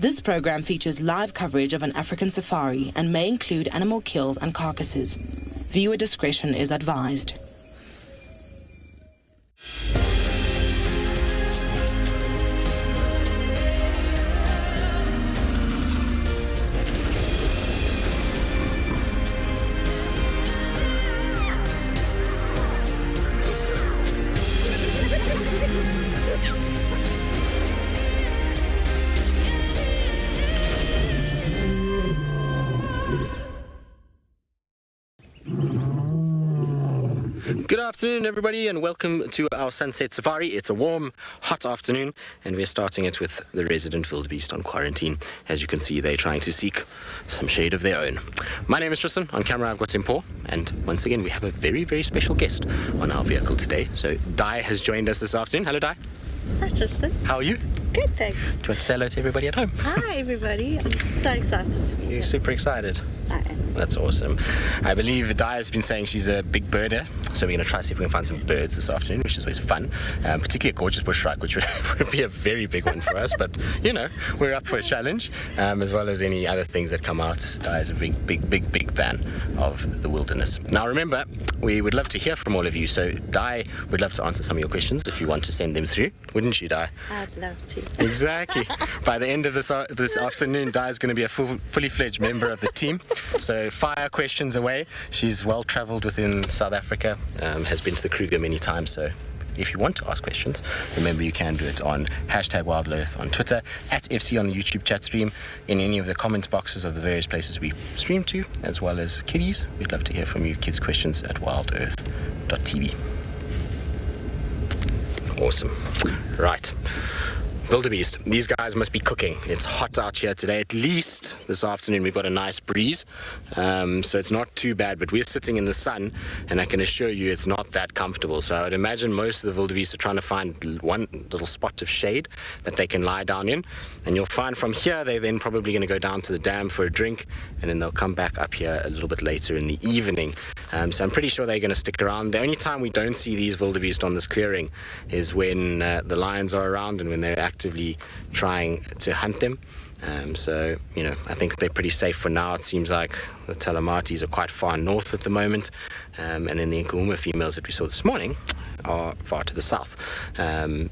This program features live coverage of an African safari and may include animal kills and carcasses. Viewer discretion is advised. Good afternoon, everybody, and welcome to our sunset safari. It's a warm, hot afternoon, and we're starting it with the resident wildebeest on quarantine. As you can see, they're trying to seek some shade of their own. My name is Tristan. On camera, I've got Hippo, and once again, we have a very, very special guest on our vehicle today. So, Di has joined us this afternoon. Hello, Di. Hi, Tristan. How are you? Good, thanks. Do you want to say hello to everybody at home? Hi, everybody. I'm so excited to be here. You're super excited. I am. That's awesome. I believe Di has been saying she's a big birder, so we're going to try to see if we can find some birds this afternoon, which is always fun. Particularly a gorgeous bush shrike, which would be a very big one for us, but, you know, we're up for a challenge, as well as any other things that come out. Di is a big fan of the wilderness. Now, remember, we would love to hear from all of you, so Di would love to answer some of your questions if you want to send them through. Wouldn't you, Di? I'd love to. Exactly. By the end of this afternoon, Di is going to be a fully fledged member of the team. So fire questions away. She's well travelled within South Africa, has been to the Kruger many times. So if you want to ask questions, remember you can do it on #WildEarth on Twitter, @FC on the YouTube chat stream, in any of the comments boxes of the various places we stream to, as well as kiddies. We'd love to hear from you, kids' questions at wildearth.tv. Awesome. Right. Wildebeest, these guys must be cooking. It's hot out here today. At least this afternoon we've got a nice breeze, so it's not too bad, but we're sitting in the sun, and I can assure you it's not that comfortable. So I would imagine most of the wildebeest are trying to find one little spot of shade that they can lie down in, and you'll find from here they're then probably going to go down to the dam for a drink, and then they'll come back up here a little bit later in the evening. So I'm pretty sure they're going to stick around. The only time we don't see these wildebeest on this clearing is when the lions are around and when they're actively trying to hunt them. So, you know, I think they're pretty safe for now. It seems like the Telematis are quite far north at the moment, and then the Nkahuma females that we saw this morning are far to the south.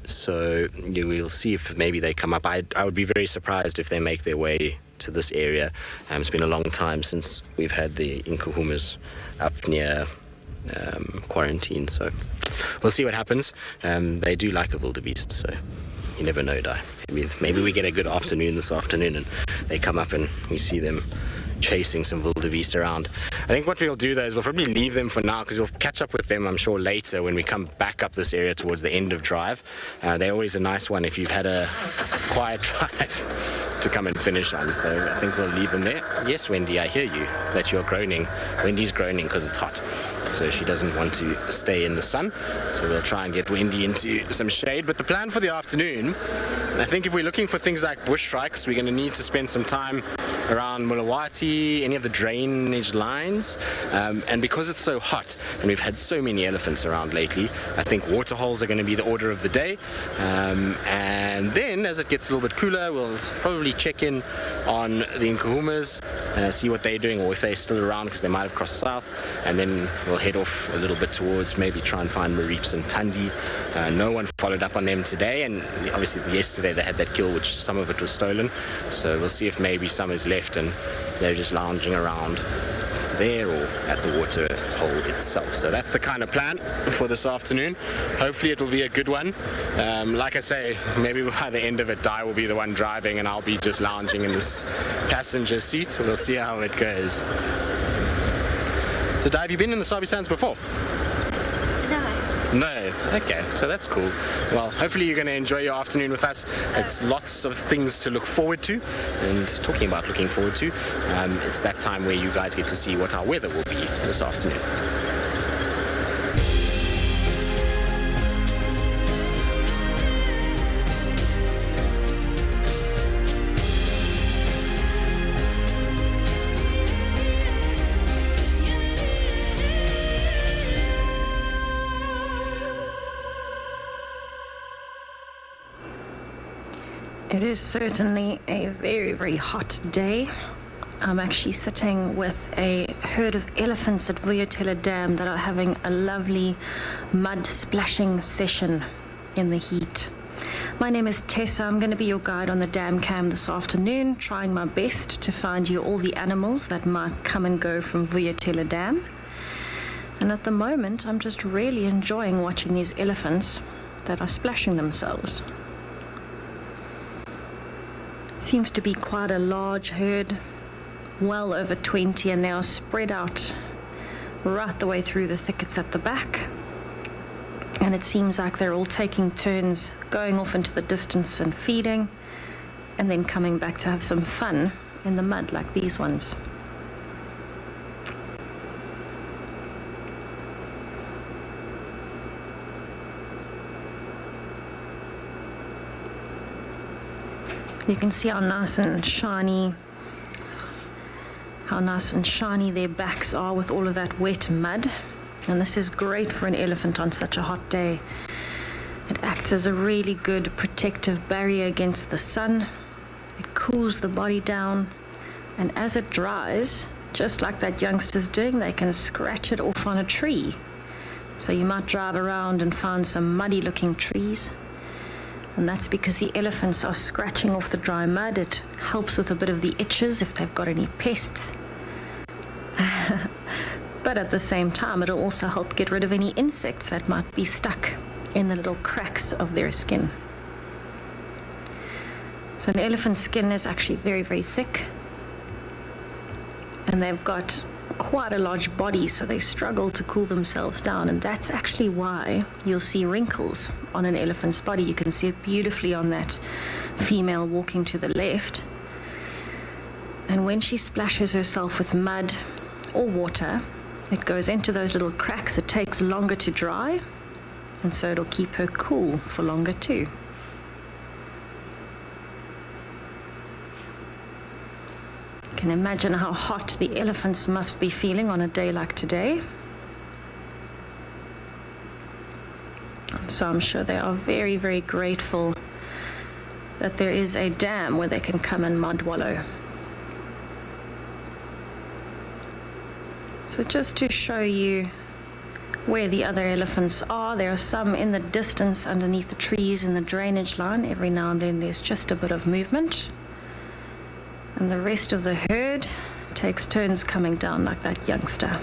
So you will see if maybe they come up. I would be very surprised if they make their way to this area. It's been a long time since we've had the Nkahumas up near quarantine, so we'll see what happens. They do like a wildebeest, so you never know, Di. Maybe we get a good afternoon this afternoon and they come up and we see them chasing some wildebeest around. I think what we'll do though is we'll probably leave them for now, because we'll catch up with them, I'm sure, later when we come back up this area towards the end of drive. They're always a nice one if you've had a quiet drive to come and finish on, so I think we'll leave them there. Yes, Wendy, I hear you that you're groaning. Wendy's groaning because it's hot, so she doesn't want to stay in the sun, so we'll try and get Wendy into some shade. But the plan for the afternoon, I think if we're looking for things like bush shrikes, we're going to need to spend some time around Mulawati, any of the drainage lines, and because it's so hot and we've had so many elephants around lately, I think water holes are going to be the order of the day. And then as it gets a little bit cooler, we'll probably check in on the Nkahumas, see what they're doing, or if they're still around, because they might have crossed south, and then we'll head off a little bit towards maybe try and find Mareeps and Tundi. No one followed up on them today, and obviously yesterday they had that kill, which some of it was stolen, so we'll see if maybe some is left and they're just lounging around there or at the water hole itself. So that's the kind of plan for this afternoon. Hopefully it'll be a good one. Like I say, maybe by the end of it, Di will be the one driving and I'll be just lounging in this passenger seat. We'll see how it goes. So Di, have you been in the Sabi Sands before? No. Okay, so that's cool. Well, hopefully you're going to enjoy your afternoon with us. It's lots of things to look forward to, and talking about looking forward to, it's that time where you guys get to see what our weather will be this afternoon. It is certainly a very, very hot day. I'm actually sitting with a herd of elephants at Tswalu Dam that are having a lovely mud splashing session in the heat. My name is Tessa. I'm going to be your guide on the dam cam this afternoon, trying my best to find you all the animals that might come and go from Tswalu Dam. And at the moment, I'm just really enjoying watching these elephants that are splashing themselves. Seems to be quite a large herd, well over 20, and they are spread out right the way through the thickets at the back. And it seems like they're all taking turns going off into the distance and feeding, and then coming back to have some fun in the mud like these ones. You can see how nice and shiny their backs are with all of that wet mud. And this is great for an elephant on such a hot day. It acts as a really good protective barrier against the sun. It cools the body down, and as it dries, just like that youngster's doing, they can scratch it off on a tree. So you might drive around and find some muddy looking trees, and that's because the elephants are scratching off the dry mud. It helps with a bit of the itches if they've got any pests. But at the same time, it'll also help get rid of any insects that might be stuck in the little cracks of their skin. So an elephant's skin is actually very, very thick, and they've got quite a large body, so they struggle to cool themselves down, and that's actually why you'll see wrinkles on an elephant's body. You can see it beautifully on that female walking to the left. And when she splashes herself with mud or water, it goes into those little cracks. It takes longer to dry, and so it'll keep her cool for longer too. You can imagine how hot the elephants must be feeling on a day like today. So I'm sure they are very, very grateful that there is a dam where they can come and mud wallow. So just to show you where the other elephants are, there are some in the distance underneath the trees in the drainage line. Every now and then there's just a bit of movement. And the rest of the herd takes turns coming down like that youngster.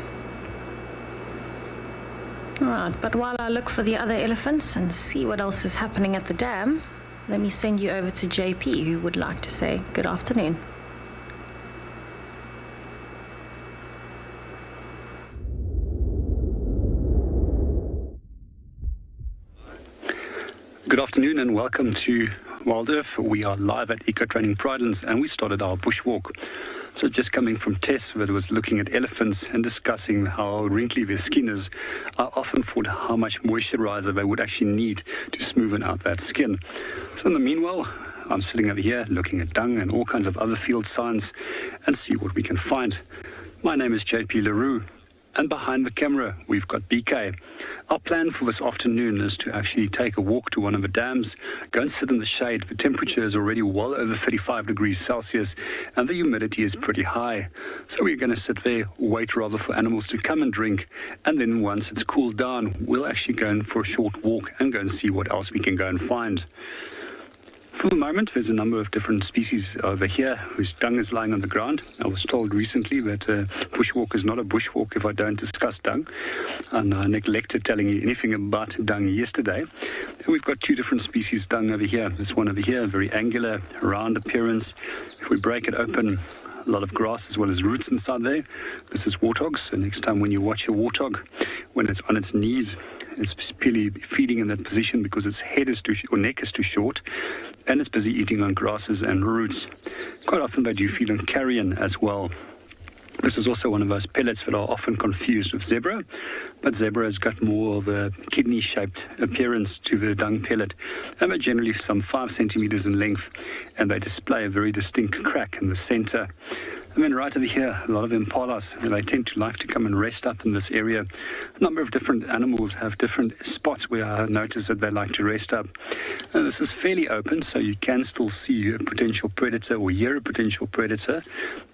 All right, but while I look for the other elephants and see what else is happening at the dam, let me send you over to JP, who would like to say good afternoon. Good afternoon and welcome to WildEarth. We are live at Eco Training Pridelands and we started our bushwalk. So just coming from Tess, that was looking at elephants and discussing how wrinkly their skin is, I often thought how much moisturizer they would actually need to smoothen out that skin. So in the meanwhile, I'm sitting over here looking at dung and all kinds of other field signs and see what we can find. My name is JP LaRue. And behind the camera, we've got BK. Our plan for this afternoon is to actually take a walk to one of the dams, go and sit in the shade. The temperature is already well over 35 degrees Celsius, and the humidity is pretty high. So we're going to sit there, wait rather for animals to come and drink, and then once it's cooled down, we'll actually go in for a short walk and go and see what else we can go and find. For the moment, there's a number of different species over here whose dung is lying on the ground. I was told recently that a bushwalk is not a bushwalk if I don't discuss dung, and I neglected telling you anything about dung yesterday. And we've got two different species dung over here. This one over here, very angular, round appearance. If we break it open, a lot of grass as well as roots inside there. This is warthog, so next time when you watch a warthog, when it's on its knees, it's purely feeding in that position because its head is neck is too short, and it's busy eating on grasses and roots. Quite often they do feed on carrion as well. This is also one of those pellets that are often confused with zebra, but zebra has got more of a kidney-shaped appearance to the dung pellet, and they're generally some 5 centimeters in length, and they display a very distinct crack in the center. And then right over here, a lot of impalas. They tend to like to come and rest up in this area. A number of different animals have different spots where I notice that they like to rest up. And this is fairly open, so you can still see a potential predator or hear a potential predator.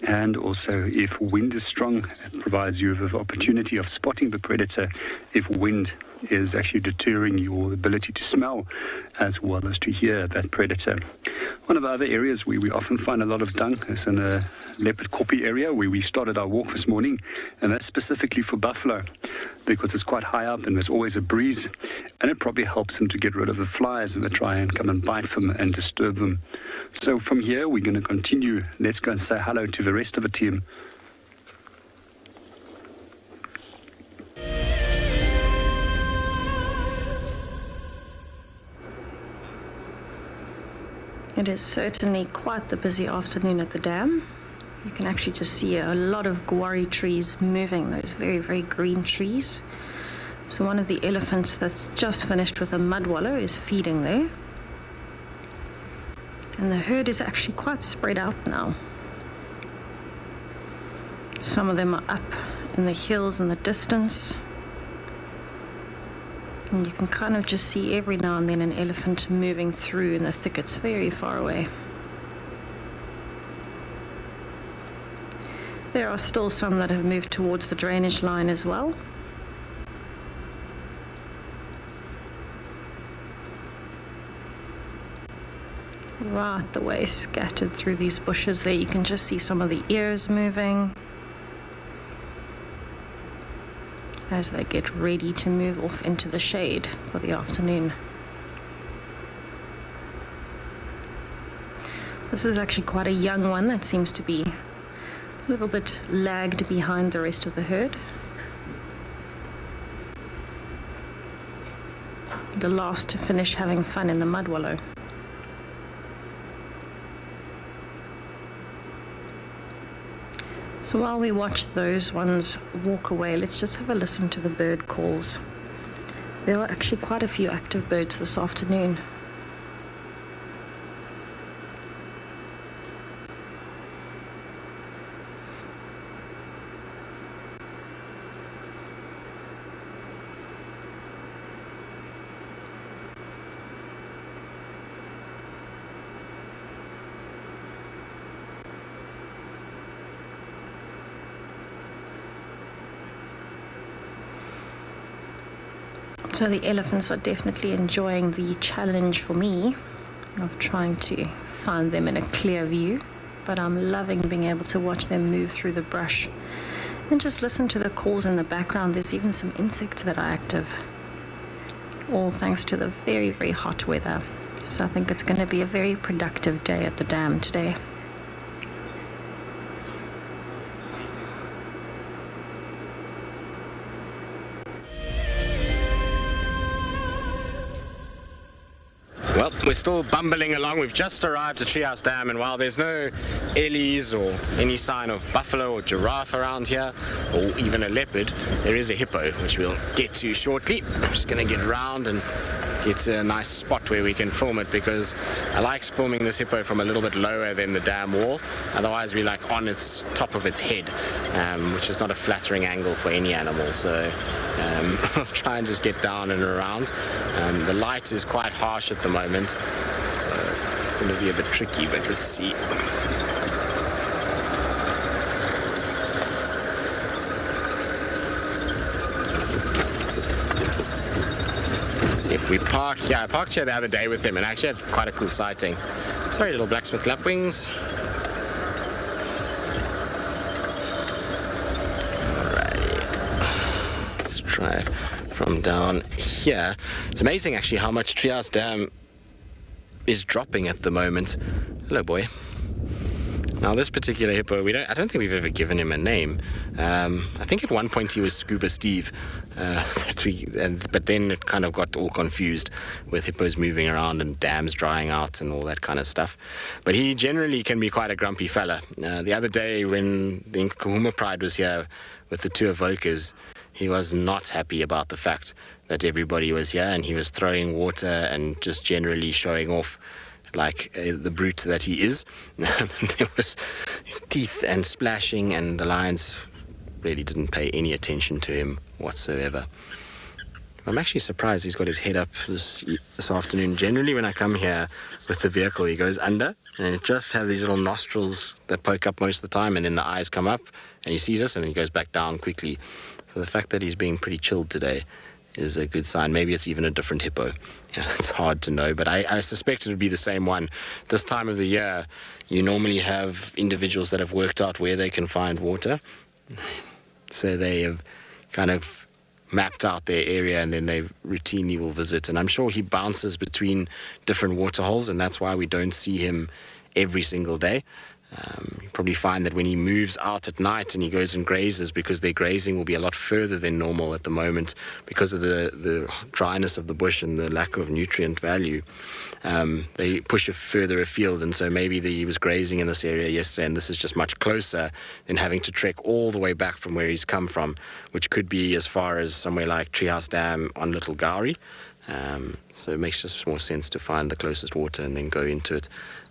And also, if wind is strong, it provides you with the opportunity of spotting the predator if wind is actually deterring your ability to smell as well as to hear that predator. One of the other areas where we often find a lot of dung is in the leopard koppie area where we started our walk this morning, and that's specifically for buffalo because it's quite high up and there's always a breeze, and it probably helps them to get rid of the flies and they try and come and bite them and disturb them. So from here we're going to continue. Let's go and say hello to the rest of the team. It is certainly quite the busy afternoon at the dam. You can actually just see a lot of guarri trees moving, those very, very green trees. So one of the elephants that's just finished with a mud wallow is feeding there. And the herd is actually quite spread out now. Some of them are up in the hills in the distance. And you can kind of just see every now and then an elephant moving through in the thickets very far away. There are still some that have moved towards the drainage line as well. Right the way scattered through these bushes there, you can just see some of the ears moving as they get ready to move off into the shade for the afternoon. This is actually quite a young one that seems to be a little bit lagged behind the rest of the herd. The last to finish having fun in the mud wallow. So while we watch those ones walk away, let's just have a listen to the bird calls. There were actually quite a few active birds this afternoon. So the elephants are definitely enjoying the challenge for me of trying to find them in a clear view, but I'm loving being able to watch them move through the brush and just listen to the calls in the background. There's even some insects that are active, all thanks to the very, very hot weather. So I think it's going to be a very productive day at the dam today. Well, we're still bumbling along. We've just arrived at Treehouse Dam, and while there's no ellies or any sign of buffalo or giraffe around here, or even a leopard, there is a hippo, which we'll get to shortly. I'm just going to get round and get to a nice spot where we can film it, because I like filming this hippo from a little bit lower than the dam wall. Otherwise, we're like on its top of its head, which is not a flattering angle for any animal. So I'll try and just get down and around. The light is quite harsh at the moment, so it's going to be a bit tricky, but let's see. See if we park. Yeah, I parked here the other day with him and actually had quite a cool sighting. Sorry, little blacksmith lapwings. Alrighty. Let's try from down here. It's amazing actually how much Treehouse Dam is dropping at the moment. Hello, boy. Now this particular hippo, I don't think we've ever given him a name. I think at one point he was Scuba Steve, but then it kind of got all confused with hippos moving around and dams drying out and all that kind of stuff. But he generally can be quite a grumpy fella. The other day when the Djuma Pride was here with the two evokers, he was not happy about the fact that everybody was here, and he was throwing water and just generally showing off like the brute that he is. There was teeth and splashing, and the lions really didn't pay any attention to him whatsoever. I'm actually surprised he's got his head up this afternoon. Generally, when I come here with the vehicle, he goes under, and it just has these little nostrils that poke up most of the time, and then the eyes come up, and he sees us, and then he goes back down quickly. So the fact that he's being pretty chilled today is a good sign. Maybe it's even a different hippo. Yeah, it's hard to know, but I suspect it would be the same one. This time of the year, you normally have individuals that have worked out where they can find water. So they have kind of mapped out their area, and then they routinely will visit. And I'm sure he bounces between different water holes, and that's why we don't see him every single day. You probably find that when he moves out at night and he goes and grazes, because their grazing will be a lot further than normal at the moment because of the dryness of the bush and the lack of nutrient value. They push it further afield, and so maybe he was grazing in this area yesterday, and this is just much closer than having to trek all the way back from where he's come from, which could be as far as somewhere like Treehouse Dam on Little Gowrie. So it makes just more sense to find the closest water and then go into it,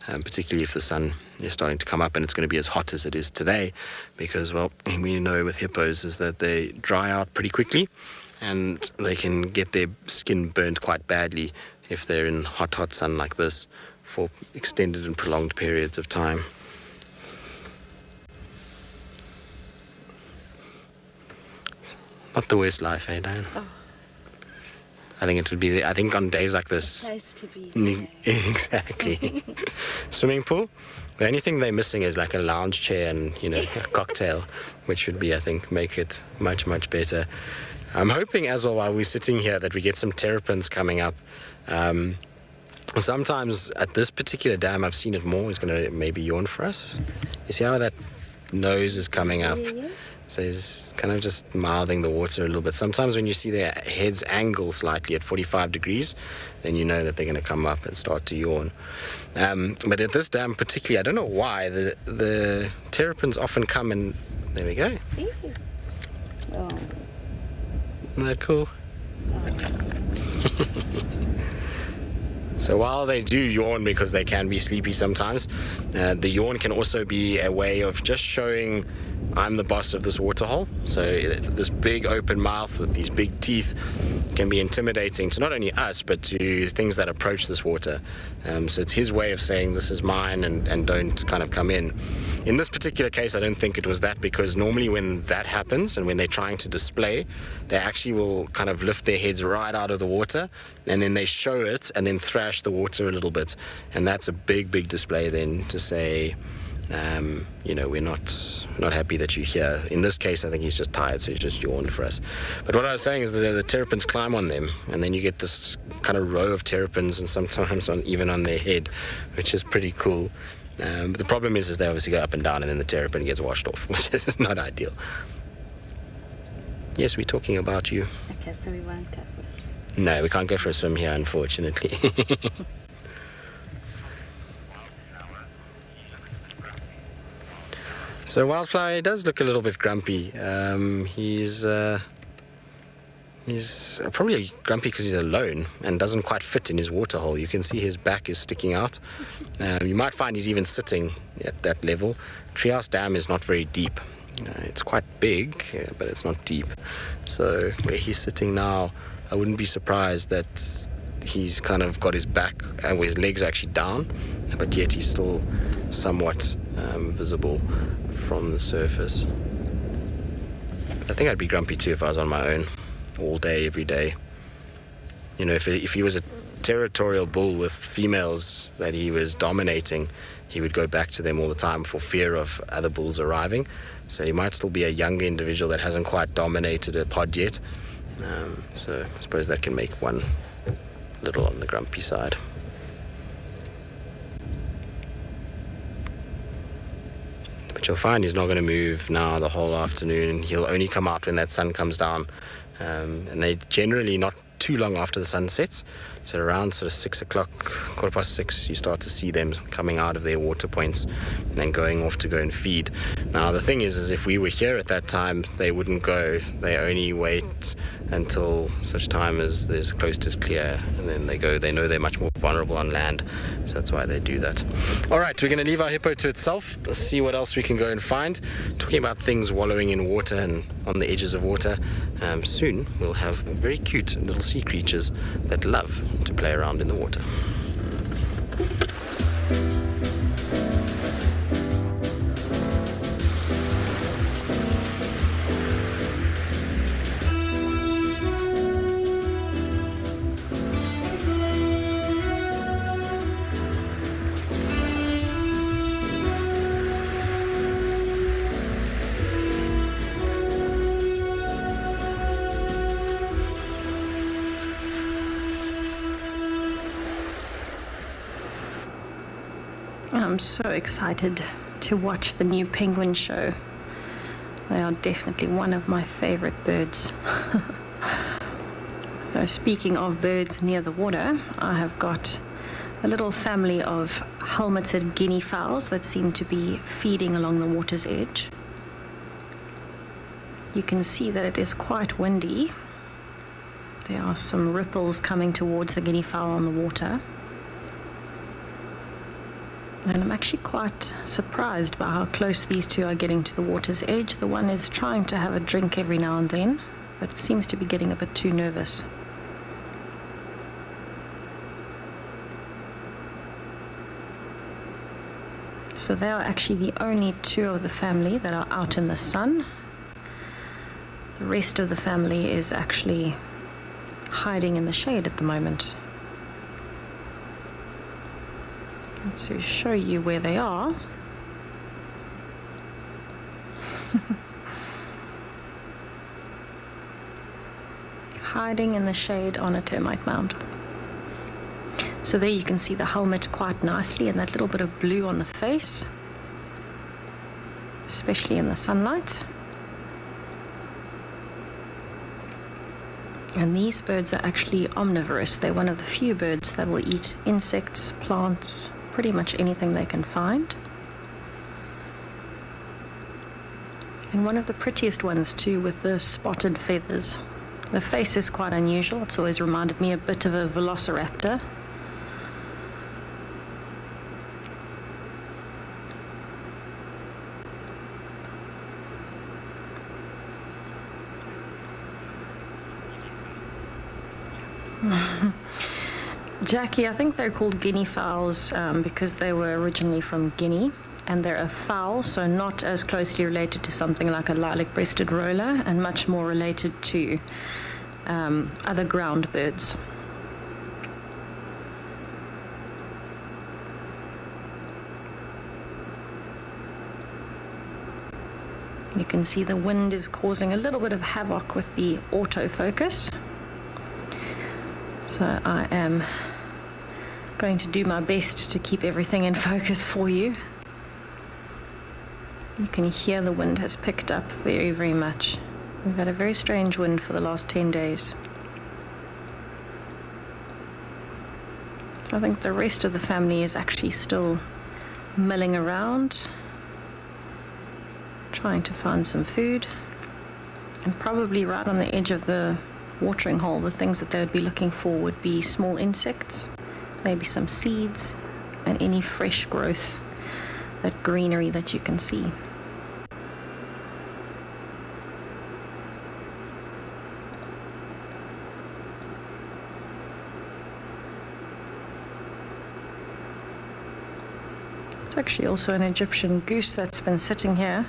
particularly if the sun is starting to come up and it's going to be as hot as it is today, because, well, we know with hippos is that they dry out pretty quickly, and they can get their skin burnt quite badly if they're in hot sun like this for extended and prolonged periods of time. Not the worst life, eh, Diane? Oh. I think it would be, I think on days like this. Place to be today. Exactly. Swimming pool. The only thing they're missing is like a lounge chair and, a cocktail, which would be, I think, make it much, much better. I'm hoping as well, while we're sitting here, that we get some terrapins coming up. Sometimes at this particular dam, I've seen it more. It's going to maybe yawn for us. You see how that nose is coming up? Yeah. So he's kind of just mouthing the water a little bit. Sometimes when you see their heads angle slightly at 45 degrees, then you know that they're going to come up and start to yawn. But at this dam particularly, I don't know why, the terrapins often come and... There we go. Oh. Isn't that cool? So while they do yawn because they can be sleepy sometimes, the yawn can also be a way of just showing I'm the boss of this waterhole. So this big open mouth with these big teeth can be intimidating to not only us, but to things that approach this water. So it's his way of saying this is mine and don't kind of come in. In this particular case, I don't think it was that, because normally when that happens and when they're trying to display, they actually will kind of lift their heads right out of the water, and then they show it and then thrash the water a little bit. And that's a big, big display then to say, we're not happy that you're here. In this case, I think he's just tired, so he's just yawned for us. But what I was saying is that the terrapins climb on them, and then you get this kind of row of terrapins, and sometimes even on their head, which is pretty cool. But the problem is they obviously go up and down, and then the terrapin gets washed off, which is not ideal. Yes, we're talking about you. Okay, so we won't go for a swim. No, we can't go for a swim here, unfortunately. So Wildflower does look a little bit grumpy. He's probably grumpy because he's alone and doesn't quite fit in his water hole. You can see his back is sticking out. You might find he's even sitting at that level. Treehouse Dam is not very deep. It's quite big, but it's not deep. So where he's sitting now, I wouldn't be surprised that he's kind of got his back, and his legs are actually down, but yet he's still somewhat visible from the surface. I think I'd be grumpy too if I was on my own all day, every day. If he was a territorial bull with females that he was dominating, he would go back to them all the time for fear of other bulls arriving. So he might still be a younger individual that hasn't quite dominated a pod yet. So I suppose that can make one a little on the grumpy side. But you'll find he's not going to move now the whole afternoon. He'll only come out when that sun comes down. And they're generally not too long after the sun sets. So around sort of 6 o'clock, 6:15, you start to see them coming out of their water points and then going off to go and feed. Now the thing is if we were here at that time, they wouldn't go. They only wait until such time as the coast is clear, and then they go. They know they're much more vulnerable on land, so that's why they do that. All right, we're going to leave our hippo to itself. Let's see what else we can go and find. Talking about things wallowing in water and on the edges of water, soon we'll have very cute little sea creatures that love to play around in the water. I'm so excited to watch the new penguin show. They are definitely one of my favorite birds. So speaking of birds near the water, I have got a little family of helmeted guinea fowls that seem to be feeding along the water's edge. You can see that it is quite windy. There are some ripples coming towards the guinea fowl on the water. And I'm actually quite surprised by how close these two are getting to the water's edge. The one is trying to have a drink every now and then, but seems to be getting a bit too nervous. So they are actually the only two of the family that are out in the sun. The rest of the family is actually hiding in the shade at the moment. To show you where they are. Hiding in the shade on a termite mound. So there you can see the helmet quite nicely and that little bit of blue on the face, especially in the sunlight. And these birds are actually omnivorous. They're one of the few birds that will eat insects, plants, pretty much anything they can find. And one of the prettiest ones too, with the spotted feathers. The face is quite unusual. It's always reminded me a bit of a velociraptor. Jackie, I think they're called guinea fowls because they were originally from Guinea, and they're a fowl, so not as closely related to something like a lilac-breasted roller, and much more related to other ground birds. You can see the wind is causing a little bit of havoc with the autofocus. So I am going to do my best to keep everything in focus for you. You can hear the wind has picked up very, very much. We've had a very strange wind for the last 10 days. I think the rest of the family is actually still milling around, trying to find some food, and probably right on the edge of the watering hole, the things that they would be looking for would be small insects, maybe some seeds, and any fresh growth, that greenery that you can see. It's actually also an Egyptian goose that's been sitting here.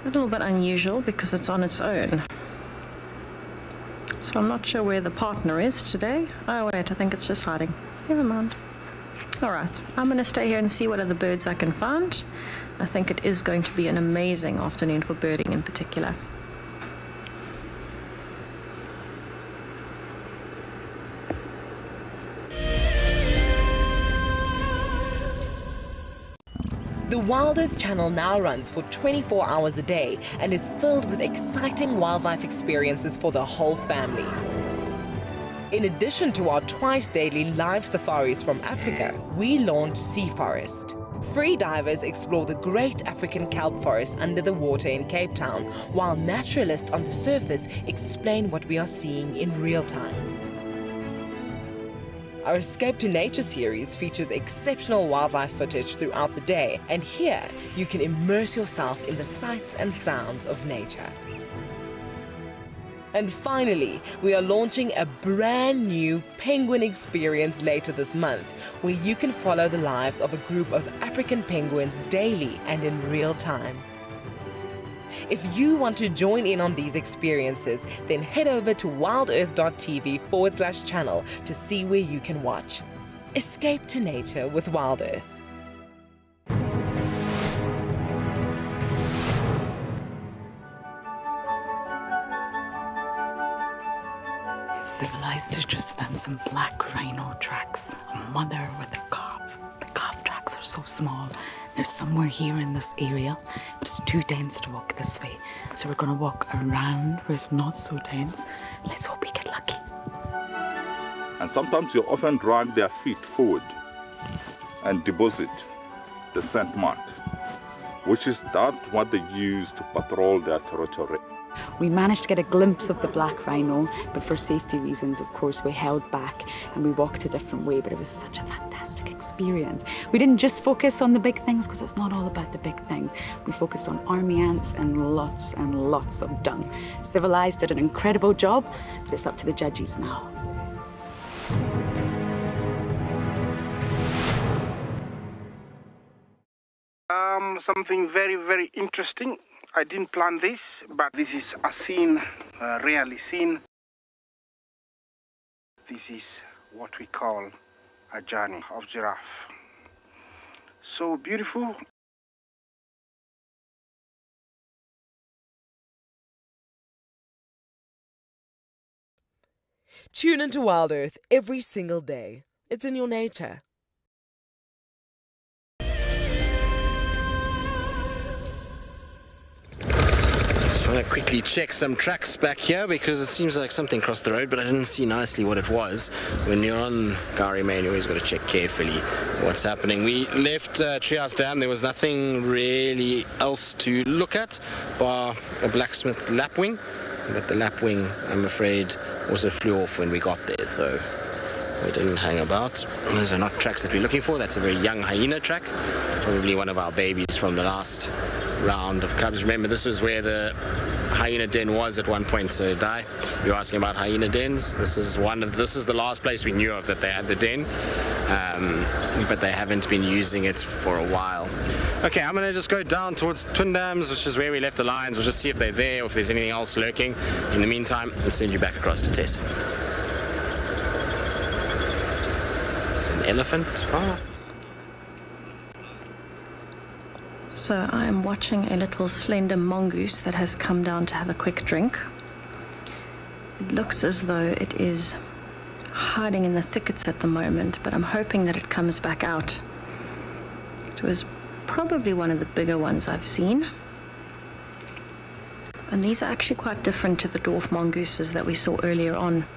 A little bit unusual because it's on its own. So I'm not sure where the partner is today. Oh wait, I think it's just hiding. Never mind. Alright, I'm going to stay here and see what other birds I can find. I think it is going to be an amazing afternoon for birding in particular. The WildEarth channel now runs for 24 hours a day and is filled with exciting wildlife experiences for the whole family. In addition to our twice-daily live safaris from Africa, we launched Sea Forest. Free divers explore the great African kelp forest under the water in Cape Town, while naturalists on the surface explain what we are seeing in real time. Our Escape to Nature series features exceptional wildlife footage throughout the day, and here you can immerse yourself in the sights and sounds of nature. And finally, we are launching a brand new penguin experience later this month, where you can follow the lives of a group of African penguins daily and in real time. If you want to join in on these experiences, then head over to wildearth.tv/channel to see where you can watch. Escape to nature with WildEarth. Civilized to just found some black rhino tracks, a mother with a calf. The calf tracks are so small. They're somewhere here in this area, but it's too dense to walk this way. So we're gonna walk around where it's not so dense. Let's hope we get lucky. And sometimes you often drag their feet forward and deposit the scent mark, which is what they use to patrol their territory. We managed to get a glimpse of the black rhino, but for safety reasons, of course, we held back and we walked a different way, but it was such a fantastic experience. We didn't just focus on the big things, because it's not all about the big things. We focused on army ants and lots of dung. Civilized did an incredible job, but it's up to the judges now. Something very, very interesting. I didn't plan this, but this is a scene rarely seen. This is what we call a journey of giraffe. So beautiful. Tune into WildEarth every single day. It's in your nature. Just want to quickly check some tracks back here, because it seems like something crossed the road, but I didn't see nicely what it was. When you're on Gari Main, you always got to check carefully what's happening. We left Treehouse Dam. There was nothing really else to look at bar a blacksmith lapwing, but the lapwing, I'm afraid, also flew off when we got there, so we didn't hang about. Those are not tracks that we're looking for. That's a very young hyena track, probably one of our babies from the last round of cubs. Remember, this was where the hyena den was at one point. So Dai, you're asking about hyena dens. This is the last place we knew of that they had the den, but they haven't been using it for a while. Okay, I'm going to just go down towards Twin Dams, which is where we left the lions. We'll just see if they're there or if there's anything else lurking. In the meantime, I'll send you back across to Tess. It's an elephant. Oh. So I am watching a little slender mongoose that has come down to have a quick drink. It looks as though it is hiding in the thickets at the moment, but I'm hoping that it comes back out. It was probably one of the bigger ones I've seen. And these are actually quite different to the dwarf mongooses that we saw earlier on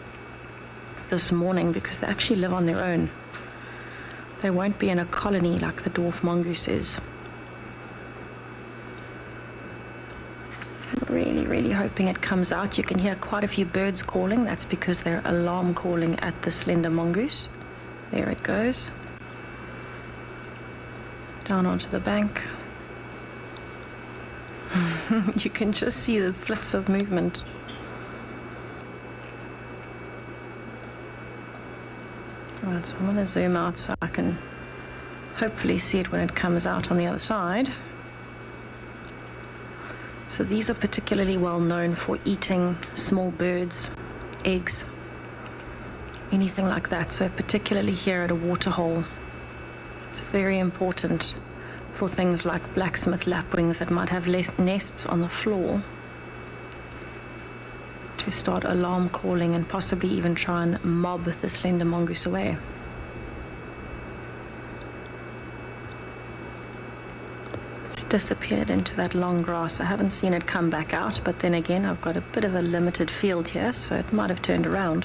this morning, because they actually live on their own. They won't be in a colony like the dwarf mongoose is. I'm really hoping it comes out. You can hear quite a few birds calling. That's because they're alarm calling at the slender mongoose. There it goes. Down onto the bank. You can just see the flits of movement. Right, so I'm going to zoom out so I can hopefully see it when it comes out on the other side. So these are particularly well known for eating small birds, eggs, anything like that. So particularly here at a waterhole, it's very important for things like blacksmith lapwings that might have nests on the floor to start alarm calling and possibly even try and mob the slender mongoose away. It's disappeared into that long grass. I haven't seen it come back out, but then again, I've got a bit of a limited field here, so it might have turned around.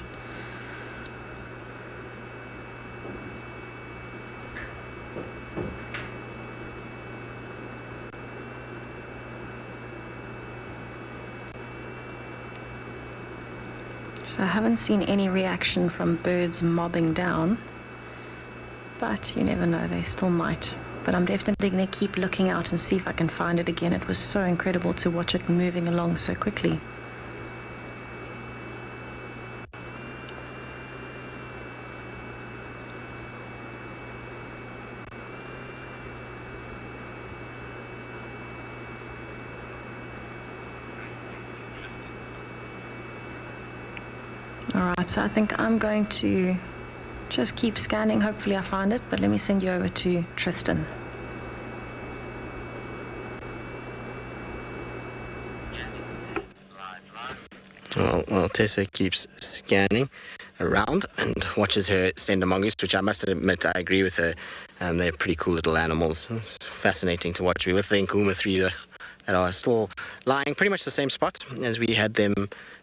So I haven't seen any reaction from birds mobbing down, but you never know, they still might. But I'm definitely going to keep looking out and see if I can find it again. It was so incredible to watch it moving along so quickly. Alright, so I think I'm going to just keep scanning. Hopefully I find it, but let me send you over to Tristan. Well, Tessa keeps scanning around and watches her slender mongoose, which I must admit I agree with her. They're pretty cool little animals. It's fascinating to watch. We're with the Nguma 3 that are still lying pretty much the same spot as we had them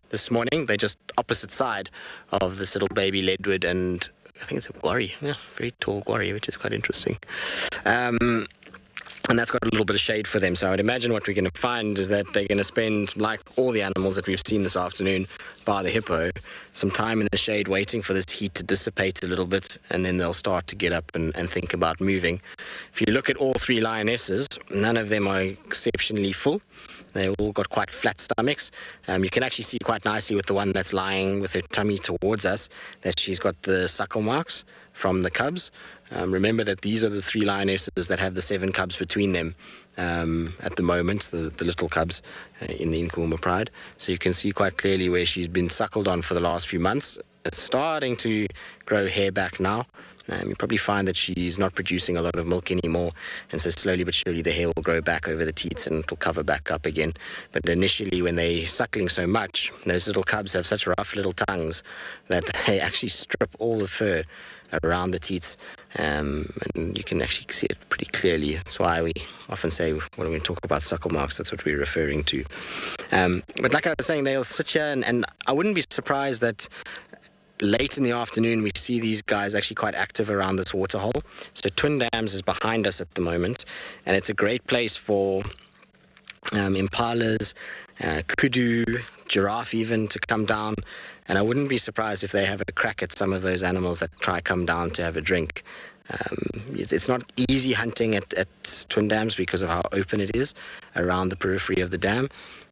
this morning. They're just opposite side of this little baby leadwood, and I think it's a guarri. Yeah, very tall guarri, which is quite interesting. And that's got a little bit of shade for them. So I would imagine what we're going to find is that they're going to spend, like all the animals that we've seen this afternoon, bar the hippo, some time in the shade waiting for this heat to dissipate a little bit, and then they'll start to get up and think about moving. If you look at all three lionesses, none of them are exceptionally full. They've all got quite flat stomachs. You can actually see quite nicely with the one that's lying with her tummy towards us that she's got the suckle marks from the cubs. Remember that these are the three lionesses that have the 7 cubs between them at the moment, the little cubs in the Nguma Pride. So you can see quite clearly where she's been suckled on for the last few months. It's starting to grow hair back now. You probably find that she's not producing a lot of milk anymore, and so slowly but surely the hair will grow back over the teats and it'll cover back up again. But initially, when they're suckling so much, those little cubs have such rough little tongues that they actually strip all the fur around the teats, and you can actually see it pretty clearly. That's why we often say when we talk about suckle marks, that's what we're referring to. But like I was saying, they'll sit here, and I wouldn't be surprised that late in the afternoon we see these guys actually quite active around this waterhole. So Twin Dams is behind us at the moment, and it's a great place for impalas, kudu, giraffe even to come down, and I wouldn't be surprised if they have a crack at some of those animals that try come down to have a drink. It's not easy hunting at Twin Dams because of how open it is around the periphery of the dam,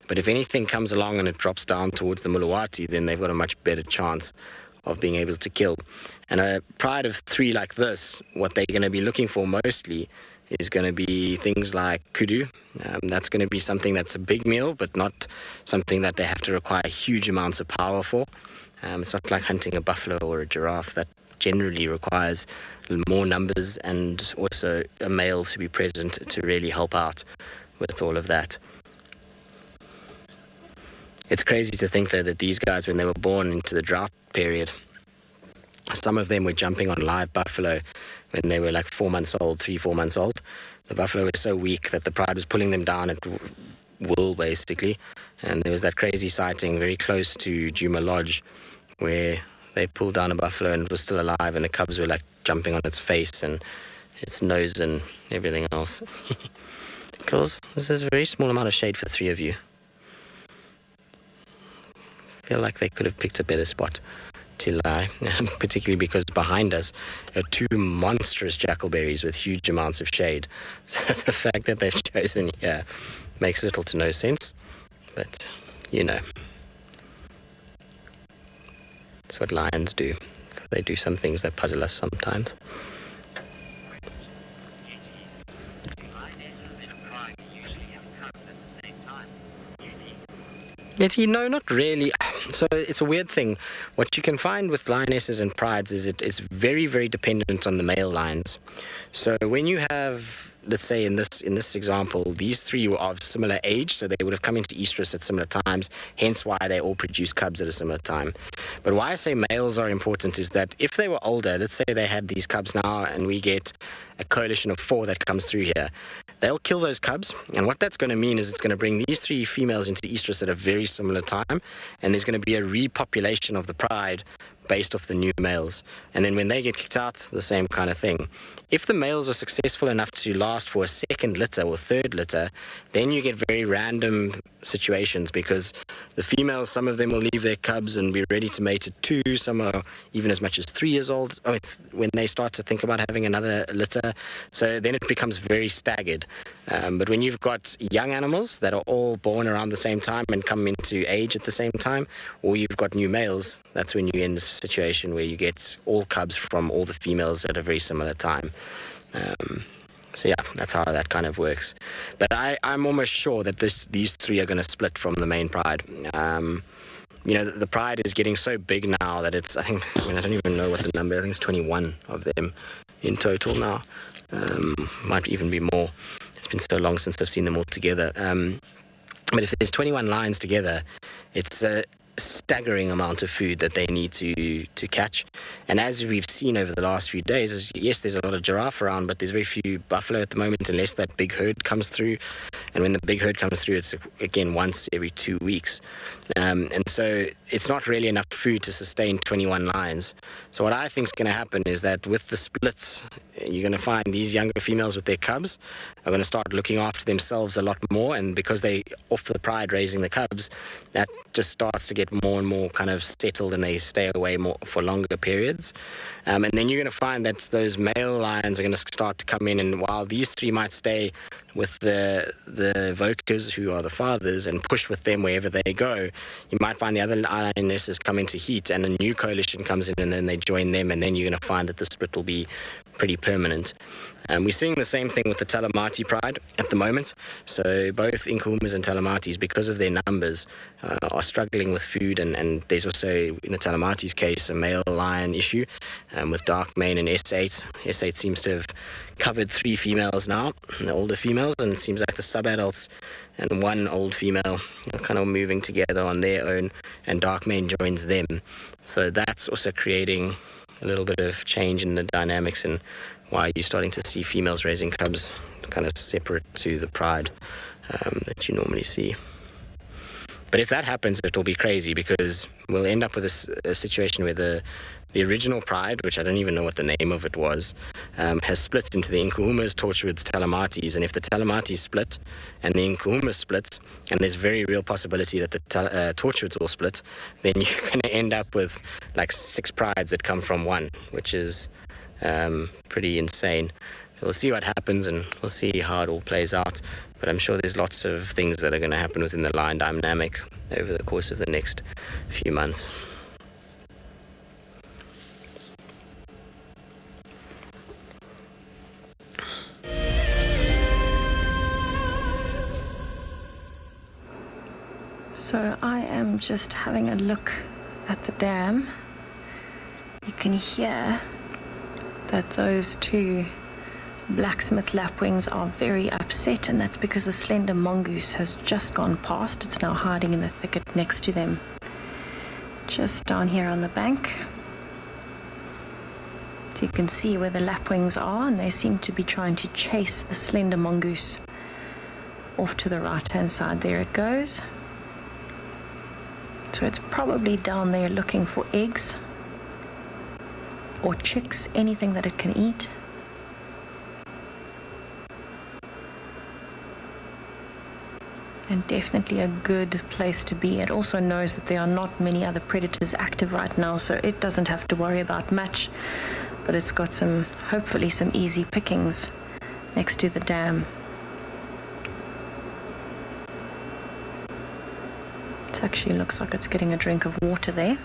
but if anything comes along and it drops down towards the Mulawati, then they've got a much better chance of being able to kill. And a pride of 3 like this, what they're going to be looking for mostly is going to be things like kudu. That's going to be something that's a big meal, but not something that they have to require huge amounts of power for. It's not like hunting a buffalo or a giraffe that generally requires more numbers and also a male to be present to really help out with all of that. It's crazy to think, though, that these guys, when they were born into the drought period, some of them were jumping on live buffalo when they were like 4 months old, 3-4 months old. The buffalo was so weak that the pride was pulling them down at will, basically. And there was that crazy sighting very close to Djuma Lodge where they pulled down a buffalo and it was still alive, and the cubs were like jumping on its face and its nose and everything else. Girls, this is a very small amount of shade for 3 of you. I feel like they could have picked a better spot to lie, particularly because behind us are 2 monstrous jackalberries with huge amounts of shade. So the fact that they've chosen here makes little to no sense, but you know, it's what lions do. So they do some things that puzzle us sometimes. Yeti, no, not really. So it's a weird thing. What you can find with lionesses and prides is it's very, very dependent on the male lions. So when you have, let's say in this example, these 3 were of similar age, so they would have come into estrus at similar times, hence why they all produce cubs at a similar time. But why I say males are important is that if they were older, let's say they had these cubs now and we get a coalition of 4 that comes through here, they'll kill those cubs, and what that's going to mean is it's going to bring these 3 females into estrus at a very similar time, and there's going to be a repopulation of the pride based off the new males. And then when they get kicked out, the same kind of thing. If the males are successful enough to last for a 2nd litter or 3rd litter, then you get very random situations, because the females, some of them will leave their cubs and be ready to mate at 2. Some are even as much as 3 years old when they start to think about having another litter. So then it becomes very staggered. But when you've got young animals that are all born around the same time and come into age at the same time, or you've got new males, that's when you're in a situation where you get all cubs from all the females at a very similar time. So yeah, that's how that kind of works. But I'm almost sure that these 3 are going to split from the main pride. You know, the pride is getting so big now that it's, I don't even know what the number, I think it's 21 of them in total now. Might even be more. It's been so long since I've seen them all together. But if there's 21 lions together, it's a staggering amount of food that they need to catch. And as we've seen over the last few days, yes, there's a lot of giraffe around, but there's very few buffalo at the moment, unless that big herd comes through. And when the big herd comes through, it's again once every 2 weeks. And so it's not really enough food to sustain 21 lions. So what I think is going to happen is that with the splits, you're going to find these younger females with their cubs are going to start looking after themselves a lot more, and because they off the pride raising the cubs, that just starts to get more and more kind of settled, and they stay away more for longer periods. And then you're going to find that those male lions are going to start to come in, and while these 3 might stay with the vokers, who are the fathers, and push with them wherever they go, you might find the other lionesses come into heat, and a new coalition comes in, and then they join them, and then you're going to find that the split will be pretty permanent. We're seeing the same thing with the Talamati pride at the moment. So both Nkuhumas and Talamatis, because of their numbers, are struggling with food, and there's also, in the Talamati's case, a male lion issue with dark mane and S8. S8 seems to have covered 3 females now, the older females, and it seems like the sub-adults and 1 old female are kind of moving together on their own, and dark mane joins them. So that's also creating a little bit of change in the dynamics, and why you're starting to see females raising cubs kind of separate to the pride that you normally see. But if that happens, it'll be crazy, because we'll end up with a situation where the original pride, which I don't even know what the name of it was, has split into the Nkuhumas, Torchwoods, Talamatis. And if the Talamatis split and the Nkuhumas split, and there's very real possibility that the Torchwoods will split, then you're going to end up with like 6 prides that come from 1, which is pretty insane. So we'll see what happens, and we'll see how it all plays out. But I'm sure there's lots of things that are going to happen within the lion dynamic over the course of the next few months. So I am just having a look at the dam. You can hear that those 2 blacksmith lapwings are very upset, and that's because the slender mongoose has just gone past. It's now hiding in the thicket next to them, just down here on the bank. So you can see where the lapwings are, and they seem to be trying to chase the slender mongoose off to the right-hand side. There it goes. So it's probably down there looking for eggs or chicks, anything that it can eat. And definitely a good place to be. It also knows that there are not many other predators active right now, so it doesn't have to worry about much. But it's got hopefully some easy pickings next to the dam. It actually looks like it's getting a drink of water there.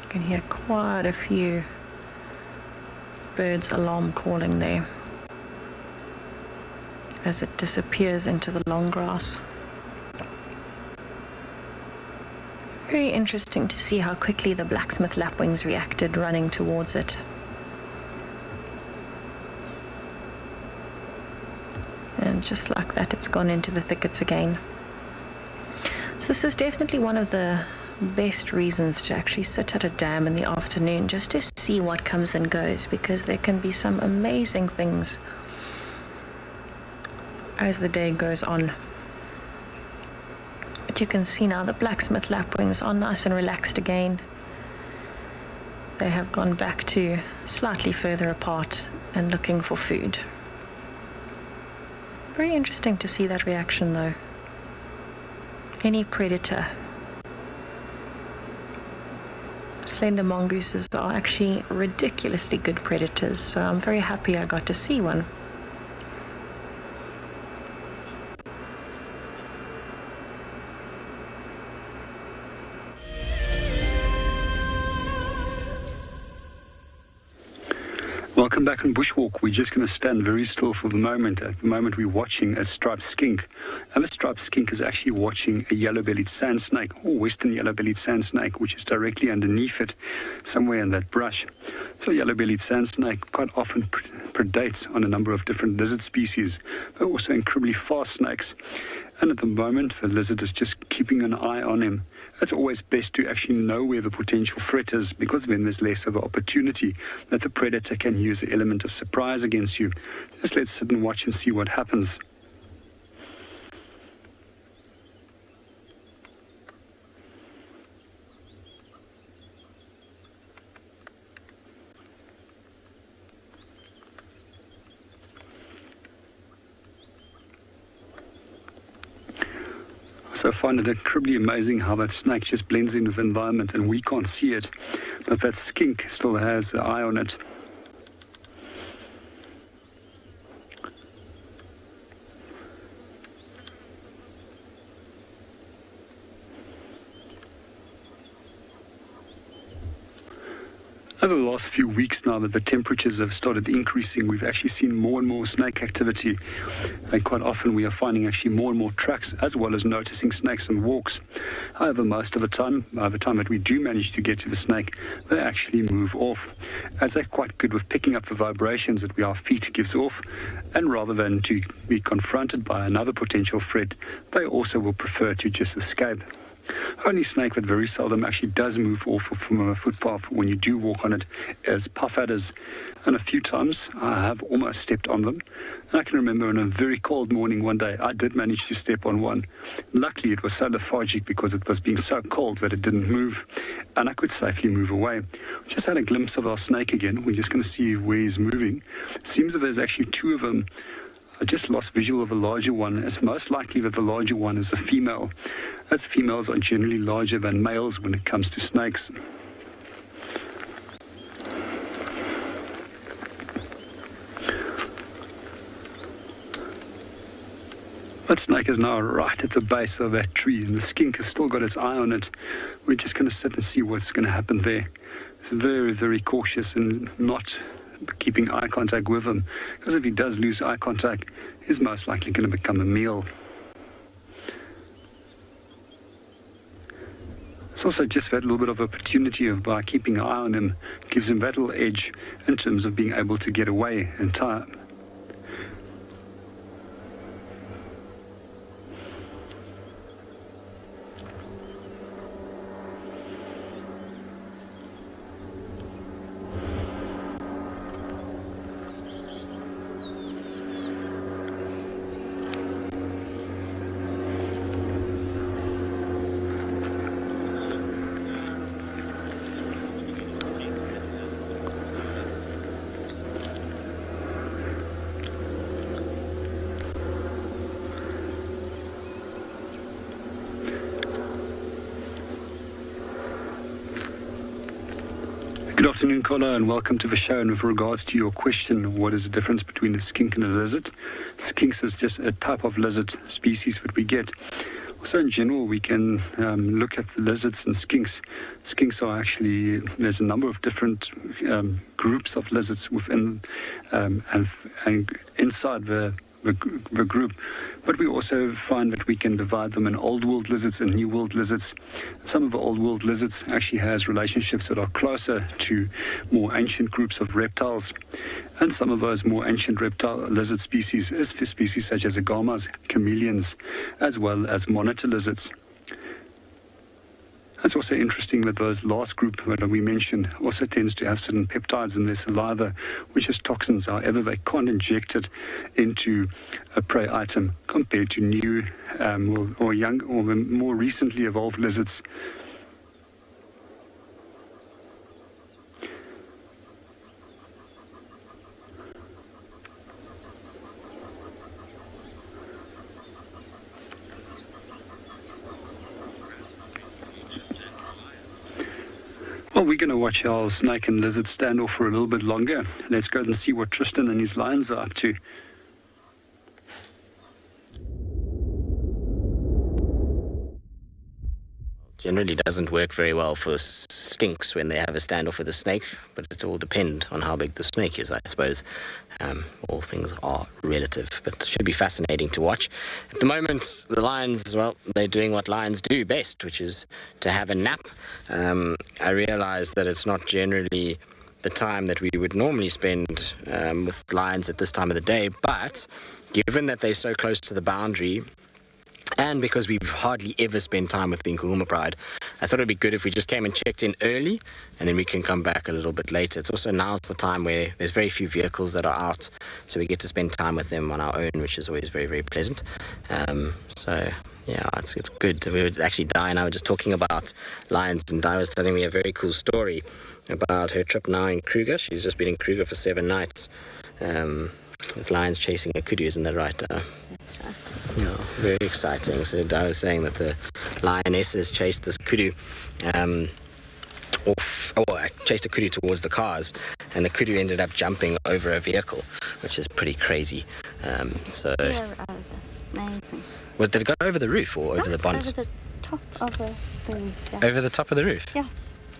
You can hear quite a few birds alarm calling there as it disappears into the long grass. Very interesting to see how quickly the blacksmith lapwings reacted, running towards it. And just like that, it's gone into the thickets again. So this is definitely one of the best reasons to actually sit at a dam in the afternoon, just to see what comes and goes, because there can be some amazing things as the day goes on. But you can see now the blacksmith lapwings are nice and relaxed again. they have gone back to slightly further apart and looking for food. Very interesting to see that reaction though. Any predator. Slender mongooses are actually ridiculously good predators, so I'm very happy I got to see one. Welcome back on Bushwalk. We're just going to stand very still for the moment. At the moment we're watching a striped skink. And the striped skink is actually watching a yellow-bellied sand snake, or western yellow-bellied sand snake, which is directly underneath it, somewhere in that brush. So yellow-bellied sand snake quite often predates on a number of different lizard species, but also incredibly fast snakes. And at the moment, the lizard is just keeping an eye on him. It's always best to actually know where the potential threat is, because then there's less of an opportunity that the predator can use the element of surprise against you. Just let's sit and watch and see what happens. So I find it incredibly amazing how that snake just blends in with the environment and we can't see it, but that skink still has an eye on it. Over the last few weeks now that the temperatures have started increasing, we've actually seen more and more snake activity, and quite often we are finding actually more and more tracks, as well as noticing snakes on walks. However, most of the time that we do manage to get to the snake, they actually move off, as they're quite good with picking up the vibrations that our feet gives off, and rather than to be confronted by another potential threat, they also will prefer to just escape. Only snake that very seldom actually does move off from a footpath when you do walk on it is puff adders. And a few times I have almost stepped on them. And I can remember on a very cold morning one day, I did manage to step on one. Luckily, it was so lethargic because it was being so cold that it didn't move. And I could safely move away. We just had a glimpse of our snake again. We're just going to see where he's moving. It seems that there's actually two of them. I just lost visual of a larger one. It's most likely that the larger one is a female, as females are generally larger than males when it comes to snakes. That snake is now right at the base of that tree, and the skink has still got its eye on it. We're just going to sit and see what's going to happen there. It's very, very cautious and not keeping eye contact with him, because if he does lose eye contact, he's most likely going to become a meal. It's also just that little bit of opportunity of by keeping an eye on him, gives him that little edge in terms of being able to get away in time. Good afternoon, Kola, and welcome to the show. And with regards to your question, what is the difference between a skink and a lizard? Skinks is just a type of lizard species that we get. Also, in general, we can look at the lizards and skinks. Skinks are actually, there's a number of different groups of lizards within and inside the group, but we also find that we can divide them in old world lizards and new world lizards. Some of the old world lizards actually has relationships that are closer to more ancient groups of reptiles, and some of those more ancient reptile lizard species is species such as agamas, chameleons, as well as monitor lizards. It's also interesting that those last group that we mentioned also tends to have certain peptides in their saliva, which is toxins. However, they can't inject it into a prey item compared to new or young or more recently evolved lizards. Well, we're going to watch our snake and lizard standoff for a little bit longer. Let's go and see what Tristan and his lions are up to. Generally doesn't work very well for skinks when they have a standoff with a snake, but it all depends on how big the snake is, I suppose. All things are relative, but it should be fascinating to watch. At the moment, the lions, well, they're doing what lions do best, which is to have a nap. I realize that it's not generally the time that we would normally spend with lions at this time of the day, but given that they're so close to the boundary, and because we've hardly ever spent time with the Djuma Pride, I thought it'd be good if we just came and checked in early, and then we can come back a little bit later. It's also now's the time where there's very few vehicles that are out, so we get to spend time with them on our own, which is always very, very pleasant. So yeah, it's good. We were actually, Di and I were just talking about lions, and Di was telling me a very cool story about her trip now in Kruger. She's just been in Kruger for 7 nights. With lions chasing a kudu, isn't that right? That's right. Yeah, very exciting. So I was saying that the lionesses chased this kudu chased a kudu towards the cars, and the kudu ended up jumping over a vehicle, which is pretty crazy. Amazing. Did it go over the roof or over the bonnet? Over the top of the roof. Yeah. Over the top of the roof? Yeah.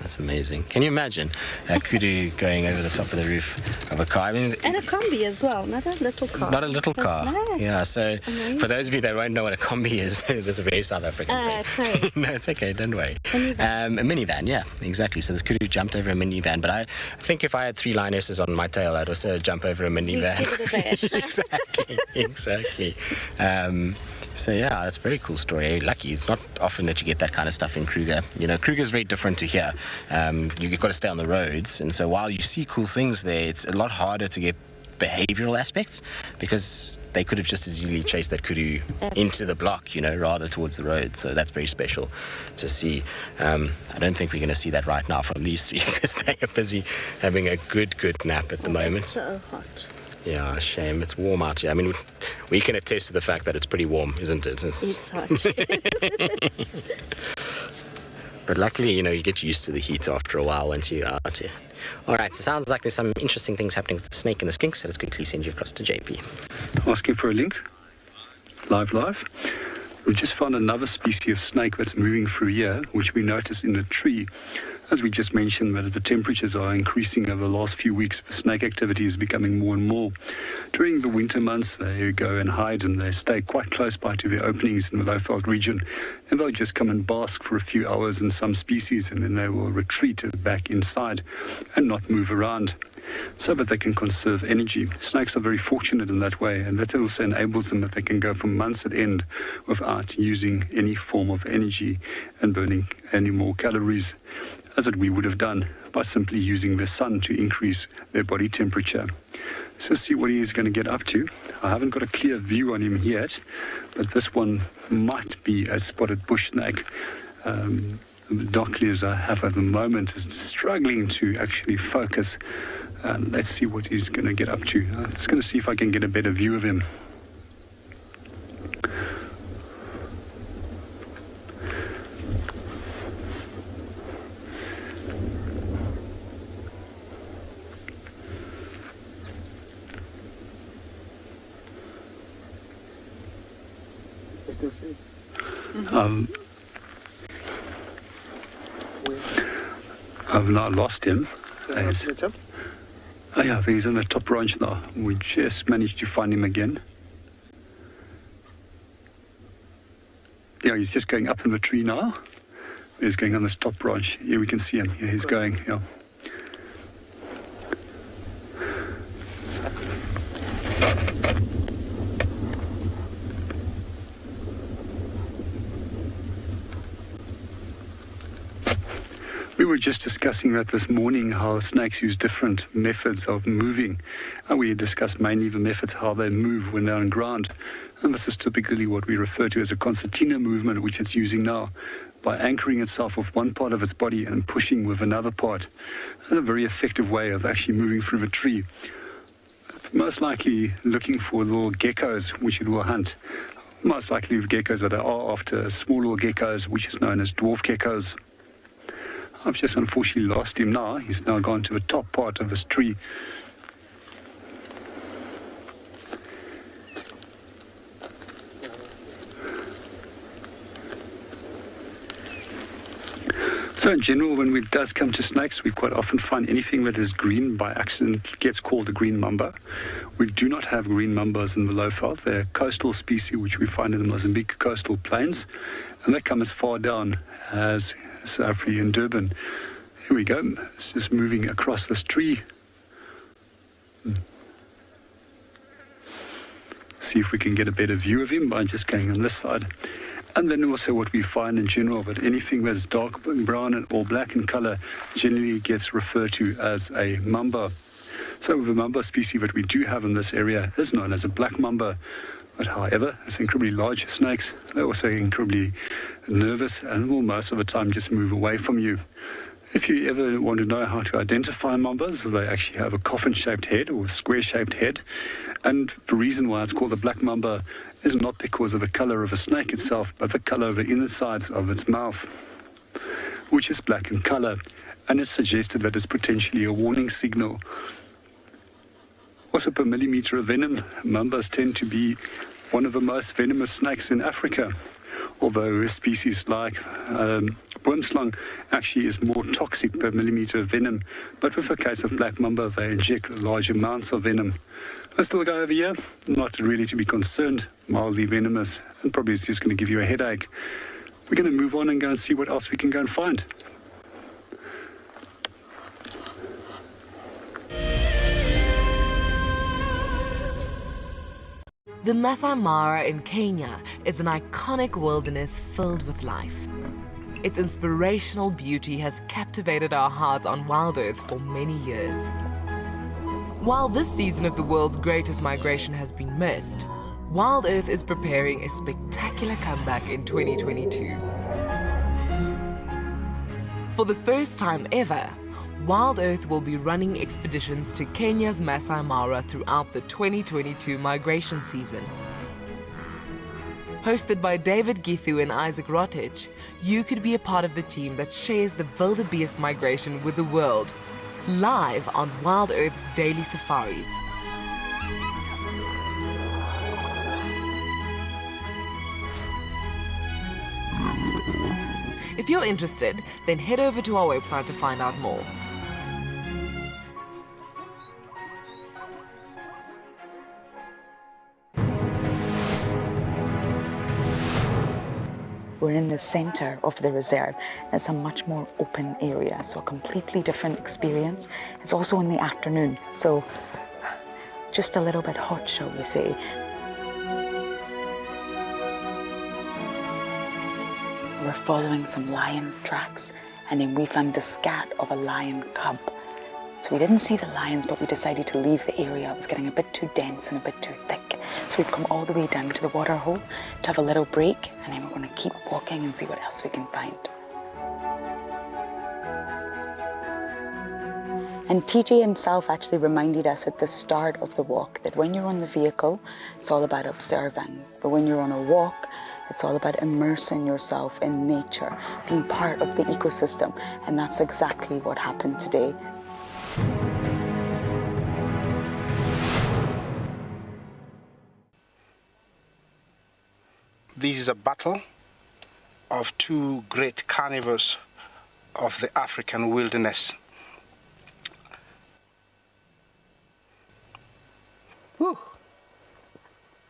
That's amazing. Can you imagine a kudu going over the top of the roof of a car? I mean, And a combi as well, not a little car. Not a little car. No. Yeah, so Amazing. for those of you that won't know what a combi is, that's a very South African thing. Sorry. No, it's okay, don't worry. A minivan, yeah, exactly. So this kudu jumped over a minivan, but I think if I had 3 lionesses on my tail, I'd also jump over a minivan. Exactly. So yeah, that's a very cool story. Lucky. It's not often that you get that kind of stuff in Kruger. You know, Kruger's very different to here. You've got to stay on the roads, and so while you see cool things there, it's a lot harder to get behavioral aspects, because they could have just as easily chased that kudu into the block, you know, rather towards the road. So that's very special to see. I don't think we're going to see that right now from these 3, because they are busy having a good nap at the moment. It's so hot. Yeah, shame. It's warm out here. I mean, we can attest to the fact that it's pretty warm, isn't it? It's hot. But luckily, you know, you get used to the heat after a while once you're out here. All right, so it sounds like there's some interesting things happening with the snake and the skink, so let's quickly send you across to JP. Asking for a link. Live. We just found another species of snake that's moving through here, which we noticed in a tree. As we just mentioned, that the temperatures are increasing over the last few weeks. The snake activity is becoming more and more. During the winter months, they go and hide, and they stay quite close by to their openings in the low-veld region. And they'll just come and bask for a few hours in some species, and then they will retreat back inside and not move around, so that they can conserve energy. Snakes are very fortunate in that way, and that also enables them that they can go for months at end without using any form of energy and burning any more calories, as what we would have done by simply using the sun to increase their body temperature. So see what he is going to get up to. I haven't got a clear view on him yet, but this one might be a spotted bush snake. The binoculars I have at the moment is struggling to actually focus. Let's see what he's going to get up to. I'm just going to see if I can get a better view of him. I've now lost him. Oh yeah, he's on the top branch now. We just managed to find him again. Yeah, he's just going up in the tree now. He's going on this top branch. Here we can see him. Here he's going, yeah. We were just discussing that this morning, how snakes use different methods of moving. And we discussed mainly the methods how they move when they're on ground. And this is typically what we refer to as a concertina movement, which it's using now, by anchoring itself with one part of its body and pushing with another part. That's a very effective way of actually moving through the tree. Most likely looking for little geckos, which it will hunt. Most likely geckos that are after small little geckos, which is known as dwarf geckos. I've just unfortunately lost him now. He's now gone to the top part of this tree. So in general, when it does come to snakes, we quite often find anything that is green by accident gets called a green mamba. We do not have green mambas in the Lowveld. They're a coastal species which we find in the Mozambique coastal plains, and they come as far down as South Africa and Durban. Here we go. It's just moving across this tree. See if we can get a better view of him by just going on this side. And then also what we find in general, that anything that's dark brown or black in color generally gets referred to as a mamba. So the mamba species that we do have in this area is known as a black mamba. But however, it's incredibly large snakes. They're also incredibly nervous and will most of the time just move away from you. If you ever want to know how to identify mambas, they actually have a coffin-shaped head or a square-shaped head. And the reason why it's called a black mamba is not because of the color of the snake itself, but the color of the insides of its mouth, which is black in color. And it's suggested that it's potentially a warning signal. Also, per millimeter of venom, mambas tend to be one of the most venomous snakes in Africa, although a species like boomslang actually is more toxic per millimeter of venom. But with the case of black mamba, they inject large amounts of venom. This little guy over here, not really to be concerned, mildly venomous, and probably it's just going to give you a headache. We're going to move on and go and see what else we can go and find. The Masai Mara in Kenya is an iconic wilderness filled with life. Its inspirational beauty has captivated our hearts on WildEarth for many years. While this season of the world's greatest migration has been missed, WildEarth is preparing a spectacular comeback in 2022. For the first time ever, WildEarth will be running expeditions to Kenya's Masai Mara throughout the 2022 migration season. Hosted by David Githu and Isaac Rotich, you could be a part of the team that shares the wildebeest migration with the world, live on WildEarth's daily safaris. If you're interested, then head over to our website to find out more. We're in the center of the reserve. It's a much more open area, so a completely different experience. It's also in the afternoon, so just a little bit hot, shall we say. We're following some lion tracks, and then we found the scat of a lion cub. So we didn't see the lions, but we decided to leave the area. It was getting a bit too dense and a bit too thick. So we've come all the way down to the water hole to have a little break, and then we're going to keep walking and see what else we can find. And TJ himself actually reminded us at the start of the walk that when you're on the vehicle, it's all about observing. But when you're on a walk, it's all about immersing yourself in nature, being part of the ecosystem. And that's exactly what happened today. This is a battle of two great carnivores of the African wilderness. Whew.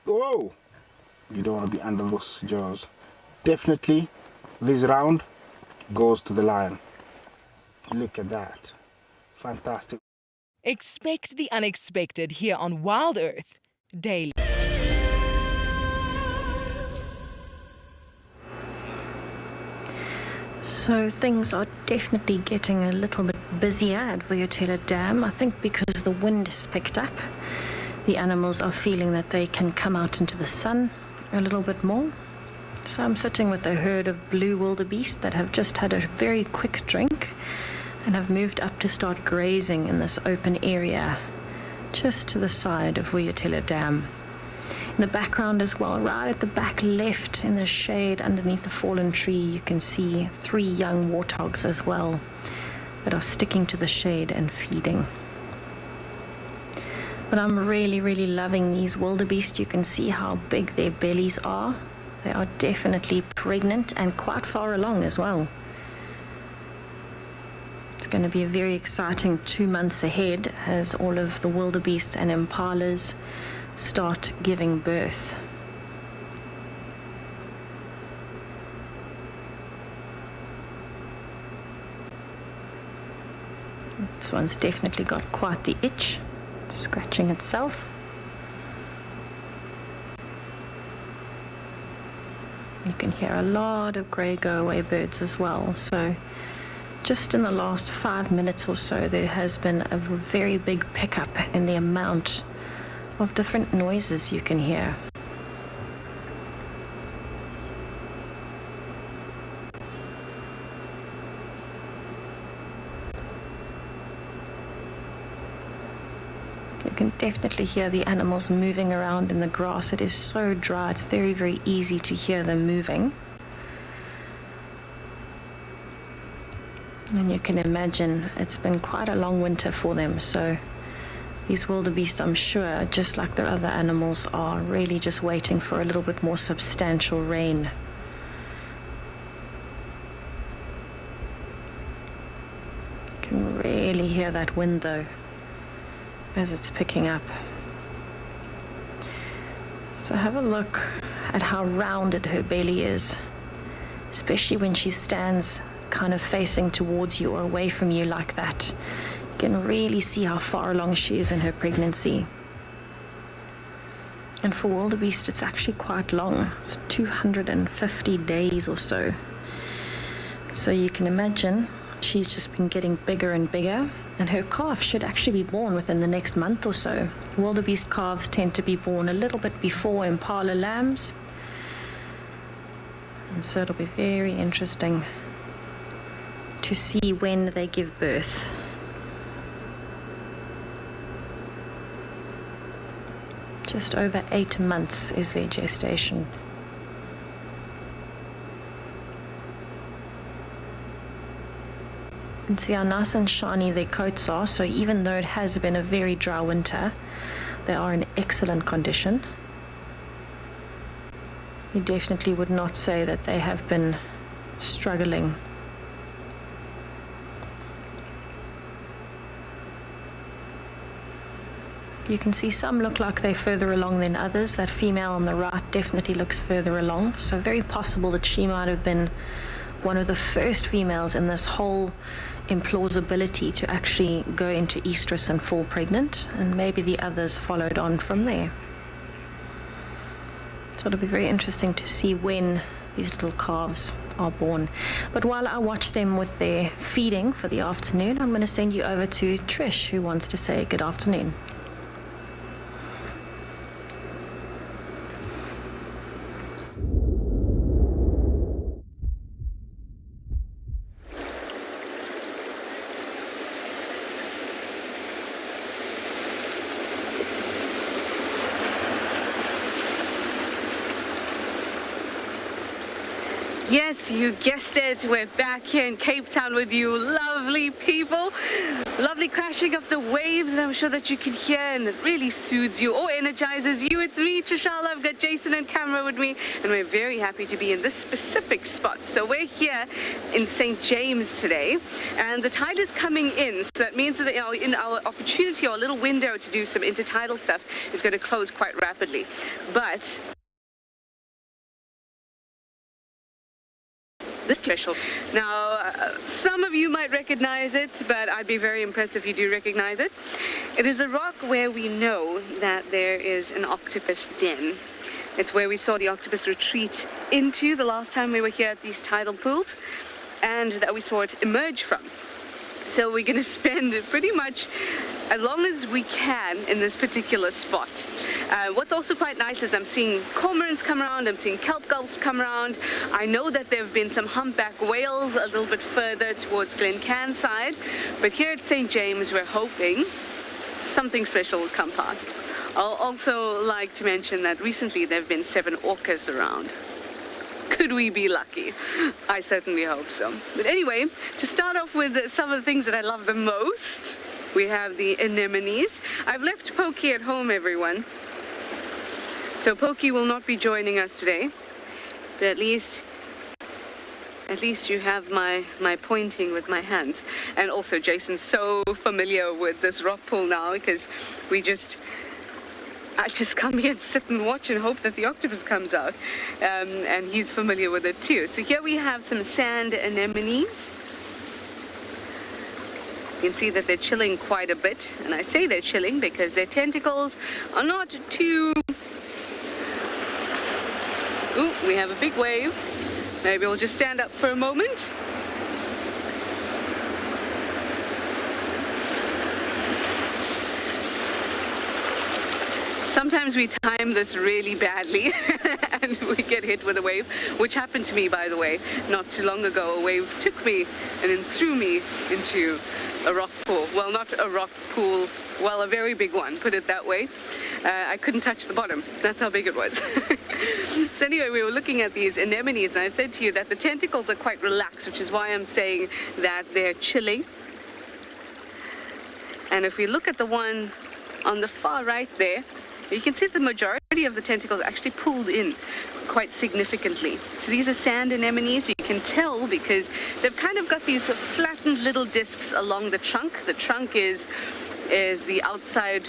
Whoa! You don't want to be under those jaws. Definitely, this round goes to the lion. Look at that. Fantastic. Expect the unexpected here on WildEarth daily. So things are definitely getting a little bit busier at Tswalu Dam. I think because the wind has picked up, the animals are feeling that they can come out into the sun a little bit more. So I'm sitting with a herd of blue wildebeest that have just had a very quick drink and have moved up to start grazing in this open area just to the side of Tswalu Dam. In the background as well, right at the back left in the shade underneath the fallen tree, you can see 3 young warthogs as well that are sticking to the shade and feeding. But I'm really, really loving these wildebeest. You can see how big their bellies are. They are definitely pregnant and quite far along as well. It's going to be a very exciting 2 months ahead as all of the wildebeest and impalas start giving birth. This one's definitely got quite the itch, scratching itself. You can hear a lot of grey go-away birds as well. So just in the last 5 minutes or so, there has been a very big pickup in the amount of different noises you can hear. You can definitely hear the animals moving around in the grass. It is so dry, it's very, very easy to hear them moving. And you can imagine it's been quite a long winter for them, so these wildebeest, I'm sure, just like their other animals, are really just waiting for a little bit more substantial rain. You can really hear that wind though, as it's picking up. So have a look at how rounded her belly is, especially when she stands kind of facing towards you or away from you like that. You can really see how far along she is in her pregnancy. And for wildebeest, it's actually quite long. It's 250 days or so. So you can imagine she's just been getting bigger and bigger, and her calf should actually be born within the next month or so. Wildebeest calves tend to be born a little bit before impala lambs, and so it'll be very interesting to see when they give birth. Just over 8 months is their gestation. You can see how nice and shiny their coats are, so even though it has been a very dry winter, they are in excellent condition. You definitely would not say that they have been struggling. You can see some look like they're further along than others. That female on the right definitely looks further along, so very possible that she might have been one of the first females in this whole implausibility to actually go into estrus and fall pregnant, and maybe the others followed on from there. So it'll be very interesting to see when these little calves are born. But while I watch them with their feeding for the afternoon, I'm going to send you over to Trish, who wants to say good afternoon. Yes, you guessed it. We're back here in Cape Town with you lovely people. Lovely crashing of the waves, and I'm sure that you can hear, and it really soothes you or energizes you. It's me, Trishala. I've got Jason and camera with me, and we're very happy to be in this specific spot. So we're here in St. James today, and the tide is coming in, so that means that in our opportunity, our little window to do some intertidal stuff is going to close quite rapidly. But this special. Now, some of you might recognize it, but I'd be very impressed if you do recognize it. It is a rock where we know that there is an octopus den. It's where we saw the octopus retreat into the last time we were here at these tidal pools, and that we saw it emerge from. So we're going to spend pretty much as long as we can in this particular spot. What's also quite nice is I'm seeing cormorants come around, I'm seeing kelp gulls come around. I know that there have been some humpback whales a little bit further towards Glencairn side, but here at St. James we're hoping something special will come past. I'll also like to mention that recently there have been 7 orcas around. Could we be lucky? I certainly hope so. But anyway, to start off with some of the things that I love the most, we have the anemones. I've left Pokey at home, everyone. So Pokey will not be joining us today. But at least you have my pointing with my hands. And also Jason's so familiar with this rock pool now because I just come here and sit and watch and hope that the octopus comes out. And he's familiar with it too. So here we have some sand anemones. You can see that they're chilling quite a bit. And I say they're chilling because their tentacles are not too... Ooh, we have a big wave. Maybe we'll just stand up for a moment. Sometimes we time this really badly and we get hit with a wave, which happened to me, by the way, not too long ago. A wave took me and then threw me into a rock pool. Well, not a rock pool, well, a very big one, put it that way. I couldn't touch the bottom. That's how big it was. So anyway, we were looking at these anemones, and I said to you that the tentacles are quite relaxed, which is why I'm saying that they're chilling. And if we look at the one on the far right there, you can see the majority of the tentacles actually pulled in quite significantly. So these are sand anemones. You can tell because they've kind of got these flattened little discs along the trunk. The trunk is the outside,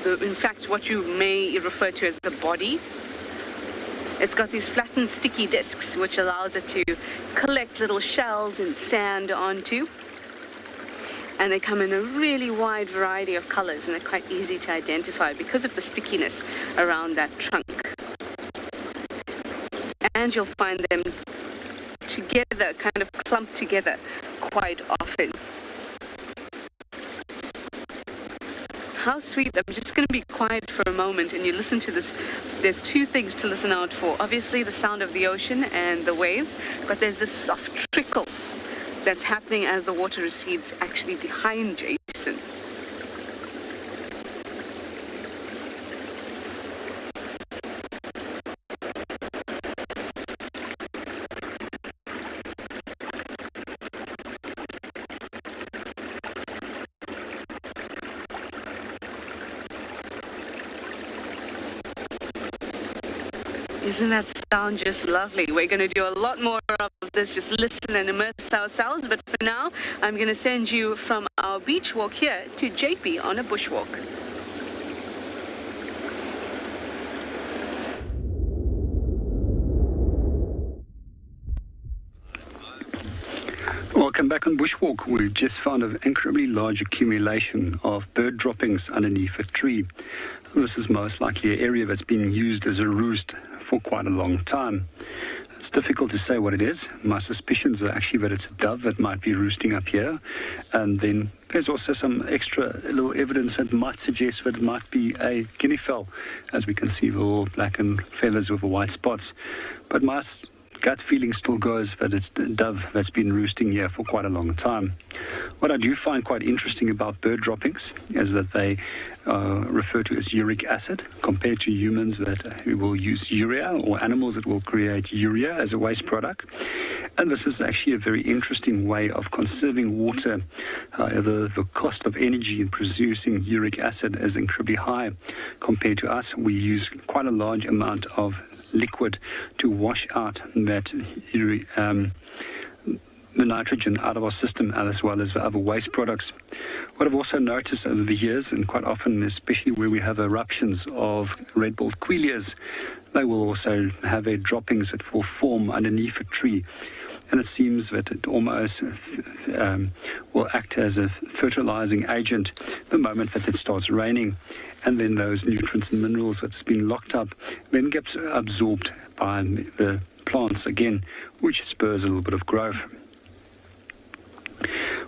in fact, what you may refer to as the body. It's got these flattened sticky discs, which allows it to collect little shells and sand onto. And they come in a really wide variety of colors, and they're quite easy to identify because of the stickiness around that trunk. And you'll find them together, kind of clumped together quite often. How sweet. I'm just going to be quiet for a moment and you listen to this. There's 2 things to listen out for. Obviously the sound of the ocean and the waves, but there's this soft trickle that's happening as the water recedes actually behind Jason. Isn't that sound just lovely? We're going to do a lot more of this, just listen and immerse ourselves. But for now, I'm going to send you from our beach walk here to JP on a bushwalk. Welcome back on Bushwalk. We've just found an incredibly large accumulation of bird droppings underneath a tree. This is most likely an area that's been used as a roost for quite a long time. It's difficult to say what it is. My suspicions are actually that it's a dove that might be roosting up here. And then there's also some extra little evidence that might suggest that it might be a guinea fowl, as we can see the little blackened feathers with the white spots. But my gut feeling still goes that it's the dove that's been roosting here for quite a long time. What I do find quite interesting about bird droppings is that they refer to as uric acid compared to humans that will use urea, or animals that will create urea as a waste product. And this is actually a very interesting way of conserving water. However, the cost of energy in producing uric acid is incredibly high compared to us. We use quite a large amount of liquid to wash out that the nitrogen out of our system, as well as the other waste products. What I've also noticed over the years, and quite often, especially where we have eruptions of red-billed quellias, they will also have their droppings that will form underneath a tree. And it seems that it almost will act as a fertilizing agent the moment that it starts raining. And then those nutrients and minerals that's been locked up then gets absorbed by the plants again, which spurs a little bit of growth.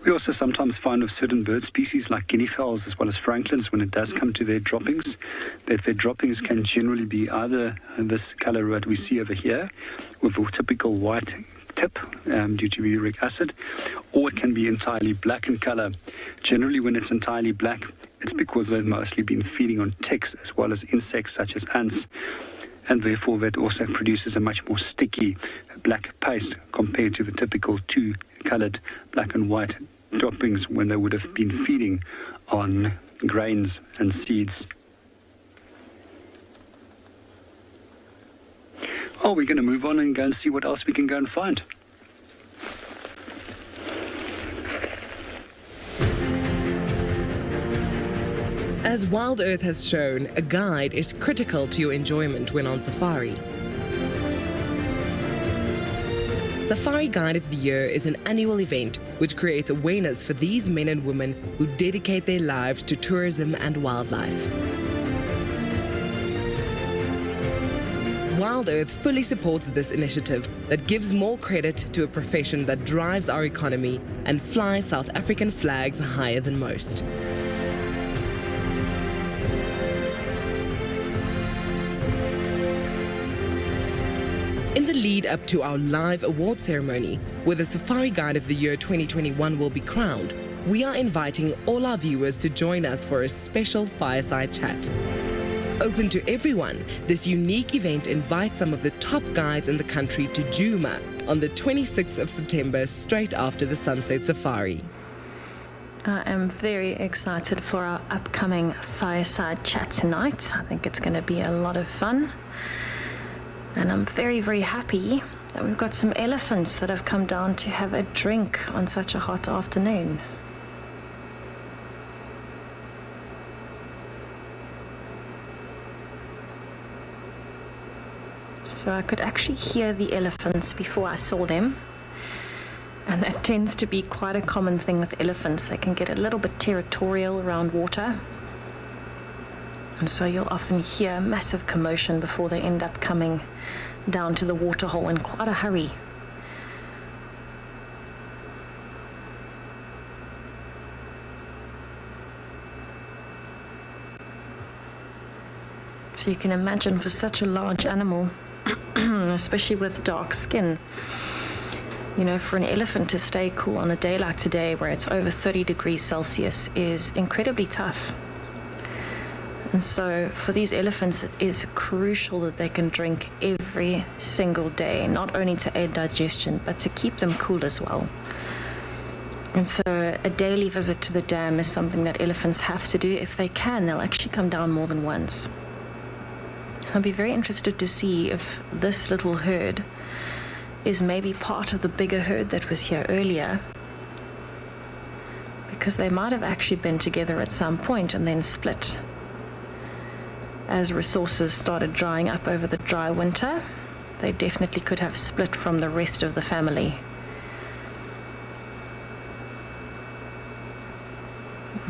We also sometimes find with certain bird species like guinea fowls as well as francolins, when it does come to their droppings, that their droppings can generally be either this color that we see over here with a typical white tip due to uric acid, or it can be entirely black in color. Generally, when it's entirely black, It's because they've mostly been feeding on ticks as well as insects such as ants, and therefore that also produces a much more sticky black paste compared to the typical two-coloured black and white droppings when they would have been feeding on grains and seeds. Oh, we're going to move on and go and see what else we can go and find. As WildEarth has shown, a guide is critical to your enjoyment when on safari. Safari Guide of the Year is an annual event which creates awareness for these men and women who dedicate their lives to tourism and wildlife. WildEarth fully supports this initiative that gives more credit to a profession that drives our economy and flies South African flags higher than most. In the lead up to our live award ceremony, where the Safari Guide of the Year 2021 will be crowned, we are inviting all our viewers to join us for a special fireside chat. Open to everyone, this unique event invites some of the top guides in the country to Djuma on the 26th of September, straight after the Sunset Safari. I am very excited for our upcoming fireside chat tonight. I think it's going to be a lot of fun. And I'm very, very happy that we've got some elephants that have come down to have a drink on such a hot afternoon. So I could actually hear the elephants before I saw them. And that tends to be quite a common thing with elephants. They can get a little bit territorial around water. And so you'll often hear massive commotion before they end up coming down to the waterhole in quite a hurry. So you can imagine for such a large animal, especially with dark skin, you know, for an elephant to stay cool on a day like today where it's over 30 degrees Celsius is incredibly tough. And so for these elephants, it is crucial that they can drink every single day, not only to aid digestion, but to keep them cool as well. And so a daily visit to the dam is something that elephants have to do. If they can, they'll actually come down more than once. I'd be very interested to see if this little herd is maybe part of the bigger herd that was here earlier, because they might have actually been together at some point and then split. As resources started drying up over the dry winter, they definitely could have split from the rest of the family.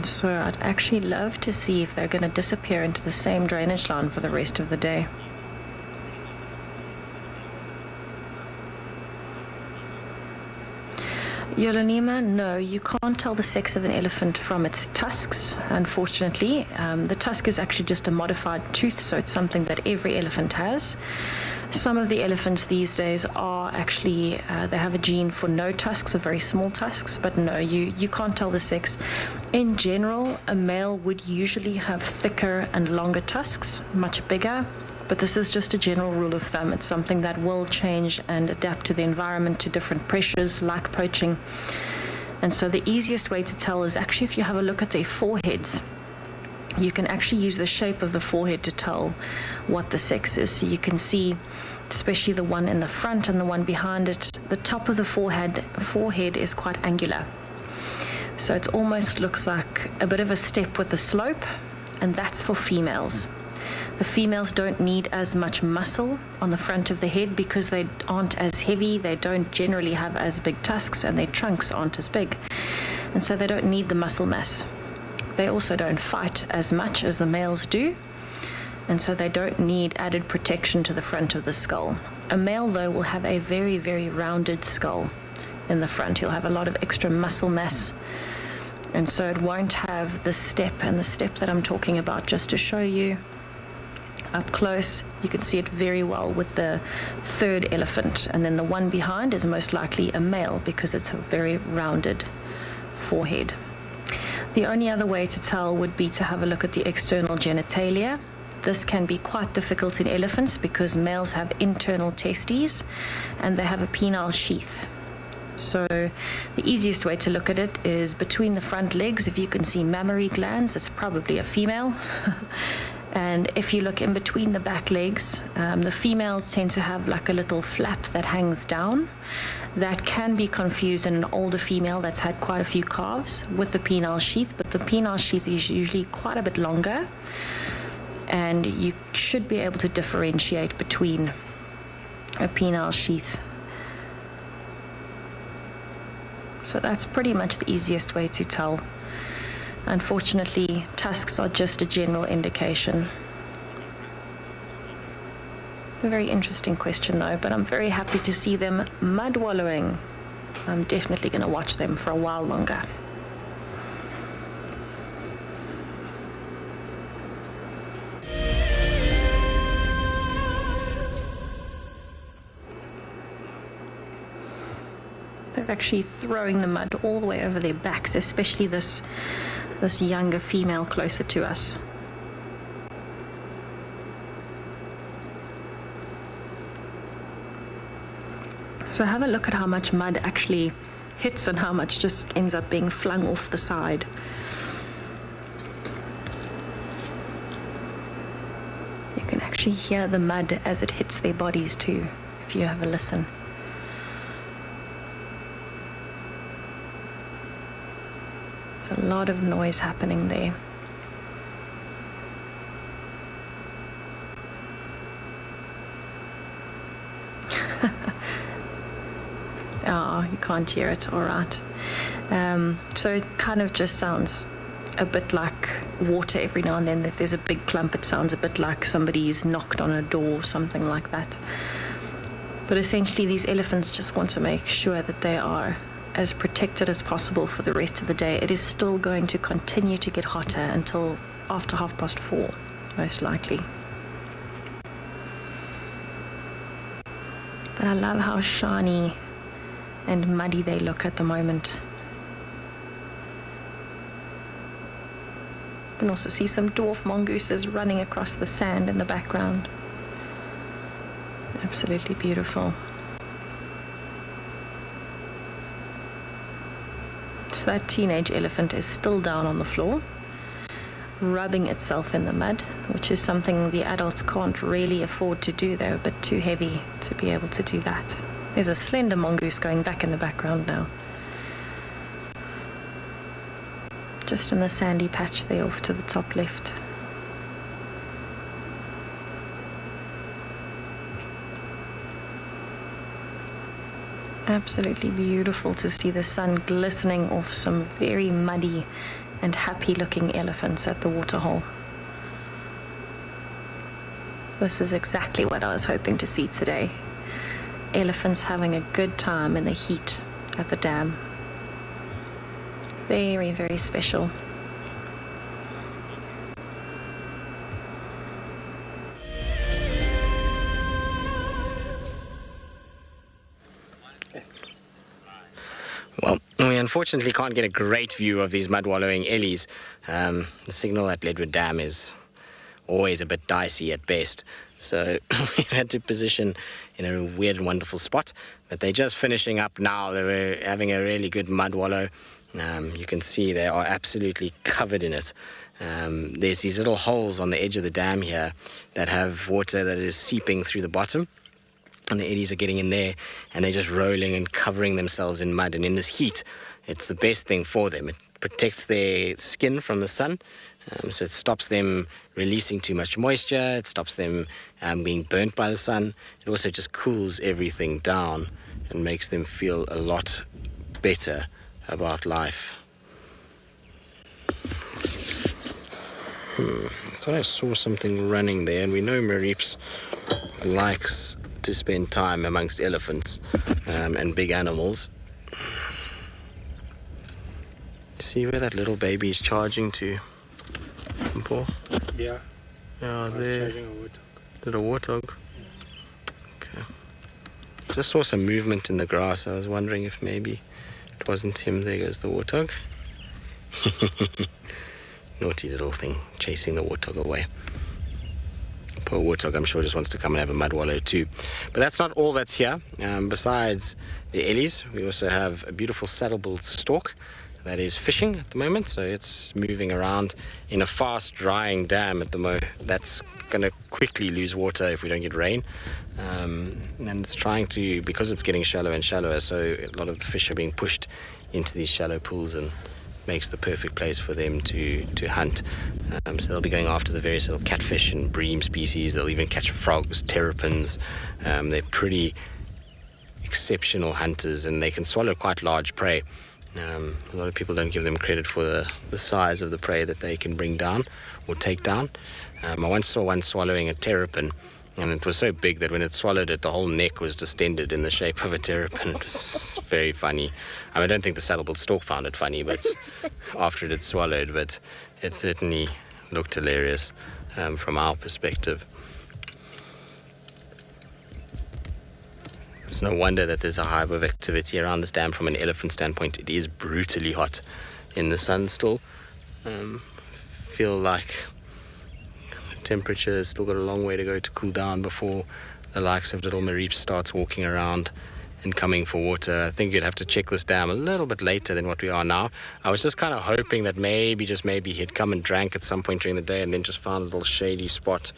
So I'd actually love to see if they're going to disappear into the same drainage line for the rest of the day. Yolanima, no, you can't tell the sex of an elephant from its tusks, unfortunately. The tusk is actually just a modified tooth, so it's something that every elephant has. Some of the elephants these days are actually, they have a gene for no tusks, or very small tusks, but no, you can't tell the sex. In general, a male would usually have thicker and longer tusks, much bigger. But this is just a general rule of thumb. It's something that will change and adapt to the environment, to different pressures, like poaching. And so the easiest way to tell is actually if you have a look at their foreheads. You can actually use the shape of the forehead to tell what the sex is. So you can see, especially the one in the front and the one behind it, the top of the forehead is quite angular. So it almost looks like a bit of a step with a slope, and that's for females. The females don't need as much muscle on the front of the head because they aren't as heavy, they don't generally have as big tusks, and their trunks aren't as big. And so they don't need the muscle mass. They also don't fight as much as the males do, and so they don't need added protection to the front of the skull. A male, though, will have a very, very rounded skull in the front. He'll have a lot of extra muscle mass, and so it won't have the step, and the step that I'm talking about, just to show you up close, you can see it very well with the third elephant, and then the one behind is most likely a male because it's a very rounded forehead. The only other way to tell would be to have a look at the external genitalia. This can be quite difficult in elephants because males have internal testes and they have a penile sheath. So the easiest way to look at it is between the front legs. If you can see mammary glands, it's probably a female. And if you look in between the back legs, the females tend to have like a little flap that hangs down. That can be confused in an older female that's had quite a few calves with the penile sheath, but the penile sheath is usually quite a bit longer. And you should be able to differentiate between a penile sheath. So that's pretty much the easiest way to tell. Unfortunately, tusks are just a general indication. A very interesting question though, but I'm very happy to see them mud wallowing. I'm definitely going to watch them for a while longer. They're actually throwing the mud all the way over their backs, especially this younger female closer to us. So have a look at how much mud actually hits and how much just ends up being flung off the side. You can actually hear the mud as it hits their bodies too, if you have a listen. There's a lot of noise happening there. Oh, you can't hear it, all right. So it kind of just sounds a bit like water every now and then. If there's a big clump, it sounds a bit like somebody's knocked on a door, something like that. But essentially, these elephants just want to make sure that they are as protected as possible for the rest of the day. It is still going to continue to get hotter until after 4:30, most likely. But I love how shiny and muddy they look at the moment. You can also see some dwarf mongooses running across the sand in the background. Absolutely beautiful. So that teenage elephant is still down on the floor, rubbing itself in the mud, which is something the adults can't really afford to do. They're a bit too heavy to be able to do that. There's a slender mongoose going back in the background now. Just in the sandy patch there off to the top left. Absolutely beautiful to see the sun glistening off some very muddy and happy looking elephants at the waterhole. This is exactly what I was hoping to see today. Elephants having a good time in the heat at the dam. Very, very special. Well, we unfortunately can't get a great view of these mud-wallowing ellies. The signal at Leadwood Dam is always a bit dicey at best. So we had to position in a weird and wonderful spot. But they're just finishing up now. They were having a really good mud wallow. You can see they are absolutely covered in it. There's these little holes on the edge of the dam here that have water that is seeping through the bottom. And the eddies are getting in there, and they're just rolling and covering themselves in mud. And in this heat, it's the best thing for them. It protects their skin from the sun, so it stops them releasing too much moisture. It stops them being burnt by the sun. It also just cools everything down and makes them feel a lot better about life. I thought I saw something running there, and we know Marips likes to spend time amongst elephants and big animals. See where that little baby is charging to, Paul? Yeah. Yeah, there. Charging a warthog. Little warthog. Okay. Just saw some movement in the grass. I was wondering if maybe it wasn't him. There goes the warthog. Naughty little thing, chasing the warthog away. Poor warthog, I'm sure, just wants to come and have a mud wallow too. But that's not all that's here. Besides the ellies, we also have a beautiful saddle-billed stork that is fishing at the moment. So it's moving around in a fast-drying dam at the moment. That's going to quickly lose water if we don't get rain. And it's trying to, because it's getting shallower and shallower, so a lot of the fish are being pushed into these shallow pools, and makes the perfect place for them to hunt. So they'll be going after the various little catfish and bream species. They'll even catch frogs, terrapins. They're pretty exceptional hunters, and they can swallow quite large prey. A lot of people don't give them credit for the size of the prey that they can bring down or take down. I once saw one swallowing a terrapin, and it was so big that when it swallowed it, the whole neck was distended in the shape of a terrapin. It was very funny. I don't think the saddle-billed stork found it funny, but after it had swallowed, but it certainly looked hilarious from our perspective. It's no wonder that there's a hive of activity around this dam from an elephant standpoint. It is brutally hot in the sun still. Feel like temperature has still got a long way to go to cool down before the likes of little Mareep starts walking around and coming for water. I think you'd have to check this dam a little bit later than what we are now. I was just kind of hoping that maybe he'd come and drank at some point during the day and then just found a little shady spot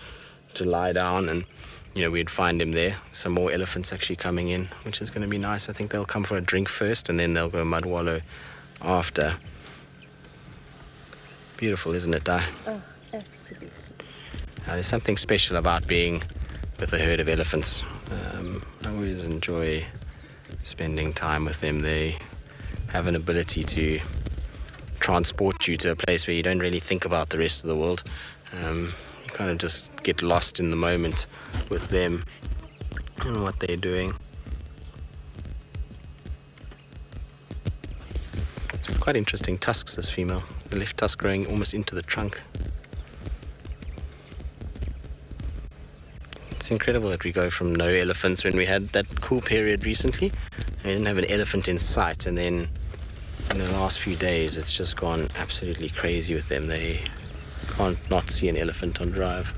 to lie down, and we'd find him there. Some more elephants actually coming in, which is going to be nice. I think they'll come for a drink first and then they'll go mud wallow after. Beautiful, isn't it, Di? Oh, absolutely. There's something special about being with a herd of elephants. I always enjoy spending time with them. They have an ability to transport you to a place where you don't really think about the rest of the world. You kind of just get lost in the moment with them and what they're doing. It's quite interesting tusks, this female. The left tusk growing almost into the trunk. It's incredible that we go from no elephants when we had that cool period recently. We didn't have an elephant in sight, and then in the last few days it's just gone absolutely crazy with them. They can't not see an elephant on drive.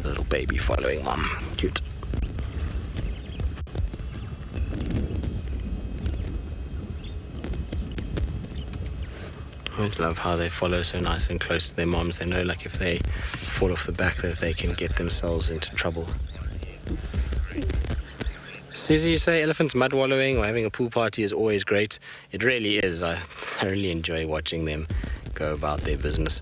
A little baby following mom. Cute. I always love how they follow so nice and close to their moms. They know, like, if they fall off the back, that they can get themselves into trouble. Susie, you say elephants mud wallowing or having a pool party is always great. It really is. I thoroughly enjoy watching them go about their business.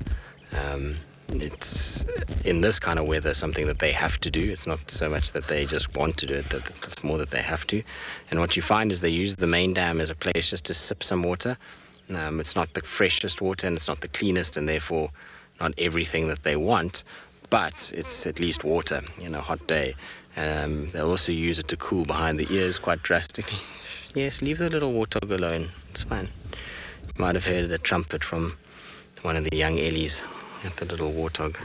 It's, in this kind of weather, something that they have to do. It's not so much that they just want to do it, it's more that they have to. And what you find is they use the main dam as a place just to sip some water. It's not the freshest water and it's not the cleanest, and therefore not everything that they want, but it's at least water in a hot day. They'll also use it to cool behind the ears quite drastically. Yes, leave the little warthog alone. It's fine. You might have heard the trumpet from one of the young ellies at the little warthog.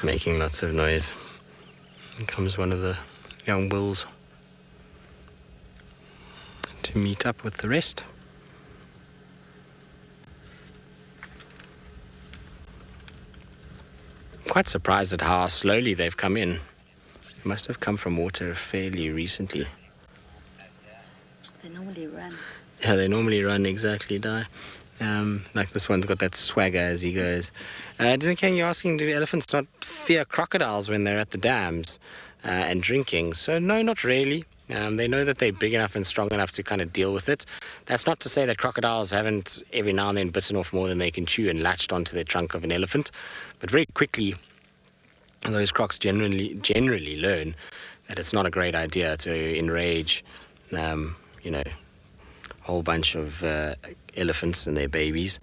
Making lots of noise. Here comes one of the young bulls to meet up with the rest. Quite surprised at how slowly they've come in. They must have come from water fairly recently. They normally run. Yeah, they normally run, exactly, Di. Like this one's got that swagger as he goes. Ken, you're asking, do elephants not fear crocodiles when they're at the dams and drinking? So no, not really. They know that they're big enough and strong enough to kind of deal with it. That's not to say that crocodiles haven't every now and then bitten off more than they can chew and latched onto the trunk of an elephant. But very quickly, those crocs generally learn that it's not a great idea to enrage, a whole bunch of elephants and their babies.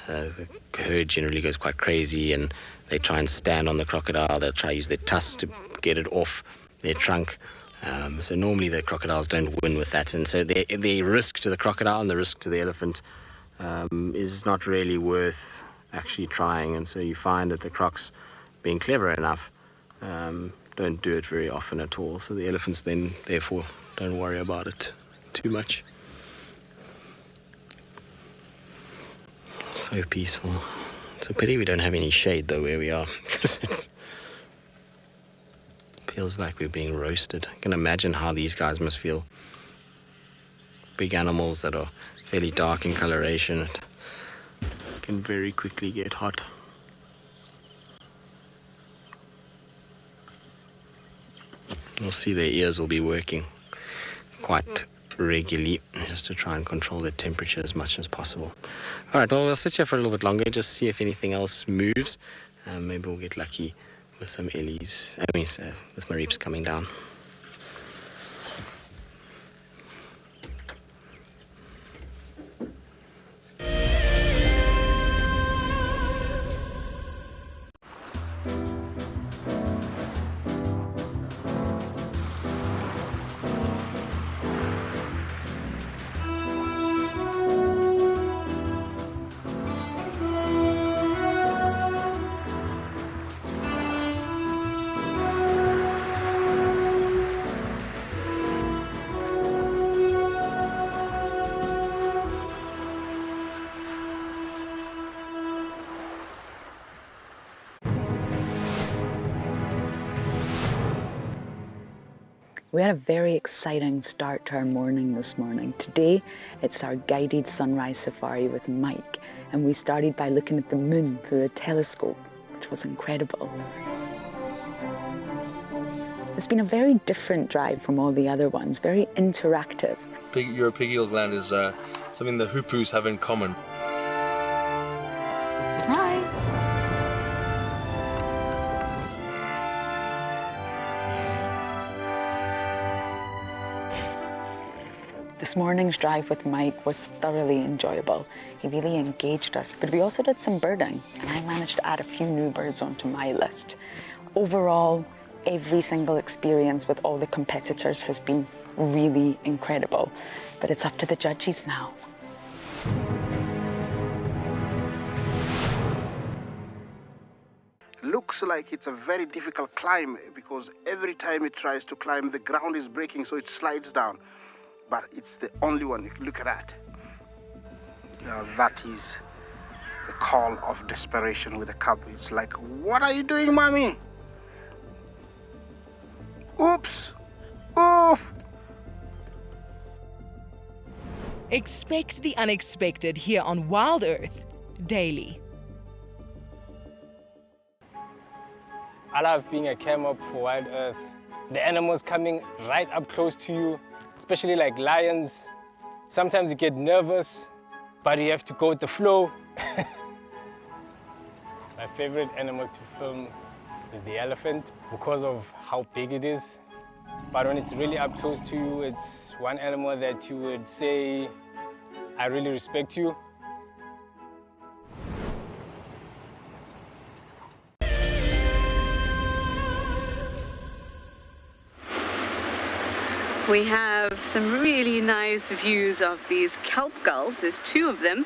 The herd generally goes quite crazy, and they try and stand on the crocodile. They'll try to use their tusks to get it off their trunk. So normally the crocodiles don't win with that, and so the risk to the crocodile and the risk to the elephant is not really worth actually trying, and so you find that the crocs, being clever enough, don't do it very often at all. So the elephants then, therefore, don't worry about it too much. So peaceful. It's a pity we don't have any shade though where we are, because it feels like we're being roasted. I can imagine how these guys must feel. Big animals that are fairly dark in coloration, it can very quickly get hot. You'll see their ears will be working quite regularly just to try and control their temperature as much as possible. All right, well, we'll sit here for a little bit longer, just see if anything else moves. Maybe we'll get lucky with some ellies, with mareeps coming down. We had a very exciting start to our morning this morning. Today, it's our guided sunrise safari with Mike, and we started by looking at the moon through a telescope, which was incredible. It's been a very different drive from all the other ones, very interactive. Your pig-eared land is something the Hippos have in common. Hi. This morning's drive with Mike was thoroughly enjoyable. He really engaged us, but we also did some birding, and I managed to add a few new birds onto my list. Overall, every single experience with all the competitors has been really incredible, but it's up to the judges now. Looks like it's a very difficult climb because every time it tries to climb, the ground is breaking, so it slides down. But it's the only one. Look at that. That is the call of desperation with a cub. It's like, what are you doing, mommy? Oops. Oof. Expect the unexpected here on WildEarth daily. I love being a cam up for WildEarth. The animals coming right up close to you, especially like lions. Sometimes you get nervous, but you have to go with the flow. My favorite animal to film is the elephant because of how big it is. But when it's really up close to you, it's one animal that you would say, I really respect you. We have some really nice views of these kelp gulls. There's two of them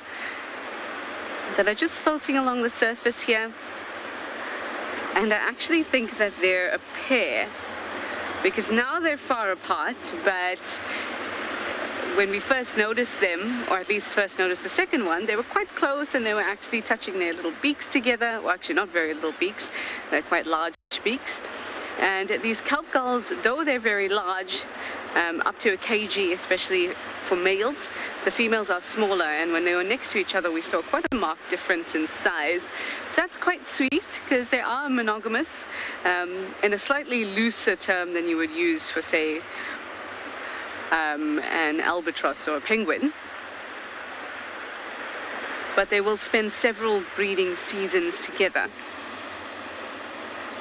that are just floating along the surface here. And I actually think that they're a pair because now they're far apart, but when we first noticed them, or at least first noticed the second one, they were quite close and they were actually touching their little beaks together. Well, actually not very little beaks, they're quite large beaks. And these kelp gulls, though they're very large, up to a kg, especially for males, the females are smaller, and when they were next to each other we saw quite a marked difference in size. So that's quite sweet because they are monogamous in a slightly looser term than you would use for, say, an albatross or a penguin. But they will spend several breeding seasons together.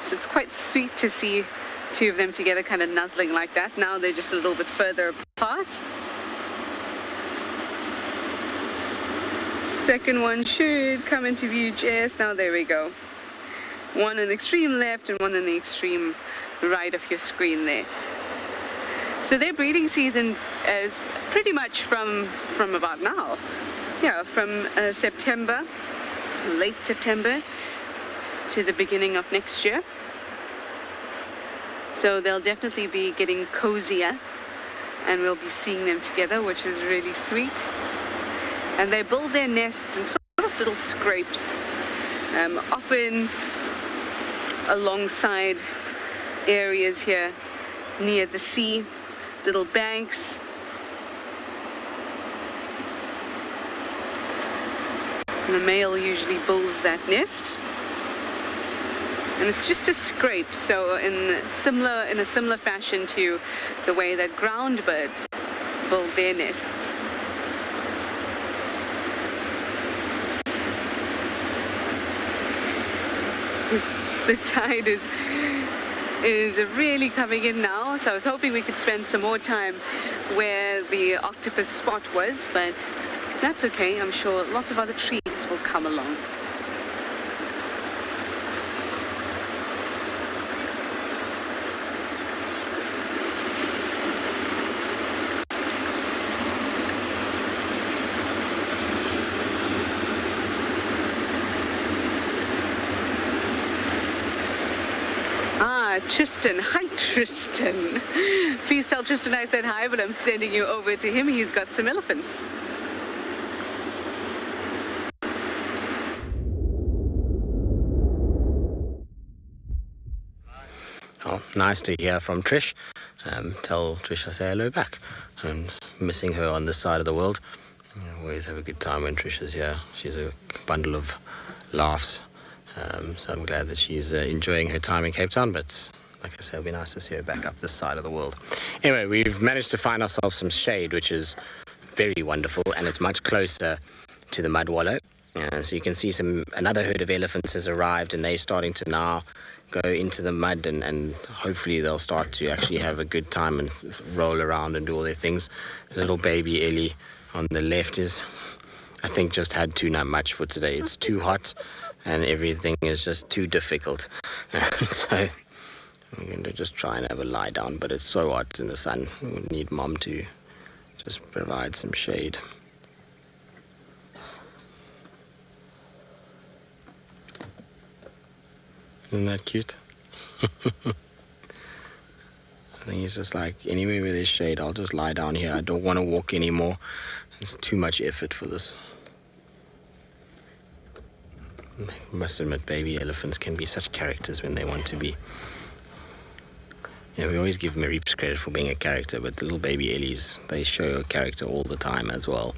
So it's quite sweet to see two of them together kind of nuzzling like that. Now they're just a little bit further apart. Second one should come into view just now. There we go. One in the extreme left and one in the extreme right of your screen there. So their breeding season is pretty much from about now. Yeah, from September late September to the beginning of next year. So they'll definitely be getting cozier, and we'll be seeing them together, which is really sweet. And they build their nests in sort of little scrapes, often alongside areas here near the sea, little banks. And the male usually builds that nest. And it's just a scrape, so in a similar fashion to the way that ground birds build their nests. The tide is really coming in now, so I was hoping we could spend some more time where the octopus spot was, but that's okay. I'm sure lots of other treats will come along. Tristan. Hi, Tristan. Please tell Tristan I said hi, but I'm sending you over to him. He's got some elephants. Oh, nice to hear from Trish. Tell Trish I say hello back. I'm missing her on this side of the world. I always have a good time when Trish is here. She's a bundle of laughs. So I'm glad that she's enjoying her time in Cape Town, but like I said, it'll be nice to see her back up this side of the world. Anyway, we've managed to find ourselves some shade, which is very wonderful, and it's much closer to the mud wallow. So you can see another herd of elephants has arrived, and they're starting to now go into the mud, and hopefully they'll start to actually have a good time and roll around and do all their things. Little baby Ellie on the left is, I think, just had too much for today. It's too hot, and everything is just too difficult. So we're going to just try and have a lie down, but it's so hot in the sun. We would need Mom to just provide some shade. Isn't that cute? I think he's just like, anywhere where there's shade, I'll just lie down here. I don't want to walk anymore. It's too much effort for this. I must admit, baby elephants can be such characters when they want to be. We always give Marips credit for being a character, but the little baby Ellies, they show a character all the time as well.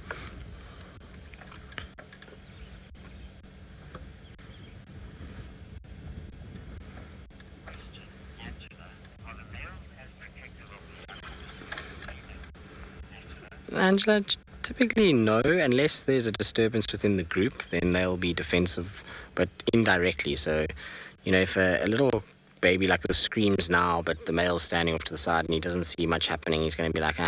Angela, typically no, unless there's a disturbance within the group, then they'll be defensive, but indirectly. So, if a little baby like this screams now, but the male's standing off to the side and he doesn't see much happening, he's going to be like,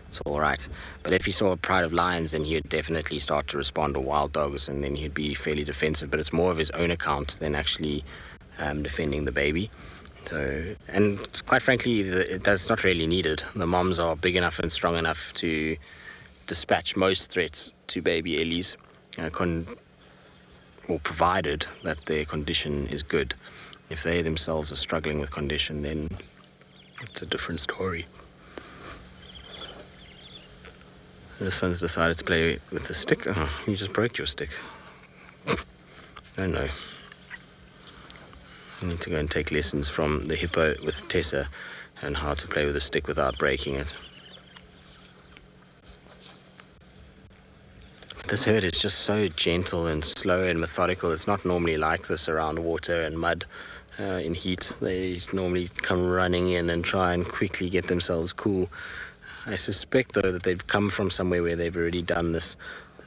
it's all right. But if he saw a pride of lions, then he would definitely start to respond, or wild dogs, and then he'd be fairly defensive. But it's more of his own account than actually defending the baby. So, and quite frankly, it's not really needed. The moms are big enough and strong enough to dispatch most threats to baby Ellies, or provided that their condition is good. If they themselves are struggling with condition, then it's a different story. This one's decided to play with the stick. Oh, you just broke your stick. I don't know. I need to go and take lessons from the Hippo with Tessa and how to play with a stick without breaking it. This herd is just so gentle and slow and methodical. It's not normally like this around water and mud in heat. They normally come running in and try and quickly get themselves cool. I suspect, though, that they've come from somewhere where they've already done this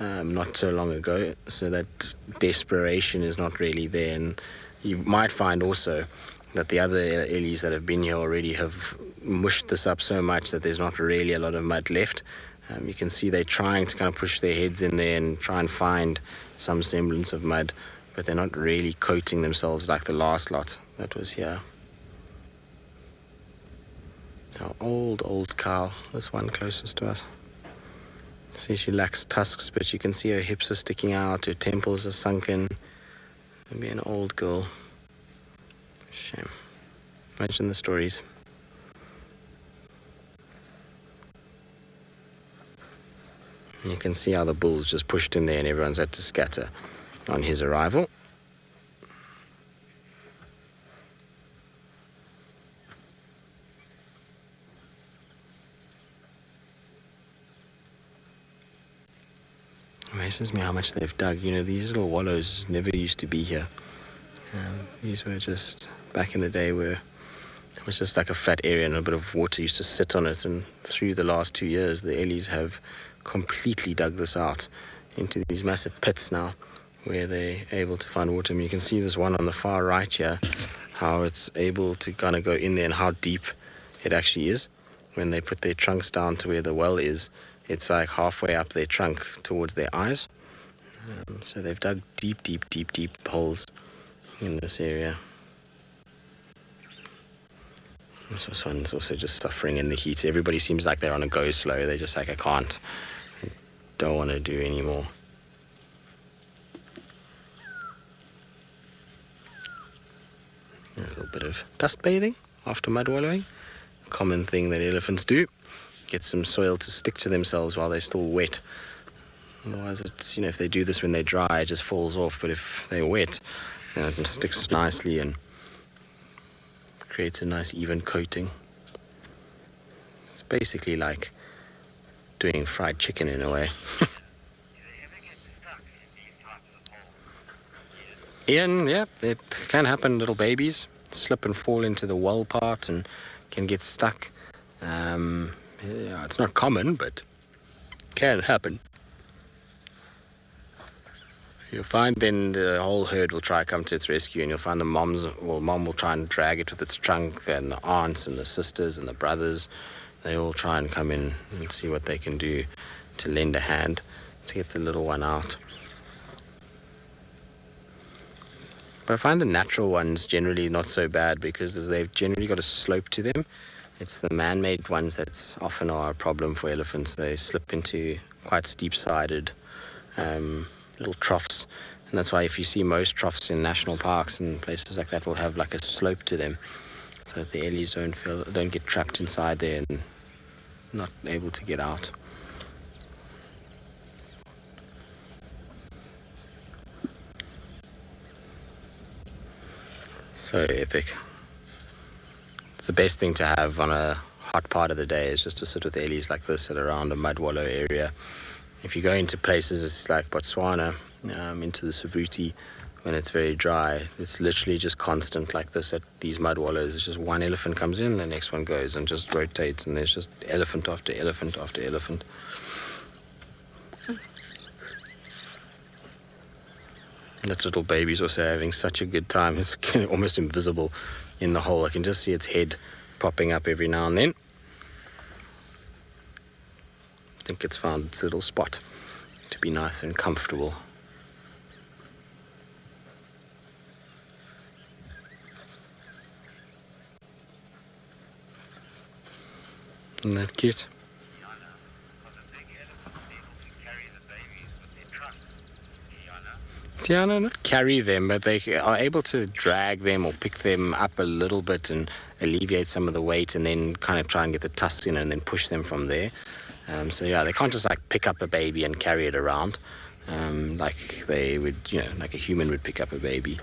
not so long ago, so that desperation is not really there. And you might find also that the other Ellies that have been here already have mushed this up so much that there's not really a lot of mud left. You can see they're trying to kind of push their heads in there and try and find some semblance of mud, but they're not really coating themselves like the last lot that was here. Our old cow, this one closest to us. See, she lacks tusks, but you can see her hips are sticking out, her temples are sunken. Maybe an old girl. Shame. Imagine the stories. You can see how the bulls just pushed in there and everyone's had to scatter on his arrival. Amazes me how much they've dug. You know, these little wallows never used to be here. These were just, back in the day, where it was just like a flat area and a bit of water used to sit on it. And through the last 2 years, the Ellies have completely dug this out into these massive pits now, where they're able to find water. I mean, you can see this one on the far right here, how it's able to kind of go in there and how deep it actually is. When they put their trunks down to where the well is, it's like halfway up their trunk towards their eyes. So they've dug deep, deep, deep, deep holes in this area. This one's also just suffering in the heat. Everybody seems like they're on a go slow. They're just like, I don't want to do anymore. A little bit of dust bathing after mud wallowing. Common thing that elephants do. Get some soil to stick to themselves while they're still wet. Otherwise, it's, you know, if they do this when they're dry, it just falls off. But if they're wet, then it sticks nicely and creates a nice even coating. It's basically like doing fried chicken in a way. Ian, yeah, it can happen. Little babies slip and fall into the well part and can get stuck. Yeah, it's not common, but can happen. You'll find then the whole herd will try to come to its rescue, and you'll find the mom will try and drag it with its trunk, and the aunts and the sisters and the brothers, they all try and come in and see what they can do to lend a hand to get the little one out. But I find the natural ones generally not so bad because they've generally got a slope to them. It's the man-made ones that often are a problem for elephants. They slip into quite steep-sided little troughs, and that's why if you see most troughs in national parks and places like that will have like a slope to them, so that the Ellies don't get trapped inside there and not able to get out. So epic. It's the best thing to have on a hot part of the day is just to sit with the Ellies like this at around a mud wallow area. If you go into places like Botswana, into the Savuti, when it's very dry, it's literally just constant like this at these mud wallows. It's just one elephant comes in, the next one goes and just rotates, and there's just elephant after elephant after elephant. That little baby's also having such a good time. It's almost invisible in the hole. I can just see its head popping up every now and then. I think it's found its little spot to be nice and comfortable. Isn't that cute? Yeah, no, not carry them, but they are able to drag them or pick them up a little bit and alleviate some of the weight, and then kind of try and get the tusks in and then push them from there. So yeah, they can't just like pick up a baby and carry it around like they would, like a human would pick up a baby.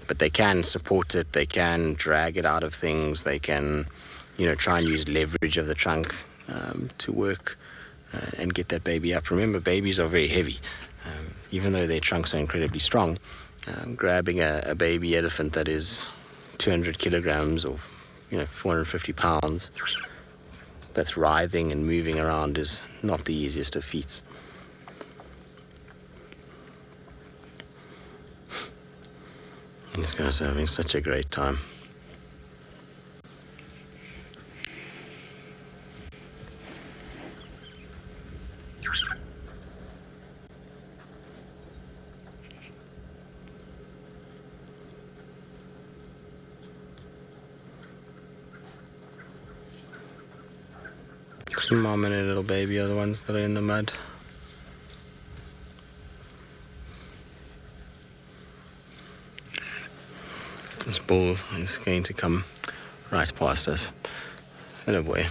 But they can support it, they can drag it out of things, they can, try and use leverage of the trunk to work and get that baby up. Remember, babies are very heavy. Even though their trunks are incredibly strong, grabbing a baby elephant that is 200 kilograms or 450 pounds that's writhing and moving around is not the easiest of feats. These guys are having such a great time. Mom and her little baby are the ones that are in the mud. bull is going to come right past us. Hello, boy.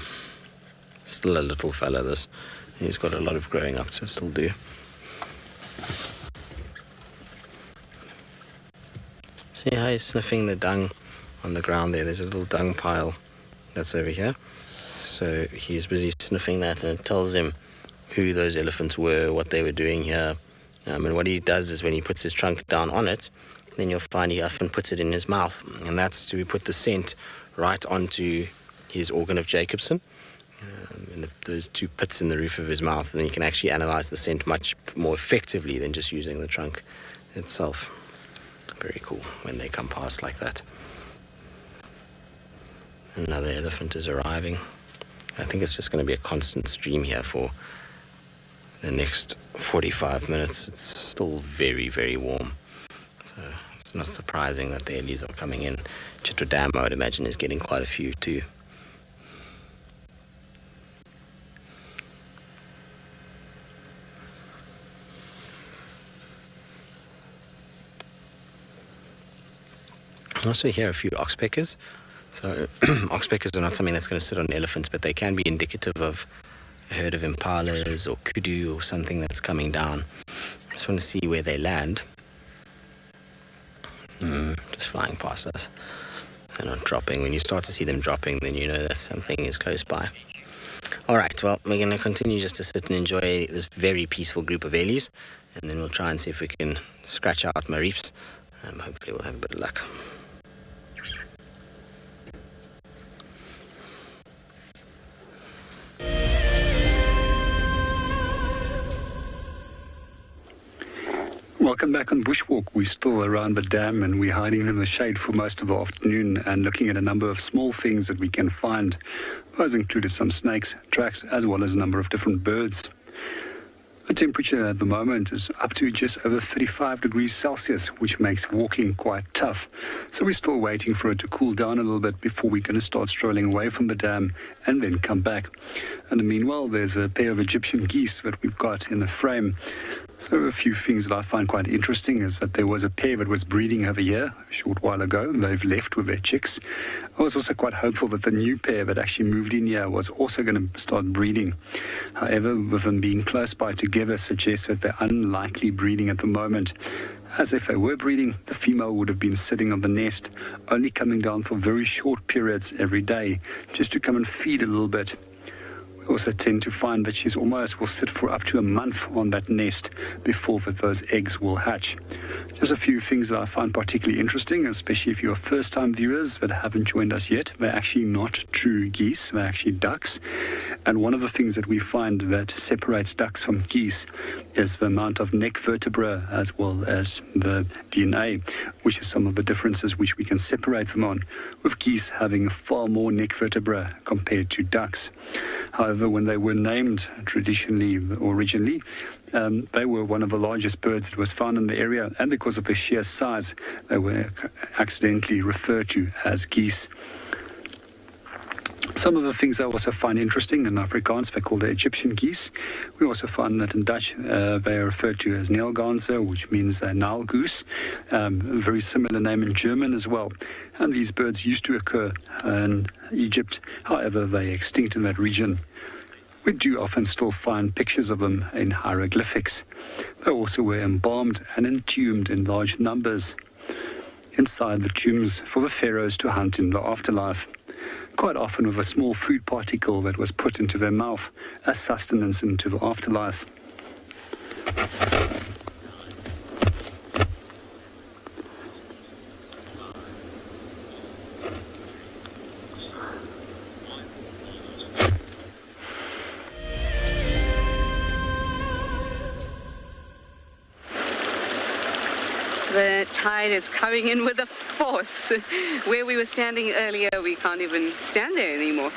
Still a little fella, this. He's got a lot of growing up to still do. See how he's sniffing the dung on the ground there. There's a little dung pile that's over here. So he's busy sniffing that, and it tells him who those elephants were, what they were doing here. And what he does is when he puts his trunk down on it, then you'll find he often puts it in his mouth. And that's to put the scent right onto his organ of Jacobson. And those two pits in the roof of his mouth, and then you can actually analyze the scent much more effectively than just using the trunk itself. Very cool when they come past like that. Another elephant is arriving. I think it's just going to be a constant stream here for the next 45 minutes. It's still very, very warm. So it's not surprising that the Ellies are coming in. Tswalu Dam, I would imagine, is getting quite a few too. I also hear a few oxpeckers. So oxpeckers are not something that's going to sit on elephants, but they can be indicative of a herd of impalas or kudu or something that's coming down. I just want to see where they land. Just flying past us. They're not dropping. When you start to see them dropping, then you know that something is close by. All right, well, we're going to continue just to sit and enjoy this very peaceful group of Ellies, and then we'll try and see if we can scratch out Marifs. Hopefully we'll have a bit of luck. Welcome back on Bushwalk. We're still around the dam and we're hiding in the shade for most of the afternoon and looking at a number of small things that we can find. Those included some snakes, tracks, as well as a number of different birds. The temperature at the moment is up to just over 35 degrees Celsius, which makes walking quite tough. So we're still waiting for it to cool down a little bit before we're going to start strolling away from the dam and then come back. And meanwhile, there's a pair of Egyptian geese that we've got in the frame. So a few things that I find quite interesting is that there was a pair that was breeding over here a short while ago, and they've left with their chicks. I was also quite hopeful that the new pair that actually moved in here was also going to start breeding. However, with them being close by together suggests that they're unlikely breeding at the moment. As if they were breeding, the female would have been sitting on the nest, only coming down for very short periods every day, just to come and feed a little bit. Also tend to find that she's almost will sit for up to a month on that nest before those eggs will hatch. Just a few things that I find particularly interesting, especially if you're first-time viewers that haven't joined us yet. They're actually not true geese, they're actually ducks. And one of the things that we find that separates ducks from geese is the amount of neck vertebra as well as the DNA, which is some of the differences which we can separate them on, with geese having far more neck vertebra compared to ducks. However, when they were named originally, they were one of the largest birds that was found in the area, and because of their sheer size, they were accidentally referred to as geese. Some of the things I also find interesting in Afrikaans, they're called the Egyptian geese. We also find that in Dutch, they are referred to as Nijlganse, which means Nile goose. A very similar name in German as well. And these birds used to occur in Egypt. However, they extinct in that region. We do often still find pictures of them in hieroglyphics. They also were embalmed and entombed in large numbers inside the tombs for the pharaohs to hunt in the afterlife, quite often with a small food particle that was put into their mouth as sustenance into the afterlife. The tide is coming in with a force. Where we were standing earlier, we can't even stand there anymore.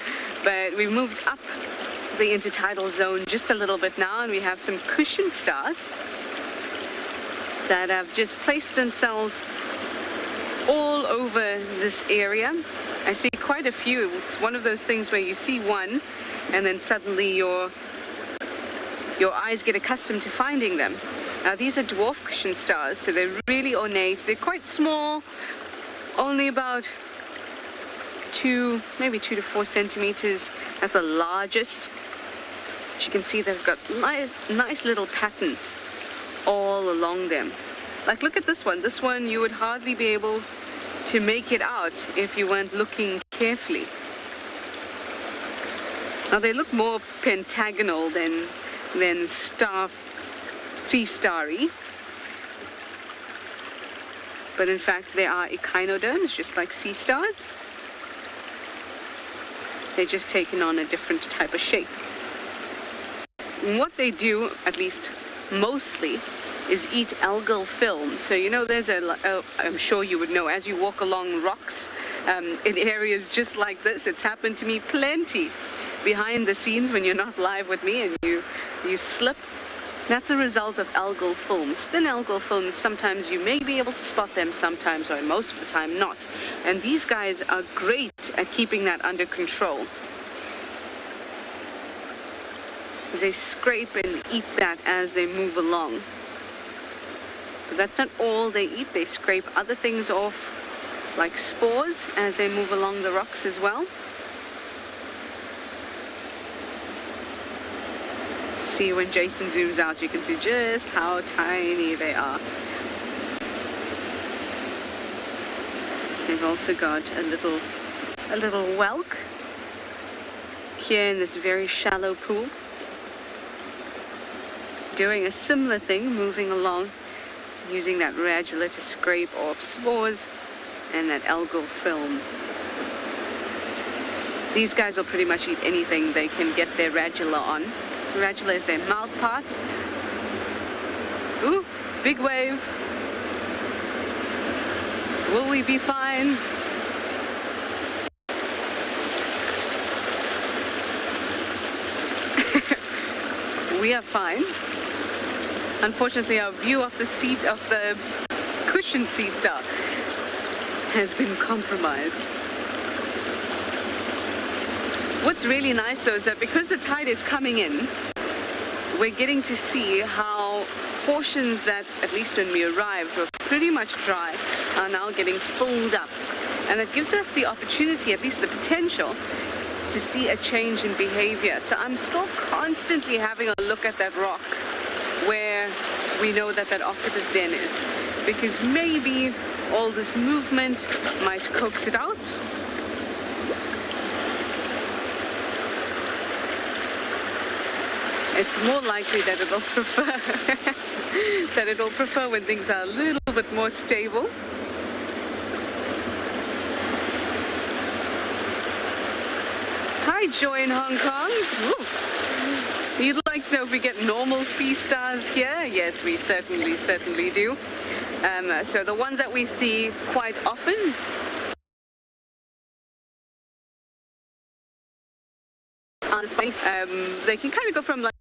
But we've moved up the intertidal zone just a little bit now, and we have some cushion stars that have just placed themselves all over this area. I see quite a few. It's one of those things where you see one, and then suddenly your eyes get accustomed to finding them. Now, these are dwarf cushion stars, so they're really ornate. They're quite small only about maybe 2 to 4 centimeters at the largest. As you can see, they've got nice little patterns all along them. Like, look at this one. This one you would hardly be able to make it out if you weren't looking carefully. Now they look more pentagonal than sea starry, but in fact they are echinoderms, just like sea stars. They're just taken on a different type of shape. And what they do, at least mostly, is eat algal film. So you know, there's I'm sure you would know, as you walk along rocks in areas just like this, it's happened to me plenty behind the scenes when you're not live with me and you slip. That's a result of algal films. Thin algal films, sometimes you may be able to spot them, sometimes, or most of the time not. And these guys are great at keeping that under control. They scrape and eat that as they move along. But that's not all they eat. They scrape other things off, like spores, as they move along the rocks as well. See, when Jason zooms out, you can see just how tiny they are. They've also got a little whelk here in this very shallow pool, doing a similar thing, moving along, using that radula to scrape off spores and that algal film. These guys will pretty much eat anything they can get their radula on. The radula is their mouth part. Ooh, big wave. Will we be fine? We are fine. Unfortunately, our view of the cushioned sea star has been compromised. What's really nice though is that because the tide is coming in, we're getting to see how portions that, at least when we arrived, were pretty much dry, are now getting filled up. And it gives us the opportunity, at least the potential, to see a change in behavior. So I'm still constantly having a look at that rock where we know that octopus den is, because maybe all this movement might coax it out. It's more likely that it'll prefer when things are a little bit more stable. Hi, Joy in Hong Kong. Ooh. You'd like to know if we get normal sea stars here? Yes, we certainly do. So the ones that we see quite often on space, they can kind of go from like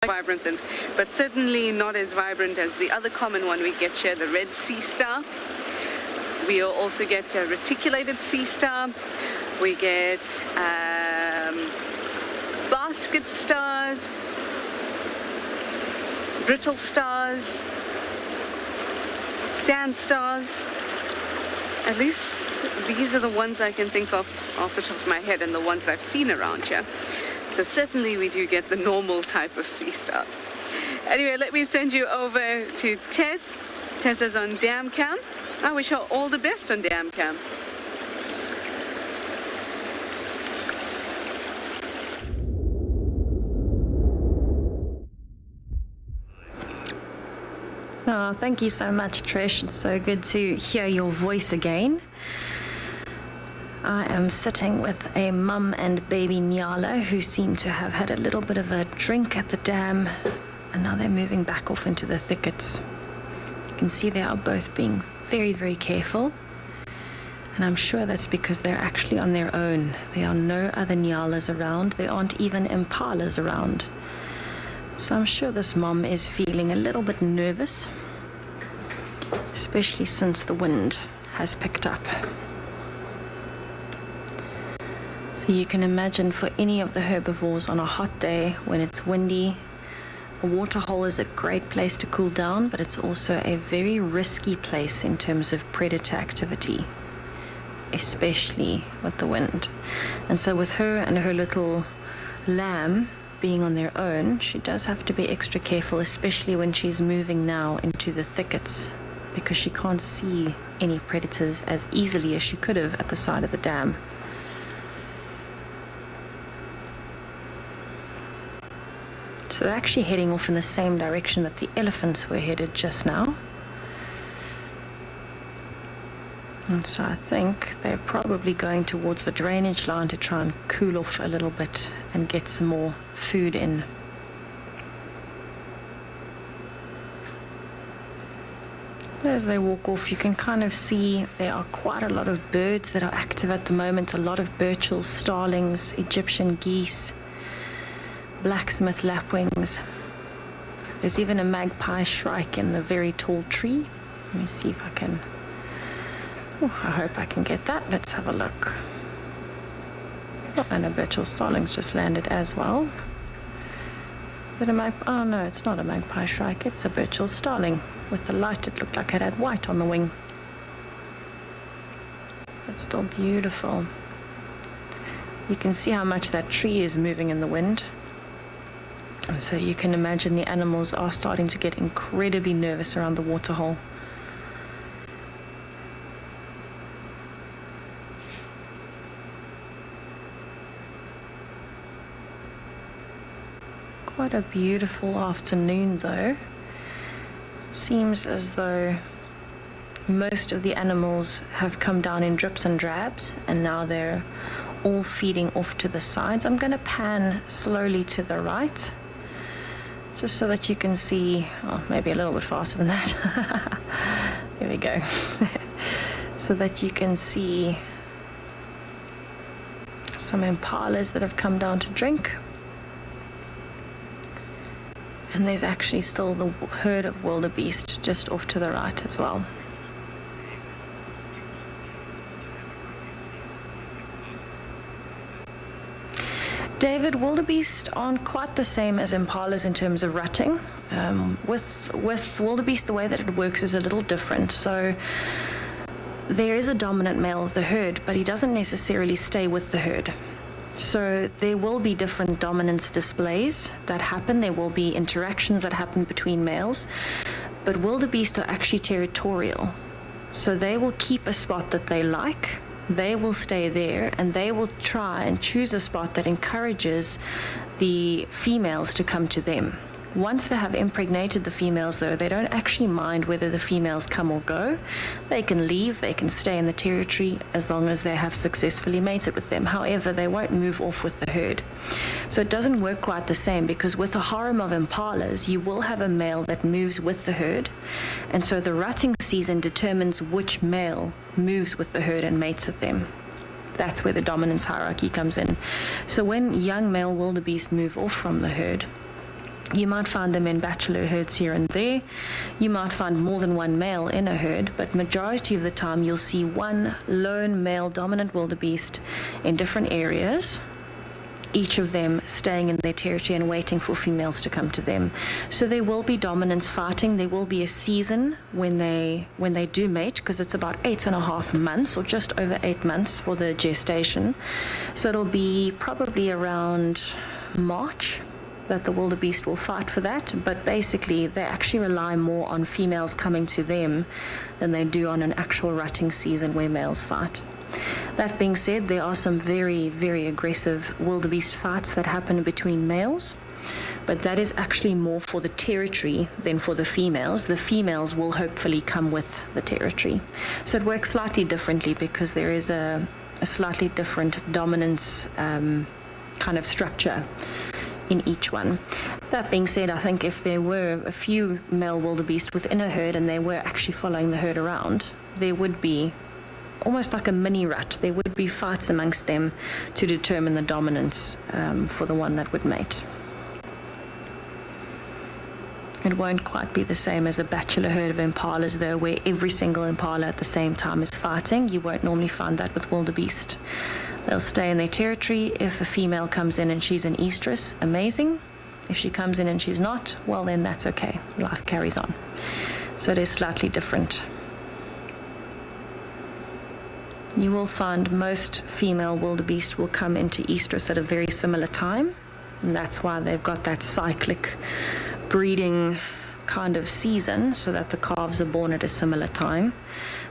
vibrant things, but certainly not as vibrant as the other common one we get here, the red sea star. We'll also get a reticulated sea star. We get basket stars, brittle stars, sand stars. At least these are the ones I can think of off the top of my head and the ones I've seen around here. So certainly we do get the normal type of sea stars. Anyway, let me send you over to Tess. Tess is on Dam Cam. I wish her all the best on Dam Cam. Oh, thank you so much, Trish. It's so good to hear your voice again. I am sitting with a mum and baby Nyala who seem to have had a little bit of a drink at the dam, and now they're moving back off into the thickets. You can see they are both being very, very careful, and I'm sure that's because they're actually on their own. There are no other Nyalas around. There aren't even impalas around. So I'm sure this mom is feeling a little bit nervous, especially since the wind has picked up. So you can imagine for any of the herbivores on a hot day when it's windy, A waterhole is a great place to cool down, but it's also a very risky place in terms of predator activity, especially with the wind. And so with her and her little lamb being on their own, she does have to be extra careful, especially when she's moving now into the thickets, because she can't see any predators as easily as she could have at the side of the dam. So they're actually heading off in the same direction that the elephants were headed just now. And so I think they're probably going towards the drainage line to try and cool off a little bit and get some more food in. As they walk off, you can kind of see there are quite a lot of birds that are active at the moment. A lot of burchels, starlings, Egyptian geese, blacksmith lapwings. There's even a magpie shrike in the very tall tree. Let me see if I can... I hope I can get that. Let's have a look. Oh, and a burchell starling's just landed as well. Is it a oh no, it's not a magpie shrike. It's a burchell starling. With the light, it looked like it had white on the wing. It's still beautiful. You can see how much that tree is moving in the wind. And so you can imagine the animals are starting to get incredibly nervous around the waterhole. Quite a beautiful afternoon though. It seems as though most of the animals have come down in drips and drabs, and now they're all feeding off to the sides. I'm going to pan slowly to the right, just so that you can see, oh, maybe a little bit faster than that. There we go. So that you can see some impalas that have come down to drink. And there's actually still the herd of wildebeest just off to the right as well. David, wildebeest aren't quite the same as impalas in terms of rutting. With wildebeest, the way that it works is a little different. So there is a dominant male of the herd, but he doesn't necessarily stay with the herd. So there will be different dominance displays that happen. There will be interactions that happen between males. But wildebeest are actually territorial. So they will keep a spot that they like. They will stay there, and they will try and choose a spot that encourages the females to come to them. Once they have impregnated the females, though, they don't actually mind whether the females come or go. They can leave, they can stay in the territory as long as they have successfully mated with them. However, they won't move off with the herd. So it doesn't work quite the same, because with a harem of impalas, you will have a male that moves with the herd. And so the rutting season determines which male moves with the herd and mates with them. That's where the dominance hierarchy comes in. So when young male wildebeest move off from the herd, you might find them in bachelor herds here and there. You might find more than one male in a herd, but majority of the time you'll see one lone male dominant wildebeest in different areas, each of them staying in their territory and waiting for females to come to them. So there will be dominance fighting. There will be a season when they do mate, because it's about 8.5 months, or just over 8 months for the gestation. So it'll be probably around March that the wildebeest will fight for that, but basically they actually rely more on females coming to them than they do on an actual rutting season where males fight. That being said, there are some very, very aggressive wildebeest fights that happen between males, but that is actually more for the territory than for the females. The females will hopefully come with the territory. So it works slightly differently, because there is a slightly different dominance kind of structure in each one. That being said, I think if there were a few male wildebeest within a herd and they were actually following the herd around, there would be almost like a mini rut. There would be fights amongst them to determine the dominance for the one that would mate. It won't quite be the same as a bachelor herd of impalas, though, where every single impala at the same time is fighting. You won't normally find that with wildebeest. They'll stay in their territory. If a female comes in and she's an estrus, amazing. If she comes in and she's not, well then that's okay. Life carries on. So it is slightly different. You will find most female wildebeest will come into estrus at a very similar time, and that's why they've got that cyclic breeding kind of season, so that the calves are born at a similar time.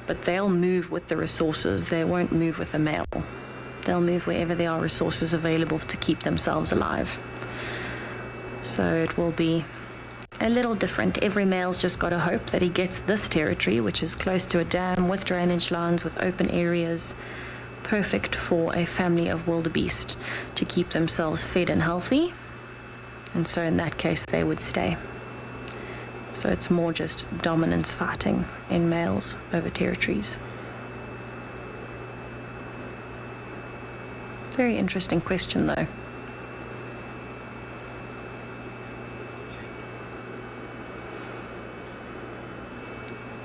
But they'll move with the resources. They won't move with the male. They'll move wherever there are resources available to keep themselves alive. So it will be a little different. Every male's just got to hope that he gets this territory, which is close to a dam with drainage lines, with open areas, perfect for a family of wildebeest to keep themselves fed and healthy. And so in that case, they would stay. So it's more just dominance fighting in males over territories. Very interesting question, though.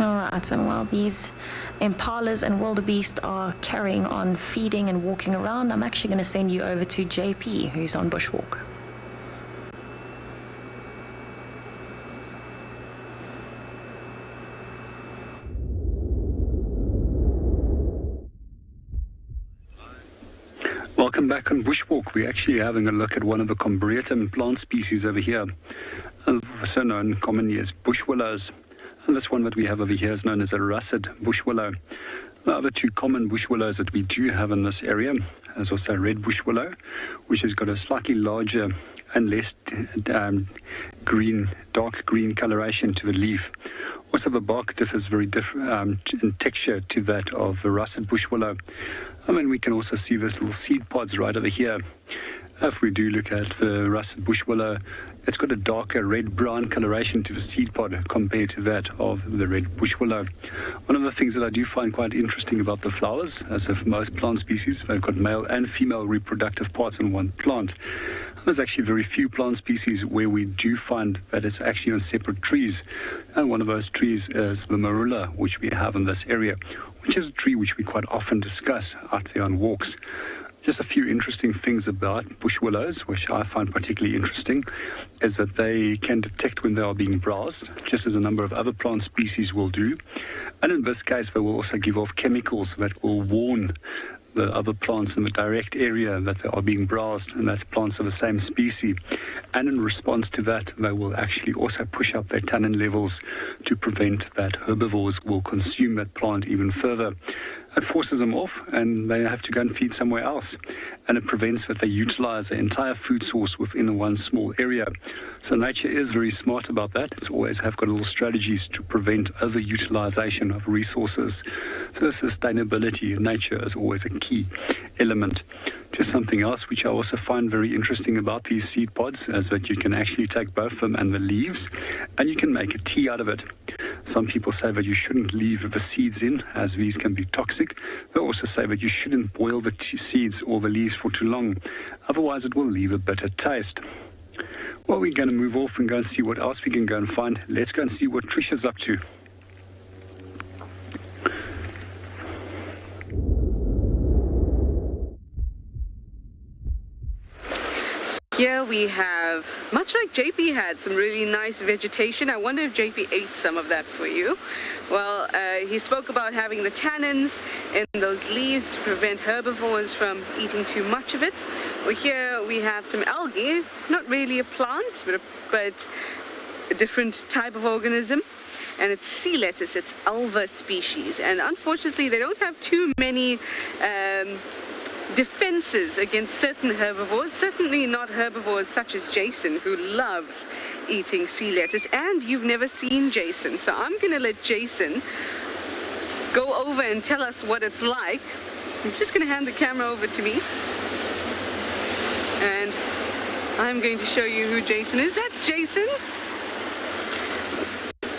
Alright, and while these impalas and wildebeest are carrying on feeding and walking around, I'm actually going to send you over to JP, who's on bushwalk. Welcome back on Bushwalk. We're actually having a look at one of the Combretum plant species over here, also known commonly as bush willows. And this one that we have over here is known as a russet bush willow. The other two common bush willows that we do have in this area is also red bush willow, which has got a slightly larger and less dark green coloration to the leaf. Also, the bark differs very different in texture to that of the russet bush willow. I mean, we can also see this little seed pods right over here. If we do look at the russet bush willow, it's got a darker red-brown coloration to the seed pod compared to that of the red bush willow. One of the things that I do find quite interesting about the flowers, as with most plant species, they've got male and female reproductive parts in one plant. There's actually very few plant species where we do find that it's actually on separate trees. And one of those trees is the marula, which we have in this area, which is a tree which we quite often discuss out there on walks. Just a few interesting things about bush willows, which I find particularly interesting, is that they can detect when they are being browsed, just as a number of other plant species will do. And in this case, they will also give off chemicals that will warn the other plants in the direct area that they are being browsed, and that's plants of the same species. And in response to that, they will actually also push up their tannin levels to prevent that herbivores will consume that plant even further. It forces them off, and they have to go and feed somewhere else. And it prevents that they utilize the entire food source within one small area. So nature is very smart about that. It's always have got little strategies to prevent overutilization of resources. So sustainability in nature is always a key element. Just something else which I also find very interesting about these seed pods is that you can actually take both them and the leaves, and you can make a tea out of it. Some people say that you shouldn't leave the seeds in, as these can be toxic. They also say that you shouldn't boil the seeds or the leaves for too long, otherwise it will leave a bitter taste. Well, we're going to move off and go and see what else we can go and find. Let's go and see what Trisha's up to. Here we have, much like JP had, some really nice vegetation. I wonder if JP ate some of that for you. Well, he spoke about having the tannins in those leaves to prevent herbivores from eating too much of it. Well, here we have some algae, not really a plant, but a different type of organism. And it's sea lettuce, it's alva species. And unfortunately, they don't have too many defenses against certain herbivores, certainly not herbivores such as Jason, who loves eating sea lettuce. And you've never seen Jason, so I'm going to let Jason go over and tell us what it's like. He's just going to hand the camera over to me, and I'm going to show you who Jason is. That's Jason.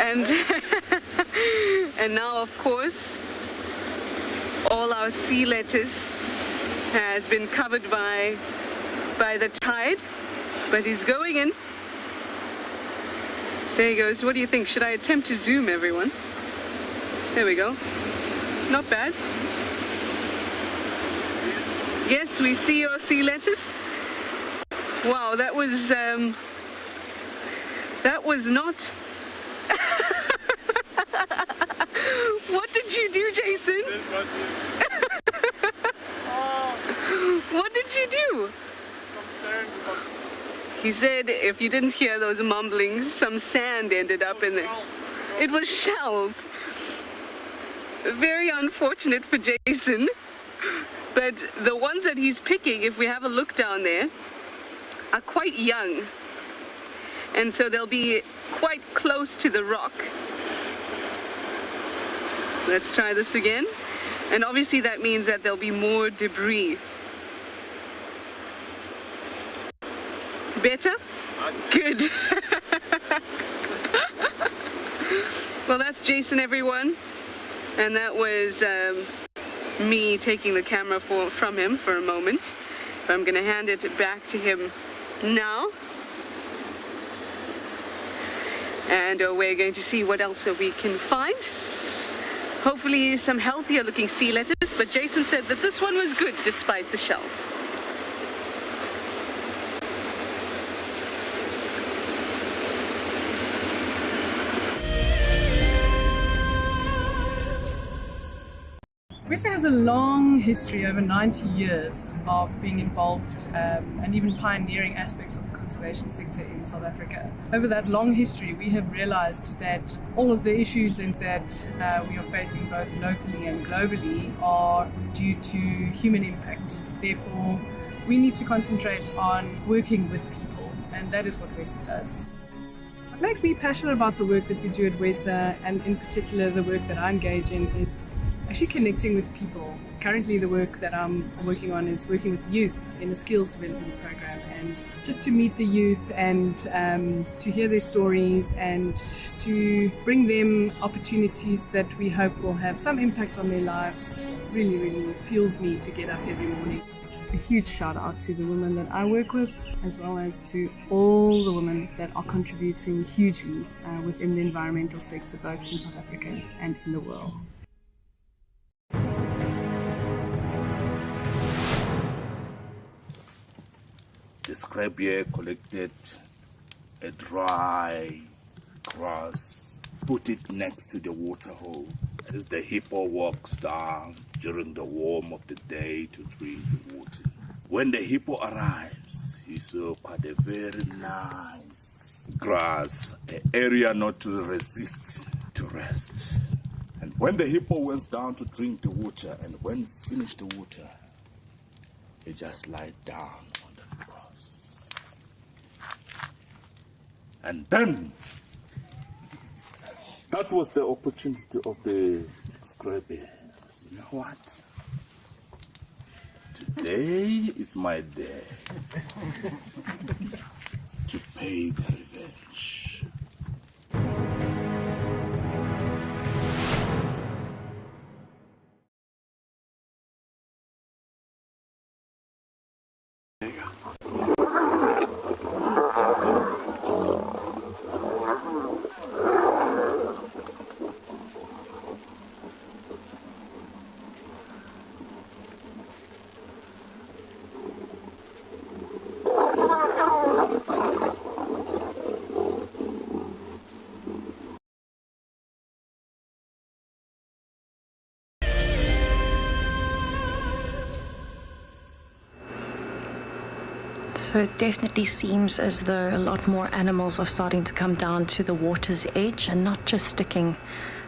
And and now, of course, all our sea lettuce has been covered by the tide, but he's going in. There he goes. What do you think? Should I attempt to zoom, everyone? There we go. Not bad. Yes, we see your sea lettuce. Wow, that was That was not... What did you do, Jason? What did you do? He said if you didn't hear those mumblings, some sand ended up in there. It was shells. Very unfortunate for Jason. But the ones that he's picking, if we have a look down there, are quite young. And so they'll be quite close to the rock. Let's try this again. And obviously that means that there'll be more debris. Better? Good. Well, that's Jason, everyone. And that was me taking the camera from him for a moment. But I'm going to hand it back to him now. And we're going to see what else we can find. Hopefully some healthier looking sea lettuce, but Jason said that this one was good despite the shells. RSA has a long history, over 90 years, of being involved and even pioneering aspects of the conservation sector in South Africa. Over that long history, we have realized that all of the issues that we are facing both locally and globally are due to human impact. Therefore, we need to concentrate on working with people, and that is what WESA does. What makes me passionate about the work that we do at WESA, and in particular the work that I engage in, is actually connecting with people. Currently the work that I'm working on is working with youth in a skills development program, and just to meet the youth and to hear their stories and to bring them opportunities that we hope will have some impact on their lives really, really fuels me to get up every morning. A huge shout out to the women that I work with, as well as to all the women that are contributing hugely within the environmental sector, both in South Africa and in the world. The scrap here collected a dry grass, put it next to the water hole as the hippo walks down during the warm of the day to drink the water. When the hippo arrives, he saw quite a very nice grass, an area not to resist to rest. And when the hippo went down to drink the water, and when finished the water, he just lied down on the grass. And then, that was the opportunity of the scrappy. You know what? Today is my day to pay the revenge. So it definitely seems as though a lot more animals are starting to come down to the water's edge and not just sticking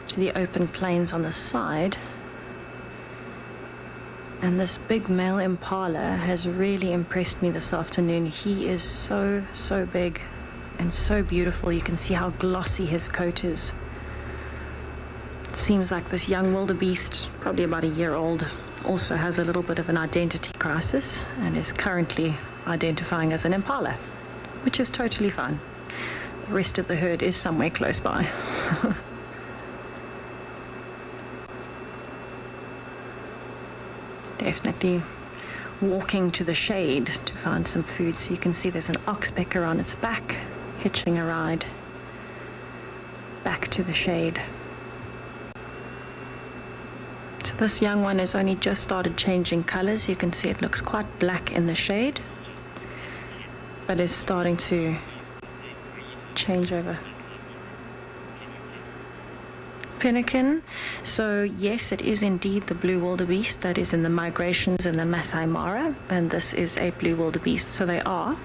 to the open plains on the side. And this big male impala has really impressed me this afternoon. He is so big and so beautiful. You can see how glossy his coat is. It seems like this young wildebeest, probably about a year old, also has a little bit of an identity crisis and is currently identifying as an impala, which is totally fine. The rest of the herd is somewhere close by. Definitely walking to the shade to find some food. So you can see there's an oxpecker on its back, hitching a ride back to the shade. So this young one has only just started changing colors. You can see it looks quite black in the shade, but is starting to changeover. Pelican, so yes, it is indeed the blue wildebeest that is in the migrations in the Masai Mara, and this is a blue wildebeest, so they are.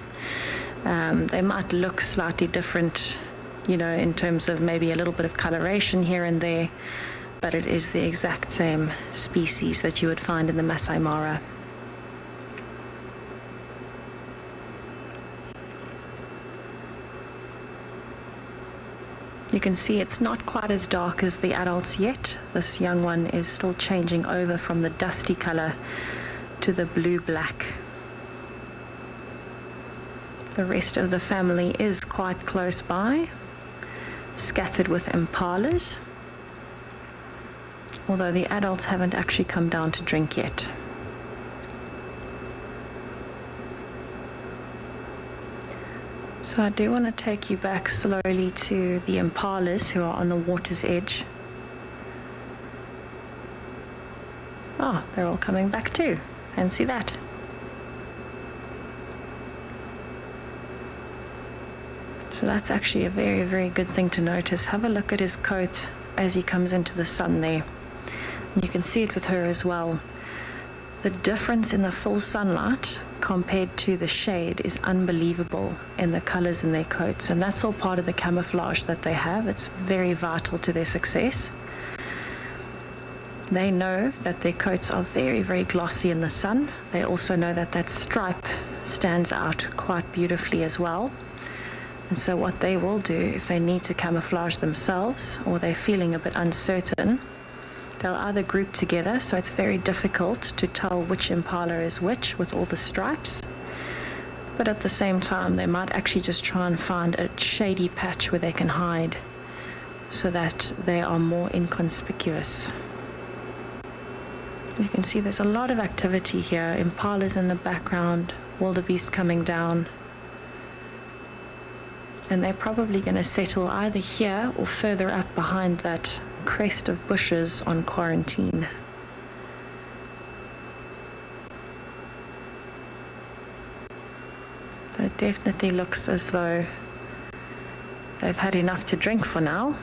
They might look slightly different, you know, in terms of maybe a little bit of coloration here and there, but it is the exact same species that you would find in the Masai Mara. You can see it's not quite as dark as the adults yet. This young one is still changing over from the dusty color to the blue-black. The rest of the family is quite close by, scattered with impalas, although the adults haven't actually come down to drink yet. So I do want to take you back slowly to the impalas who are on the water's edge. Ah, they're all coming back too. And see that. So that's actually a very, very good thing to notice. Have a look at his coat as he comes into the sun there. And you can see it with her as well. The difference in the full sunlight compared to the shade is unbelievable in the colors in their coats, and that's all part of the camouflage that they have. It's very vital to their success. They know that their coats are very, very glossy in the sun. They also know that that stripe stands out quite beautifully as well. And so what they will do, if they need to camouflage themselves or they're feeling a bit uncertain, they'll either group together, so it's very difficult to tell which impala is which with all the stripes. But at the same time, they might actually just try and find a shady patch where they can hide so that they are more inconspicuous. You can see there's a lot of activity here. Impalas in the background, wildebeest coming down. And they're probably going to settle either here or further up behind that crest of bushes on quarantine. It definitely looks as though they've had enough to drink for now.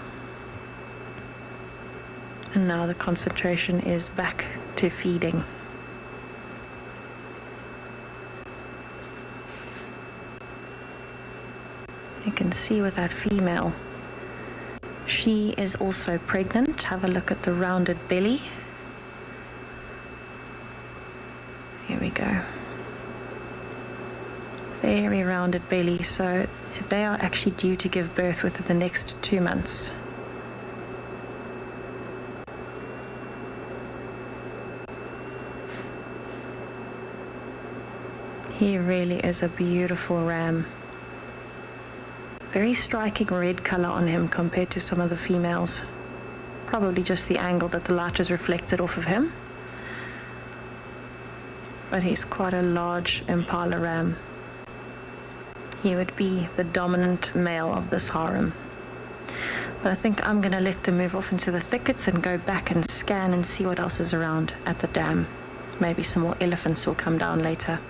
And now the concentration is back to feeding. You can see with that female, she is also pregnant. Have a look at the rounded belly. Here we go. Very rounded belly, so they are actually due to give birth within the next 2 months. He really is a beautiful ram. Very striking red color on him compared to some of the females. Probably just the angle that the light is reflected off of him. But he's quite a large impala ram. He would be the dominant male of this harem. But I think I'm going to let them move off into the thickets and go back and scan and see what else is around at the dam. Maybe some more elephants will come down later.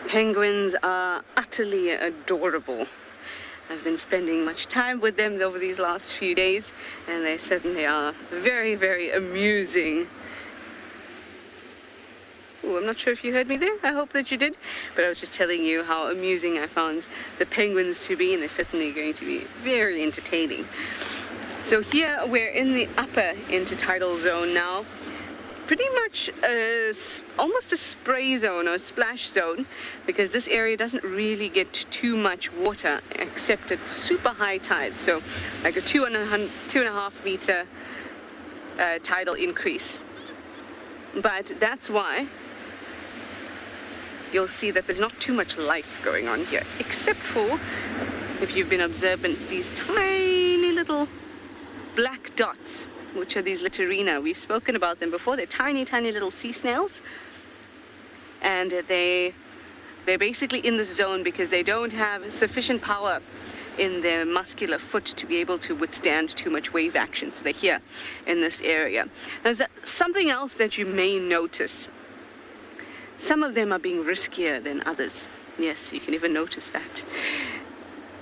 Penguins are utterly adorable. I've been spending much time with them over these last few days, and they certainly are very, very amusing. Ooh, I'm not sure if you heard me there. I hope that you did. But I was just telling you how amusing I found the penguins to be, and they're certainly going to be very entertaining. So here we're in the upper intertidal zone now. Pretty much almost a spray zone or splash zone, because this area doesn't really get too much water except at super high tide. So like a 2.5 meter tidal increase. But that's why you'll see that there's not too much life going on here, except for, if you've been observant, these tiny little black dots, which are these littorina. We've spoken about them before. They're tiny, tiny little sea snails. And they're basically in this zone because they don't have sufficient power in their muscular foot to be able to withstand too much wave action. So they're here in this area. There's something else that you may notice. Some of them are being riskier than others. Yes, you can even notice that.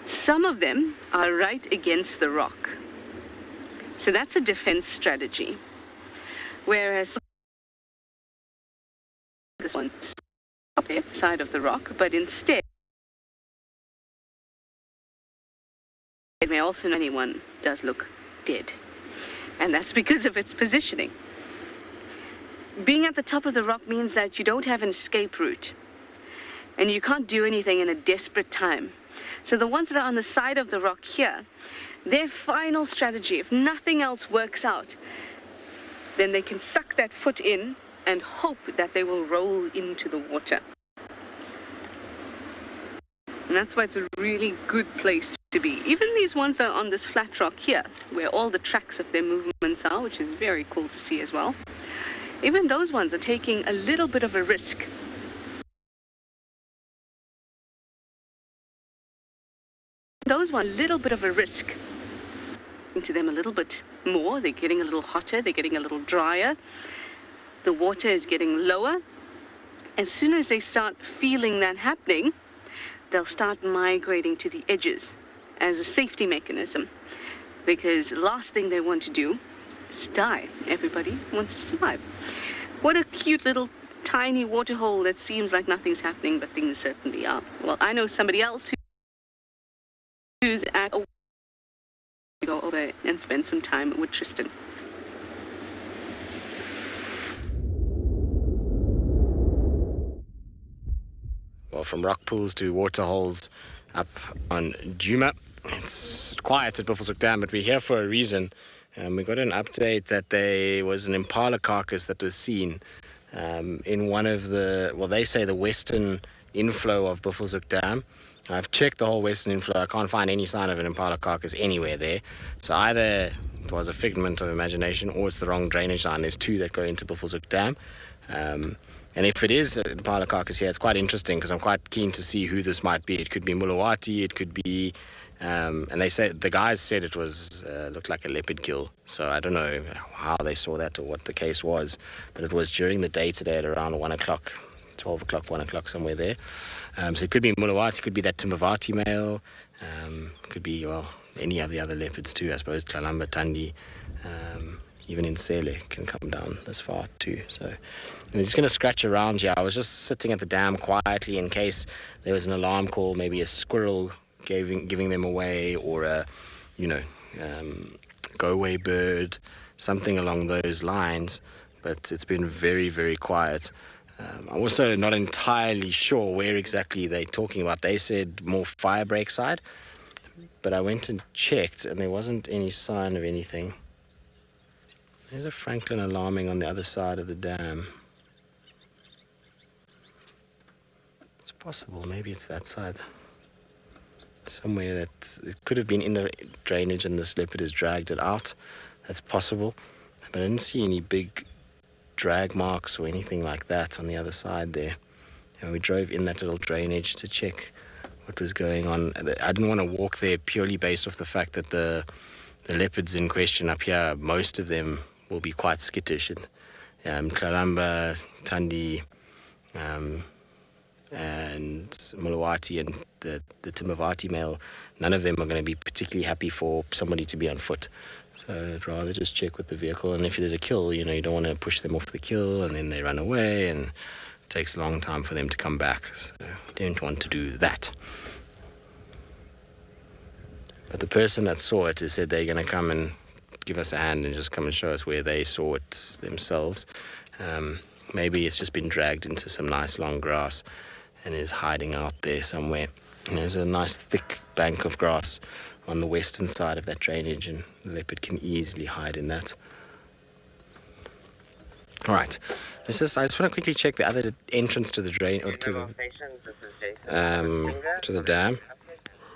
Some of them are right against the rock. So that's a defense strategy. Whereas this one's up the side of the rock, but instead it may also know anyone does look dead. And that's because of its positioning. Being at the top of the rock means that you don't have an escape route. And you can't do anything in a desperate time. So the ones that are on the side of the rock here, their final strategy, if nothing else works out, then they can suck that foot in and hope that they will roll into the water. And that's why it's a really good place to be. Even these ones that are on this flat rock here, where all the tracks of their movements are, which is very cool to see as well. Even those ones are taking a little bit of a risk. Those ones, a little bit of a risk. To them a little bit more. They're getting a little hotter. They're getting a little drier. The water is getting lower. As soon as they start feeling that happening, they'll start migrating to the edges as a safety mechanism. Because the last thing they want to do is die. Everybody wants to survive. What a cute little tiny water hole that seems like nothing's happening, but things certainly are. Well, I know somebody else who's at a go over and spend some time with Tristan. Well, from rock pools to water holes up on Djuma. It's quiet at Buffelshoek Dam, but we're here for a reason. We got an update that there was an impala carcass that was seen in one of the, well, they say the western inflow of Buffelshoek Dam. I've checked the whole western inflow. I can't find any sign of an impala carcass anywhere there. So either it was a figment of imagination or it's the wrong drainage line. There's two that go into Buffelshoek Dam. And if it is an impala carcass here, it's quite interesting because I'm quite keen to see who this might be. It could be Mulawati, it could be, and they said, the guys said it was, looked like a leopard gill. So I don't know how they saw that or what the case was, but it was during the day today at around 1 o'clock. 12 o'clock, 1 o'clock, somewhere there. So it could be Mulawati, could be that Timbavati male, could be, well, any of the other leopards too, I suppose, Tlalamba, Tandi, even in Sele can come down this far too. So I'm just going to scratch around here. I was just sitting at the dam quietly in case there was an alarm call, maybe a squirrel giving them away, or a, go-away bird, something along those lines. But it's been very, very quiet. I'm also not entirely sure where exactly they're talking about. They said more Firebreak side, but I went and checked and there wasn't any sign of anything. There's a Franklin alarming on the other side of the dam. It's possible, maybe it's that side. Somewhere that it could have been in the drainage and this leopard has dragged it out. That's possible, but I didn't see any big drag marks or anything like that on the other side there. And we drove in that little drainage to check what was going on. I didn't want to walk there purely based off the fact that the leopards in question up here, most of them will be quite skittish. Tlalamba, Tandi, and Mulawati and the Timbavati male, none of them are going to be particularly happy for somebody to be on foot. So I'd rather just check with the vehicle. And if there's a kill, you don't want to push them off the kill and then they run away and it takes a long time for them to come back. So don't want to do that. But the person that saw it has said they're going to come and give us a hand and just come and show us where they saw it themselves. Maybe it's just been dragged into some nice long grass and is hiding out there somewhere. And there's a nice thick bank of grass on the western side of that drainage, and the leopard can easily hide in that. All right. I just want to quickly check the other entrance to the drain or to the dam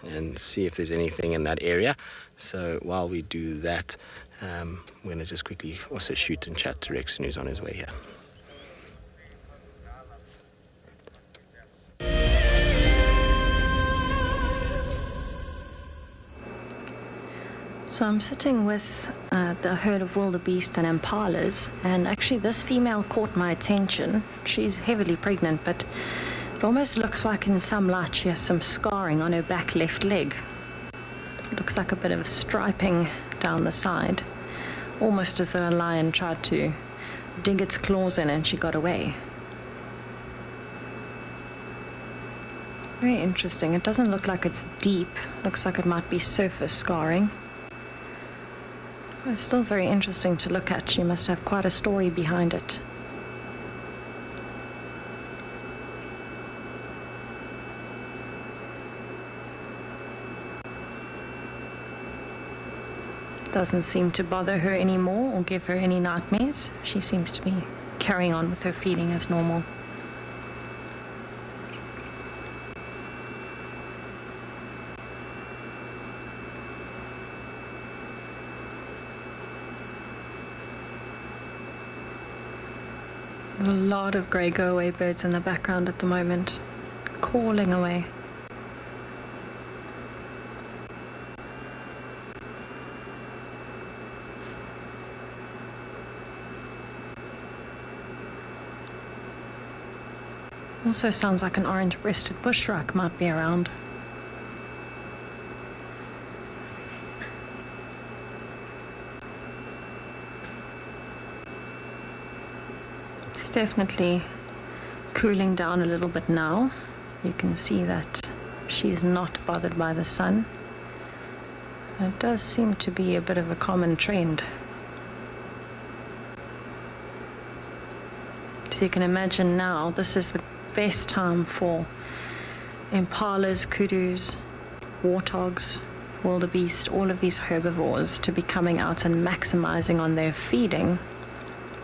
and see if there's anything in that area. So while we do that, we're going to just quickly also shoot and chat to Rex, who's on his way here. So I'm sitting with the herd of wildebeest and impalas, and actually this female caught my attention. She's heavily pregnant, but it almost looks like in some light she has some scarring on her back left leg. It looks like a bit of striping down the side, almost as though a lion tried to dig its claws in and she got away. Very interesting. It doesn't look like it's deep. Looks like it might be surface scarring. It's still very interesting to look at. She must have quite a story behind it. Doesn't seem to bother her anymore or give her any nightmares. She seems to be carrying on with her feeding as normal. A lot of grey go-away birds in the background at the moment, calling away. Also sounds like an orange-breasted bushruck might be around. It's definitely cooling down a little bit now. You can see that she's not bothered by the sun. It does seem to be a bit of a common trend. So you can imagine now this is the best time for impalas, kudus, warthogs, wildebeest, all of these herbivores to be coming out and maximizing on their feeding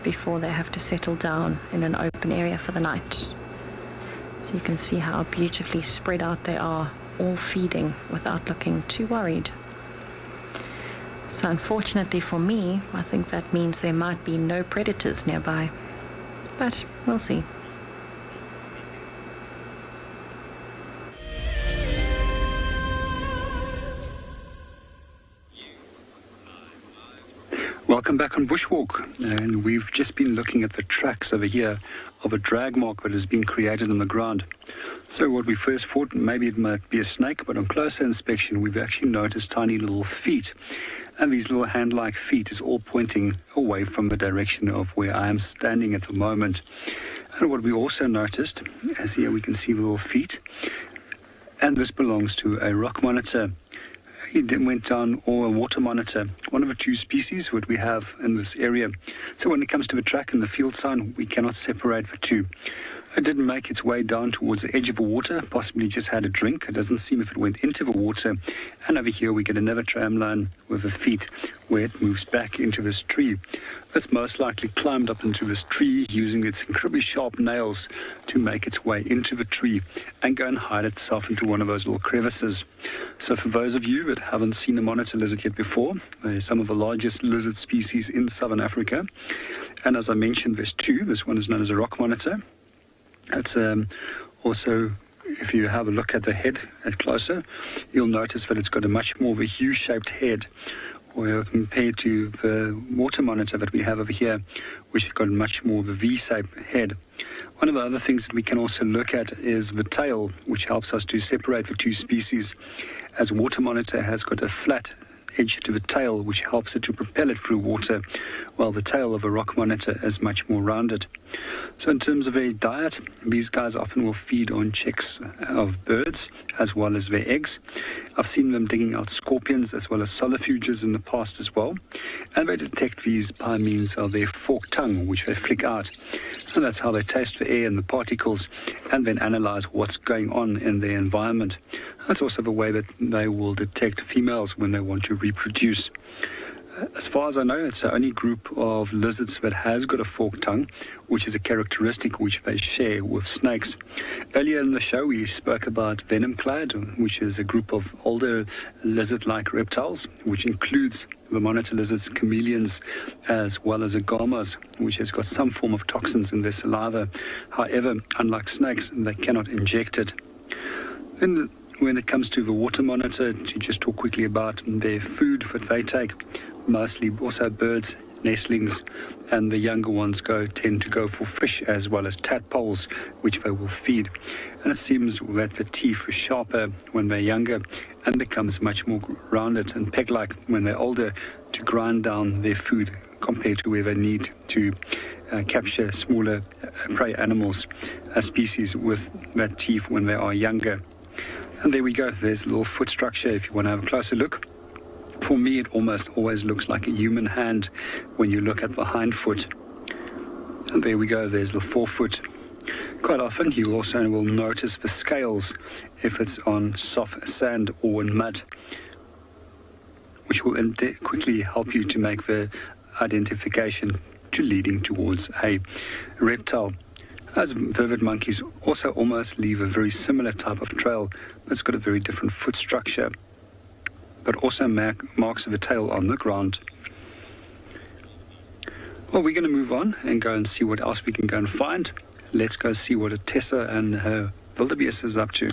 before they have to settle down in an open area for the night. So you can see how beautifully spread out they are, all feeding without looking too worried. So unfortunately for me, I think that means there might be no predators nearby. But we'll see. Welcome back on Bushwalk, and we've just been looking at the tracks over here of a drag mark that has been created on the ground. So what we first thought, maybe it might be a snake, but on closer inspection we've actually noticed tiny little feet, and these little hand-like feet is all pointing away from the direction of where I am standing at the moment. And what we also noticed, as here we can see the little feet, and this belongs to a rock monitor. He then went down, or a water monitor, one of the two species that we have in this area. So when it comes to the track and the field sign, we cannot separate the two. It didn't make its way down towards the edge of the water, possibly just had a drink. It doesn't seem if it went into the water. And over here we get another tram line with the feet where it moves back into this tree. It's most likely climbed up into this tree using its incredibly sharp nails to make its way into the tree and go and hide itself into one of those little crevices. So for those of you that haven't seen a monitor lizard yet before, they're some of the largest lizard species in southern Africa. And as I mentioned, there's two. This one is known as a rock monitor. It's also, if you have a look at the head at closer, you'll notice that it's got a much more of a U-shaped head, or compared to the water monitor that we have over here, which has got much more of a V-shaped head. One of the other things that we can also look at is the tail, which helps us to separate the two species, as a water monitor has got a flat edge to the tail, which helps it to propel it through water, while the tail of a rock monitor is much more rounded. So in terms of a diet, these guys often will feed on chicks of birds as well as their eggs. I've seen them digging out scorpions as well as solifuges in the past as well, and they detect these by means of their forked tongue, which they flick out, and that's how they taste the air and the particles and then analyze what's going on in their environment. That's also the way that they will detect females when they want to reproduce. As far as I know, it's the only group of lizards that has got a forked tongue, which is a characteristic which they share with snakes. Earlier in the show, we spoke about venom-clad, which is a group of older lizard-like reptiles, which includes the monitor lizards, chameleons, as well as agamas, which has got some form of toxins in their saliva. However, unlike snakes, they cannot inject it. And when it comes to the water monitor, to just talk quickly about their food that they take, mostly also birds, nestlings, and the younger ones tend to go for fish as well as tadpoles, which they will feed. And it seems that the teeth are sharper when they're younger and becomes much more rounded and peg-like when they're older to grind down their food compared to where they need to capture smaller prey animals, species with that teeth when they are younger. And there we go, there's a little foot structure if you want to have a closer look. For me, it almost always looks like a human hand when you look at the hind foot. And there we go, there's the forefoot. Quite often, you also will notice the scales if it's on soft sand or in mud, which will quickly help you to make the identification to leading towards a reptile. As vervet monkeys also almost leave a very similar type of trail, but it's got a very different foot structure, but also marks of a tail on the ground. Well, we're going to move on and go and see what else we can go and find. Let's go see what Tessa and her wildebeest is up to.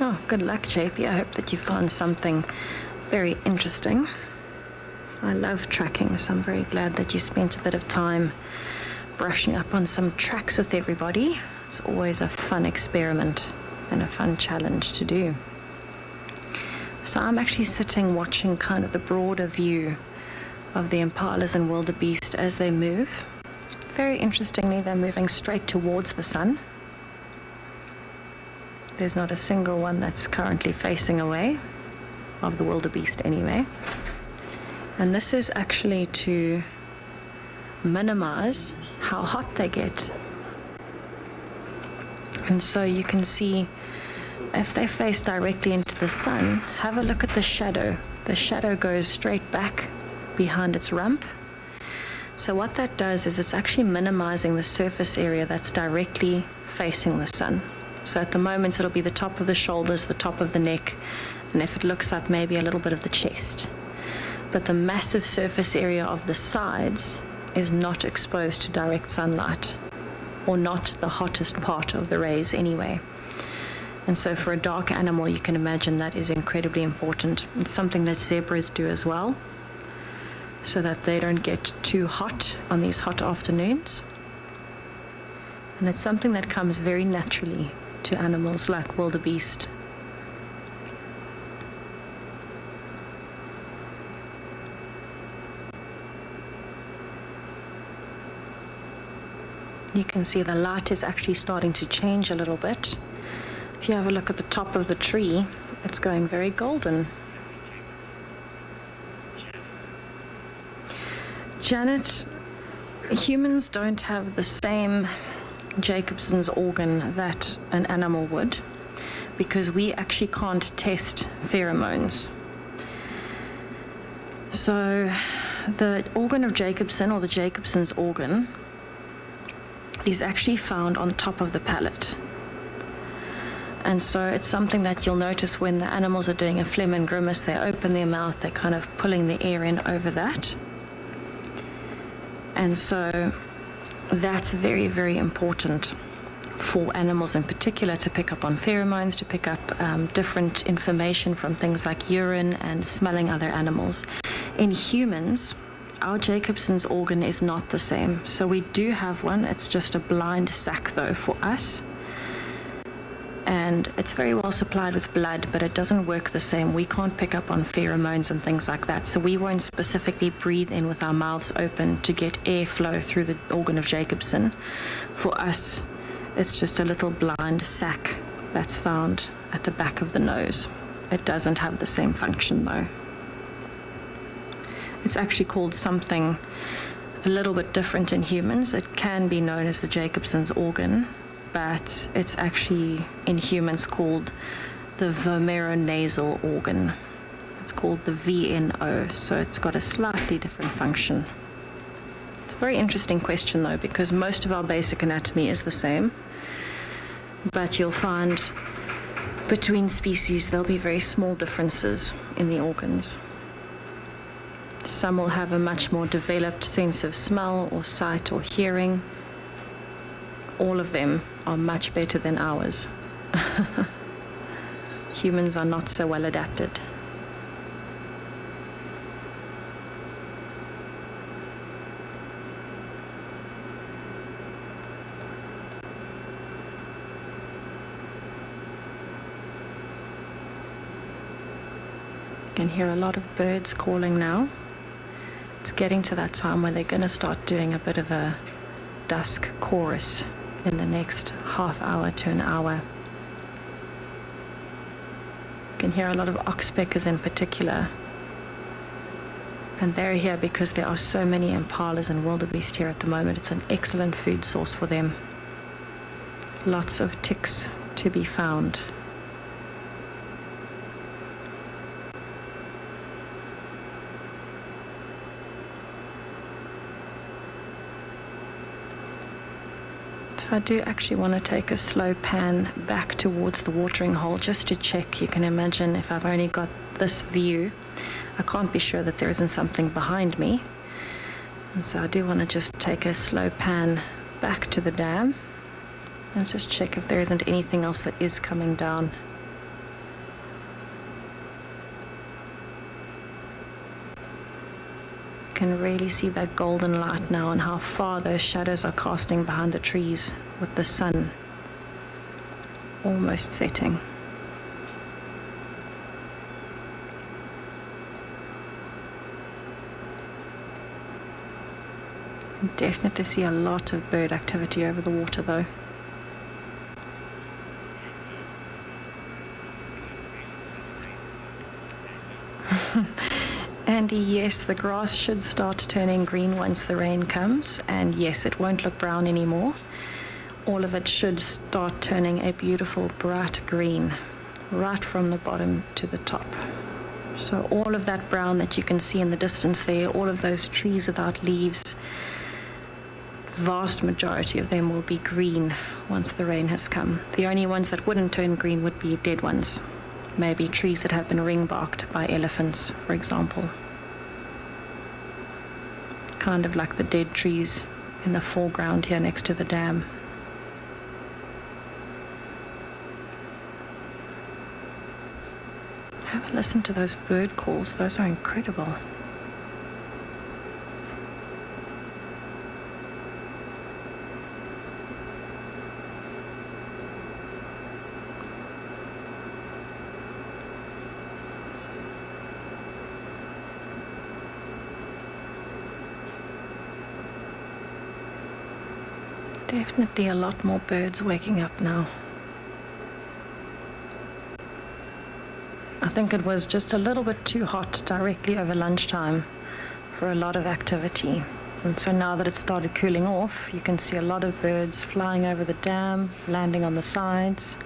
Oh, good luck, JP. I hope that you found something very interesting. I love tracking, so I'm very glad that you spent a bit of time brushing up on some tracks with everybody. It's always a fun experiment and a fun challenge to do. So I'm actually sitting watching kind of the broader view of the impalas and wildebeest as they move. Very interestingly, they're moving straight towards the sun. There's not a single one that's currently facing away, of the wildebeest anyway. And this is actually to minimize how hot they get. And so you can see if they face directly into the sun, have a look at the shadow. The shadow goes straight back behind its rump. So what that does is it's actually minimizing the surface area that's directly facing the sun. So at the moment it'll be the top of the shoulders, the top of the neck, and if it looks up, maybe a little bit of the chest. But the massive surface area of the sides is not exposed to direct sunlight, or not the hottest part of the rays anyway. And so for a dark animal, you can imagine that is incredibly important. It's something that zebras do as well, so that they don't get too hot on these hot afternoons. And it's something that comes very naturally to animals like wildebeest. You can see the light is actually starting to change a little bit. If you have a look at the top of the tree, it's going very golden. Janet, humans don't have the same Jacobson's organ that an animal would, because we actually can't test pheromones. So the organ of Jacobson, or the Jacobson's organ, is actually found on top of the palate. And so it's something that you'll notice when the animals are doing a phlegm and grimace, they open their mouth, they're kind of pulling the air in over that. And so that's very, very important for animals in particular, to pick up on pheromones, to pick up different information from things like urine and smelling other animals. In humans, our Jacobson's organ is not the same. So we do have one. It's just a blind sac, though, for us. And it's very well supplied with blood, but it doesn't work the same. We can't pick up on pheromones and things like that. So we won't specifically breathe in with our mouths open to get airflow through the organ of Jacobson. For us, it's just a little blind sac that's found at the back of the nose. It doesn't have the same function, though. It's actually called something a little bit different in humans. It can be known as the Jacobson's organ, but it's actually in humans called the vomeronasal organ. It's called the VNO, so it's got a slightly different function. It's a very interesting question though, because most of our basic anatomy is the same, but you'll find between species there'll be very small differences in the organs. Some will have a much more developed sense of smell or sight or hearing. All of them are much better than ours. Humans are not so well adapted. You can hear a lot of birds calling now. It's getting to that time where they're going to start doing a bit of a dusk chorus in the next half hour to an hour. You can hear a lot of oxpeckers in particular. And they're here because there are so many impalas and wildebeest here at the moment. It's an excellent food source for them. Lots of ticks to be found. I do actually want to take a slow pan back towards the watering hole just to check. You can imagine if I've only got this view, I can't be sure that there isn't something behind me. And so I do want to just take a slow pan back to the dam and just check if there isn't anything else that is coming down. Can really see that golden light now and how far those shadows are casting behind the trees with the sun almost setting. Definitely see a lot of bird activity over the water though. Andy, yes, the grass should start turning green once the rain comes, and yes, it won't look brown anymore. All of it should start turning a beautiful bright green, right from the bottom to the top. So all of that brown that you can see in the distance there, all of those trees without leaves, vast majority of them will be green once the rain has come. The only ones that wouldn't turn green would be dead ones. Maybe trees that have been ring-barked by elephants, for example. Kind of like the dead trees in the foreground here next to the dam. Have a listen to those bird calls. Those are incredible. Definitely a lot more birds waking up now. I think it was just a little bit too hot directly over lunchtime for a lot of activity. And so now that it started cooling off, you can see a lot of birds flying over the dam, landing on the sides.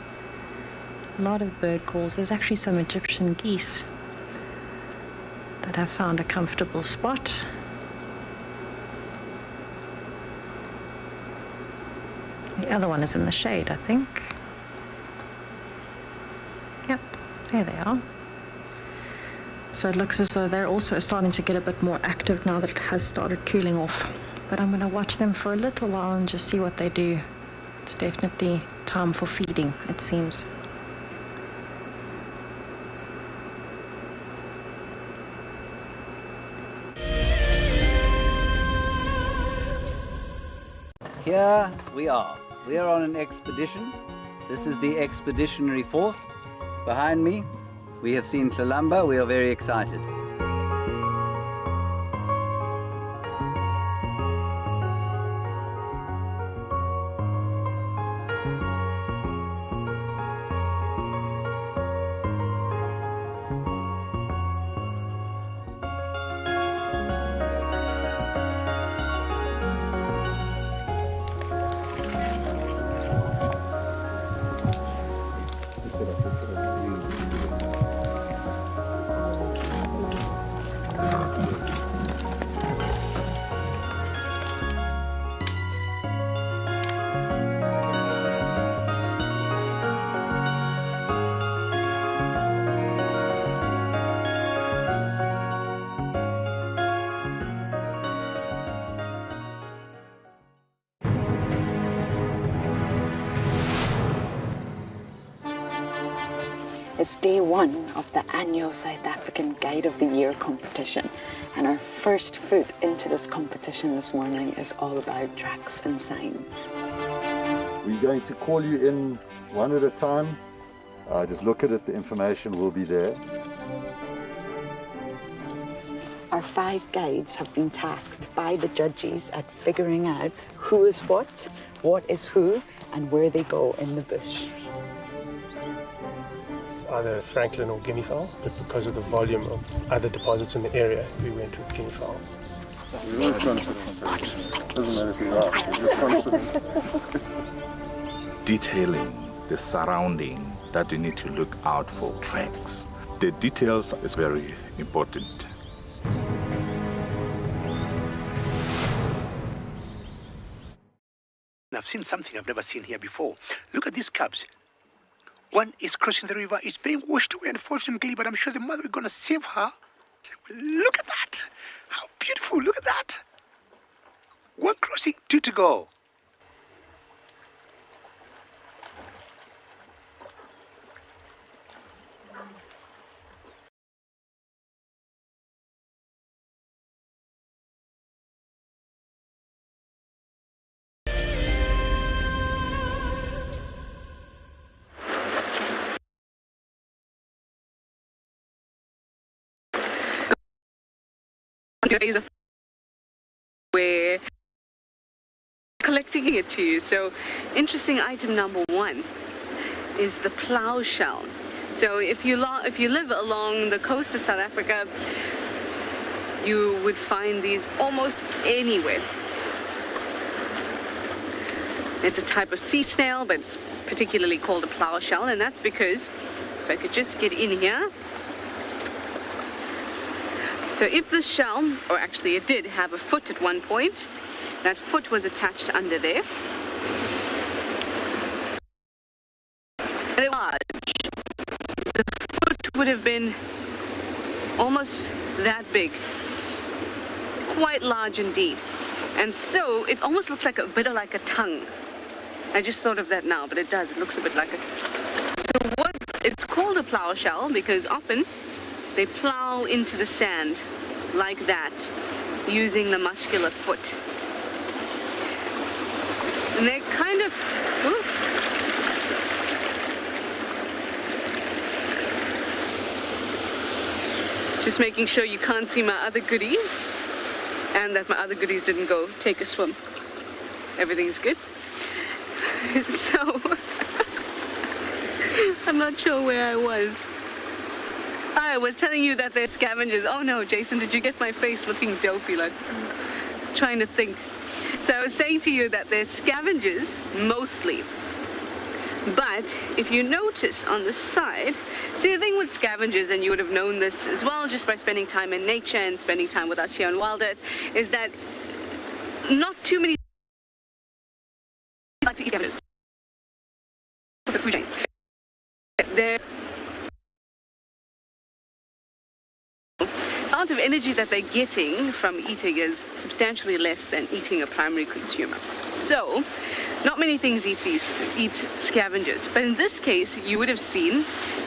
A lot of bird calls. There's actually some Egyptian geese that have found a comfortable spot. The other one is in the shade, I think. Yep, there they are. So it looks as though they're also starting to get a bit more active now that it has started cooling off. But I'm going to watch them for a little while and just see what they do. It's definitely time for feeding, it seems. Here we are. We are on an expedition. This is the expeditionary force. Behind me, we have seen Tlalamba. We are very excited. It's day one of the annual South African Guide of the Year competition. And our first foot into this competition this morning is all about tracks and signs. We're going to call you in one at a time. Just look at it, the information will be there. Our 5 guides have been tasked by the judges at figuring out who is what is who, and where they go in the bush. It's either Franklin or guinea fowl, but because of the volume of other deposits in the area, we went with guinea fowl. Detailing the surrounding that you need to look out for tracks. The details is very important. I've seen something I've never seen here before. Look at these cubs. One is crossing the river. It's being washed away, unfortunately, but I'm sure the mother is going to save her. Look at that. How beautiful. Look at that. One crossing, 2 to go. Days of where collecting it to you. So interesting item number 1 is the plough shell. So if you live along the coast of South Africa, you would find these almost anywhere. It's a type of sea snail, but it's particularly called a plough shell, and that's because, if I could just get in here. So if this shell, or actually it did have a foot at one point, that foot was attached under there. And it was. The foot would have been almost that big. Quite large indeed. And so it almost looks like a bit like a tongue. I just thought of that now, but it does. It looks a bit like a tongue. So what it's called a plough shell because often they plow into the sand like that, using the muscular foot. And they're kind of... Just making sure you can't see my other goodies, and that my other goodies didn't go take a swim. Everything's good. So, I'm not sure where I was. I was telling you that they're scavengers. Oh no, Jason, did you get my face looking dopey, like trying to think? So I was saying to you that they're scavengers, mostly. But if you notice on the side, see the thing with scavengers, and you would have known this as well just by spending time in nature and spending time with us here on WildEarth, is that not too many like to eat scavengers. The food chain. They're the amount of energy that they're getting from eating is substantially less than eating a primary consumer. So, not many things eat scavengers. But in this case, you would have seen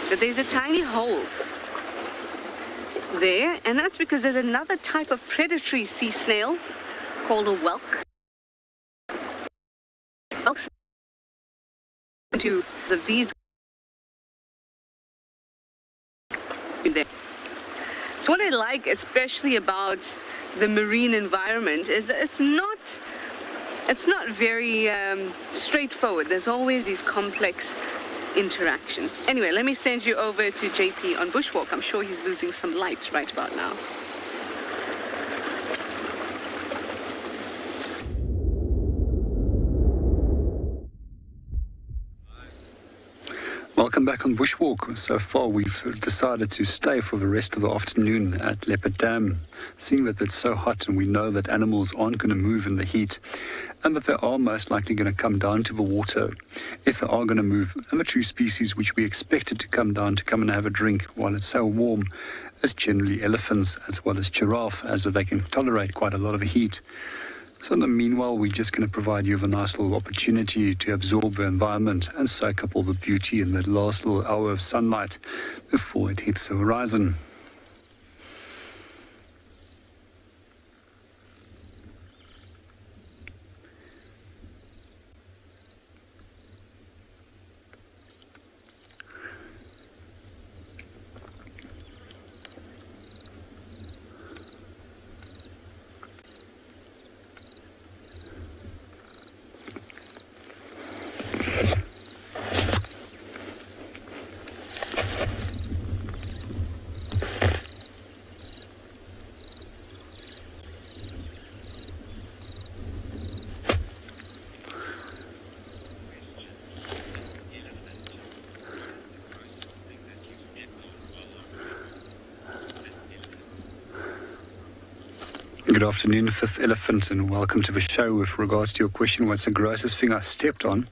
that there's a tiny hole there, and that's because there's another type of predatory sea snail called a whelk. Whelks to of these in there. So what I like especially about the marine environment is that it's not very straightforward. There's always these complex interactions. Anyway, let me send you over to JP on Bushwalk. I'm sure he's losing some light right about now. Welcome back on Bushwalk. So far we've decided to stay for the rest of the afternoon at Leopard Dam, seeing that it's so hot and we know that animals aren't going to move in the heat and that they are most likely going to come down to the water. If they are going to move, and the true species which we expected to come down to come and have a drink while it's so warm is generally elephants as well as giraffe, as they can tolerate quite a lot of heat. So in the meanwhile, we're just going to provide you with a nice little opportunity to absorb the environment and soak up all the beauty in that last little hour of sunlight before it hits the horizon. Good afternoon, Fifth Elephant, and welcome to the show. With regards to your question, what's the grossest thing I stepped on?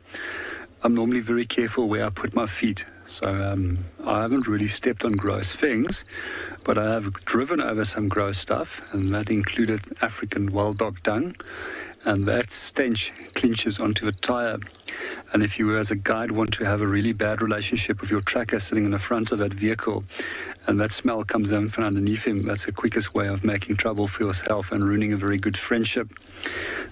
I'm normally very careful where I put my feet, so I haven't really stepped on gross things, but I have driven over some gross stuff, and that included African wild dog dung, and that stench clinches onto the tire. And if you, as a guide, want to have a really bad relationship with your tracker sitting in the front of that vehicle, and that smell comes in from underneath him, that's the quickest way of making trouble for yourself and ruining a very good friendship.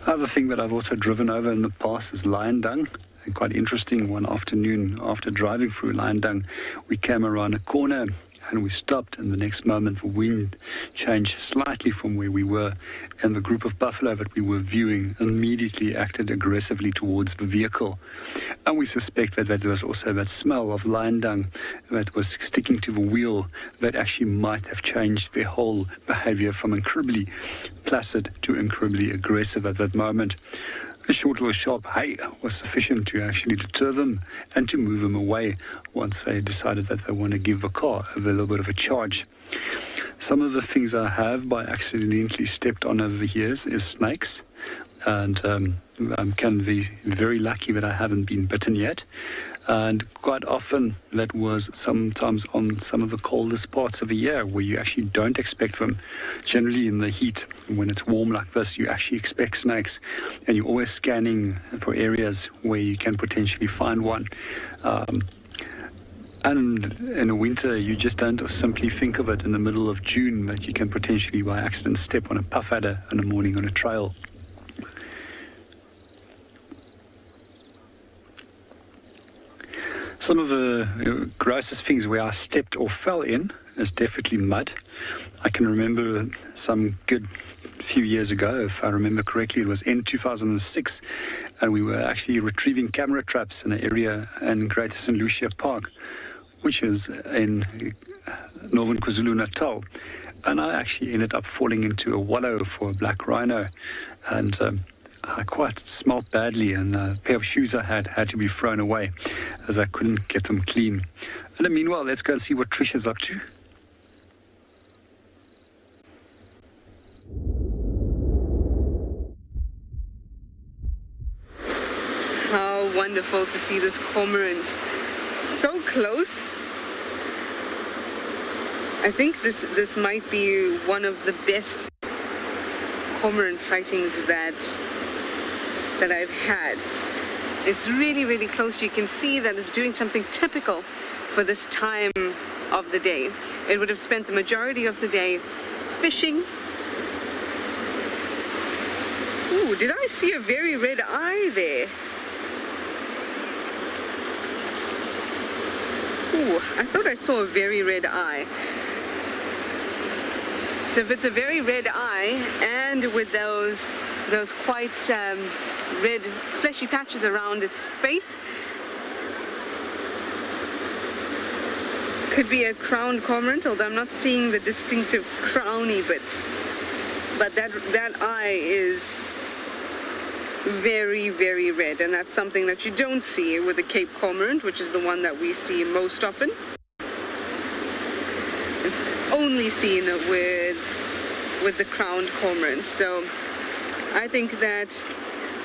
The other thing that I've also driven over in the past is lion dung. And quite interesting, one afternoon after driving through lion dung, we came around a corner and we stopped, and the next moment the wind changed slightly from where we were, and the group of buffalo that we were viewing immediately acted aggressively towards the vehicle. And we suspect that there was also that smell of lion dung that was sticking to the wheel that actually might have changed their whole behavior from incredibly placid to incredibly aggressive at that moment. A short little sharp hey was sufficient to actually deter them and to move them away once they decided that they want to give the car a little bit of a charge. Some of the things I have by accidentally stepped on over the years is snakes, and I can be very lucky that I haven't been bitten yet. And quite often that was sometimes on some of the coldest parts of the year where you actually don't expect them. Generally in the heat, when it's warm like this, you actually expect snakes, and you're always scanning for areas where you can potentially find one. And in the winter, you just don't simply think of it in the middle of June that you can potentially by accident step on a puff adder in the morning on a trail. Some of the grossest things where I stepped or fell in is definitely mud. I can remember some good few years ago, if I remember correctly, it was in 2006, and we were actually retrieving camera traps in an area in Greater St. Lucia Park, which is in northern KwaZulu-Natal. And I actually ended up falling into a wallow for a black rhino, and I quite smelled badly, and a pair of shoes I had to be thrown away as I couldn't get them clean. And meanwhile, let's go and see what Trish is up to. How wonderful to see this cormorant so close. I think this might be one of the best cormorant sightings that I've had. It's really, really close. You can see that it's doing something typical for this time of the day. It would have spent the majority of the day fishing. Ooh, did I see a very red eye there? Ooh, I thought I saw a very red eye. So if it's a very red eye, and with those quite red fleshy patches around its face, could be a crowned cormorant, although I'm not seeing the distinctive crowny bits. But that eye is very, very red, and that's something that you don't see with the Cape cormorant, which is the one that we see most often. It's only seen with the crowned cormorant. So I think that,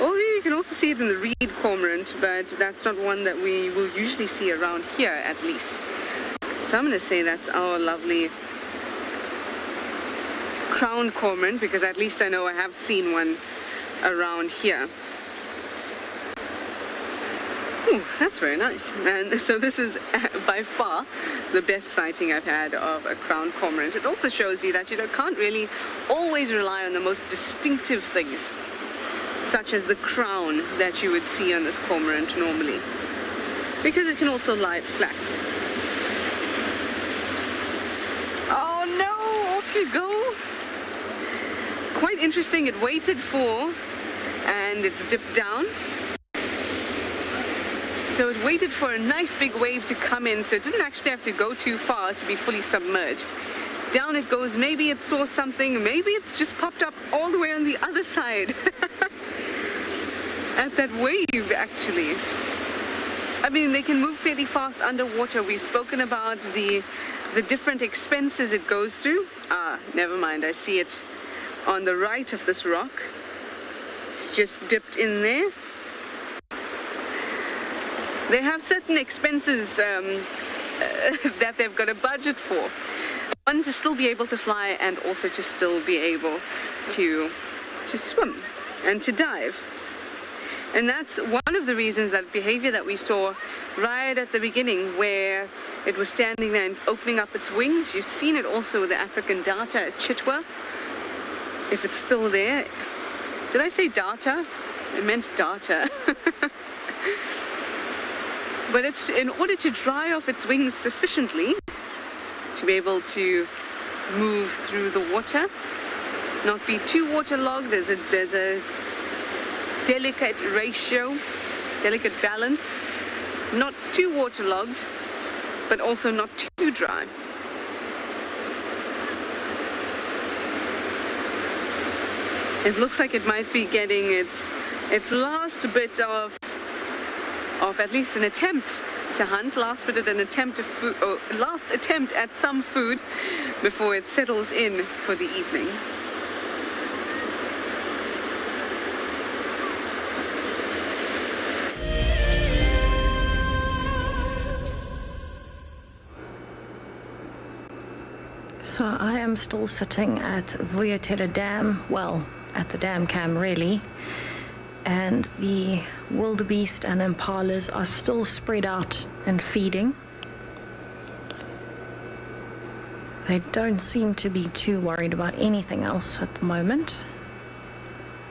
oh, you can also see it in the reed cormorant, but that's not one that we will usually see around here, at least. So I'm going to say that's our lovely crowned cormorant, because at least I know I have seen one around here. Ooh, that's very nice. And so this is by far the best sighting I've had of a crowned cormorant. It also shows you that you can't really always rely on the most distinctive things, such as the crown that you would see on this cormorant normally, because it can also lie flat. Oh no, off you go. Quite interesting, it waited for, and it's dipped down. So it waited for a nice big wave to come in, so it didn't actually have to go too far to be fully submerged. Down it goes. Maybe it saw something, maybe it's just popped up all the way on the other side. At that wave, actually. I mean, they can move fairly fast underwater. We've spoken about the different expenses it goes through. Ah, never mind, I see it on the right of this rock. It's just dipped in there. They have certain expenses that they've got a budget for. One, to still be able to fly, and also to still be able to swim and to dive. And that's one of the reasons that behavior that we saw right at the beginning, where it was standing there and opening up its wings. You've seen it also with the African darter at Chitwa. If it's still there. Did I say darter? I meant darter. But it's in order to dry off its wings sufficiently to be able to move through the water, not be too waterlogged. There's a delicate ratio, delicate balance, not too waterlogged, but also not too dry. It looks like it might be getting its last bit of at least an attempt to hunt, last attempt at some food before it settles in for the evening. So I am still sitting at Tswalu Dam, well, at the dam cam really, and the wildebeest and impalas are still spread out and feeding. They don't seem to be too worried about anything else at the moment.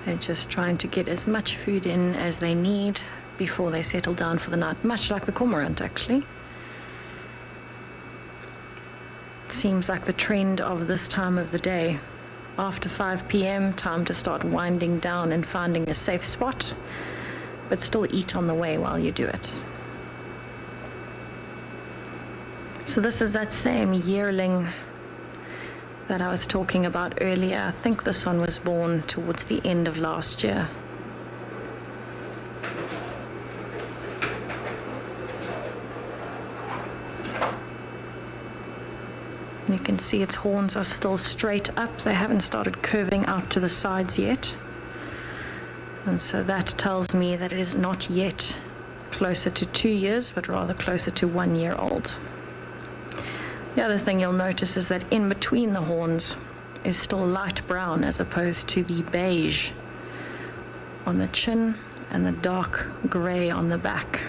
They're just trying to get as much food in as they need before they settle down for the night, much like the cormorant actually. Seems like the trend of this time of the day. After 5 p.m, time to start winding down and finding a safe spot, but still eat on the way while you do it. So this is that same yearling that I was talking about earlier. I think this one was born towards the end of last year. You can see its horns are still straight up. They haven't started curving out to the sides yet. And so that tells me that it is not yet closer to 2 years, but rather closer to 1 year old. The other thing you'll notice is that in between the horns is still light brown as opposed to the beige on the chin and the dark gray on the back.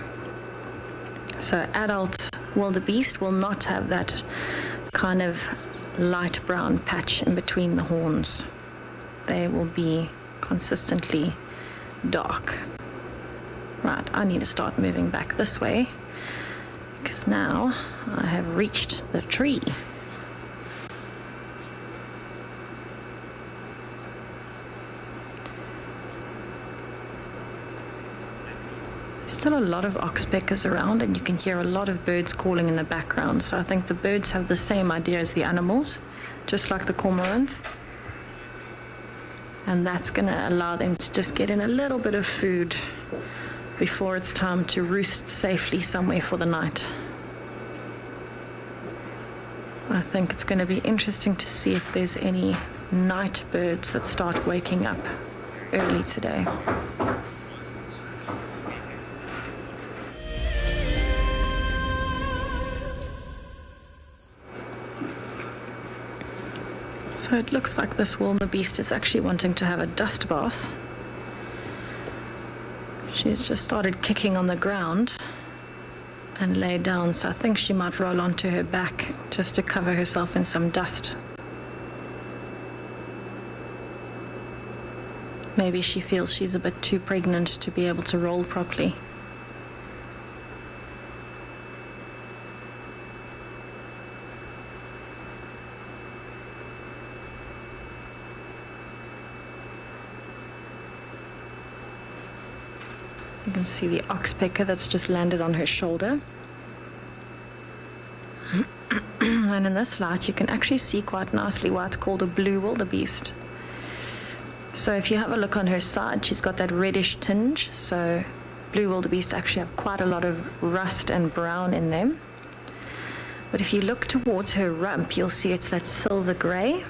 So adult wildebeest will not have that kind of light brown patch in between the horns. They will be consistently dark. Right, I need to start moving back this way because now I have reached the tree. Still a lot of oxpeckers around, and you can hear a lot of birds calling in the background. So I think the birds have the same idea as the animals, just like the cormorant. And that's going to allow them to just get in a little bit of food before it's time to roost safely somewhere for the night. I think it's going to be interesting to see if there's any night birds that start waking up early today. So it looks like this wildebeest is actually wanting to have a dust bath. She's just started kicking on the ground and lay down, so I think she might roll onto her back just to cover herself in some dust. Maybe she feels she's a bit too pregnant to be able to roll properly. You can see the oxpecker that's just landed on her shoulder. And in this light you can actually see quite nicely why it's called a blue wildebeest. So if you have a look on her side, she's got that reddish tinge. So blue wildebeest actually have quite a lot of rust and brown in them. But if you look towards her rump, you'll see it's that silver grey,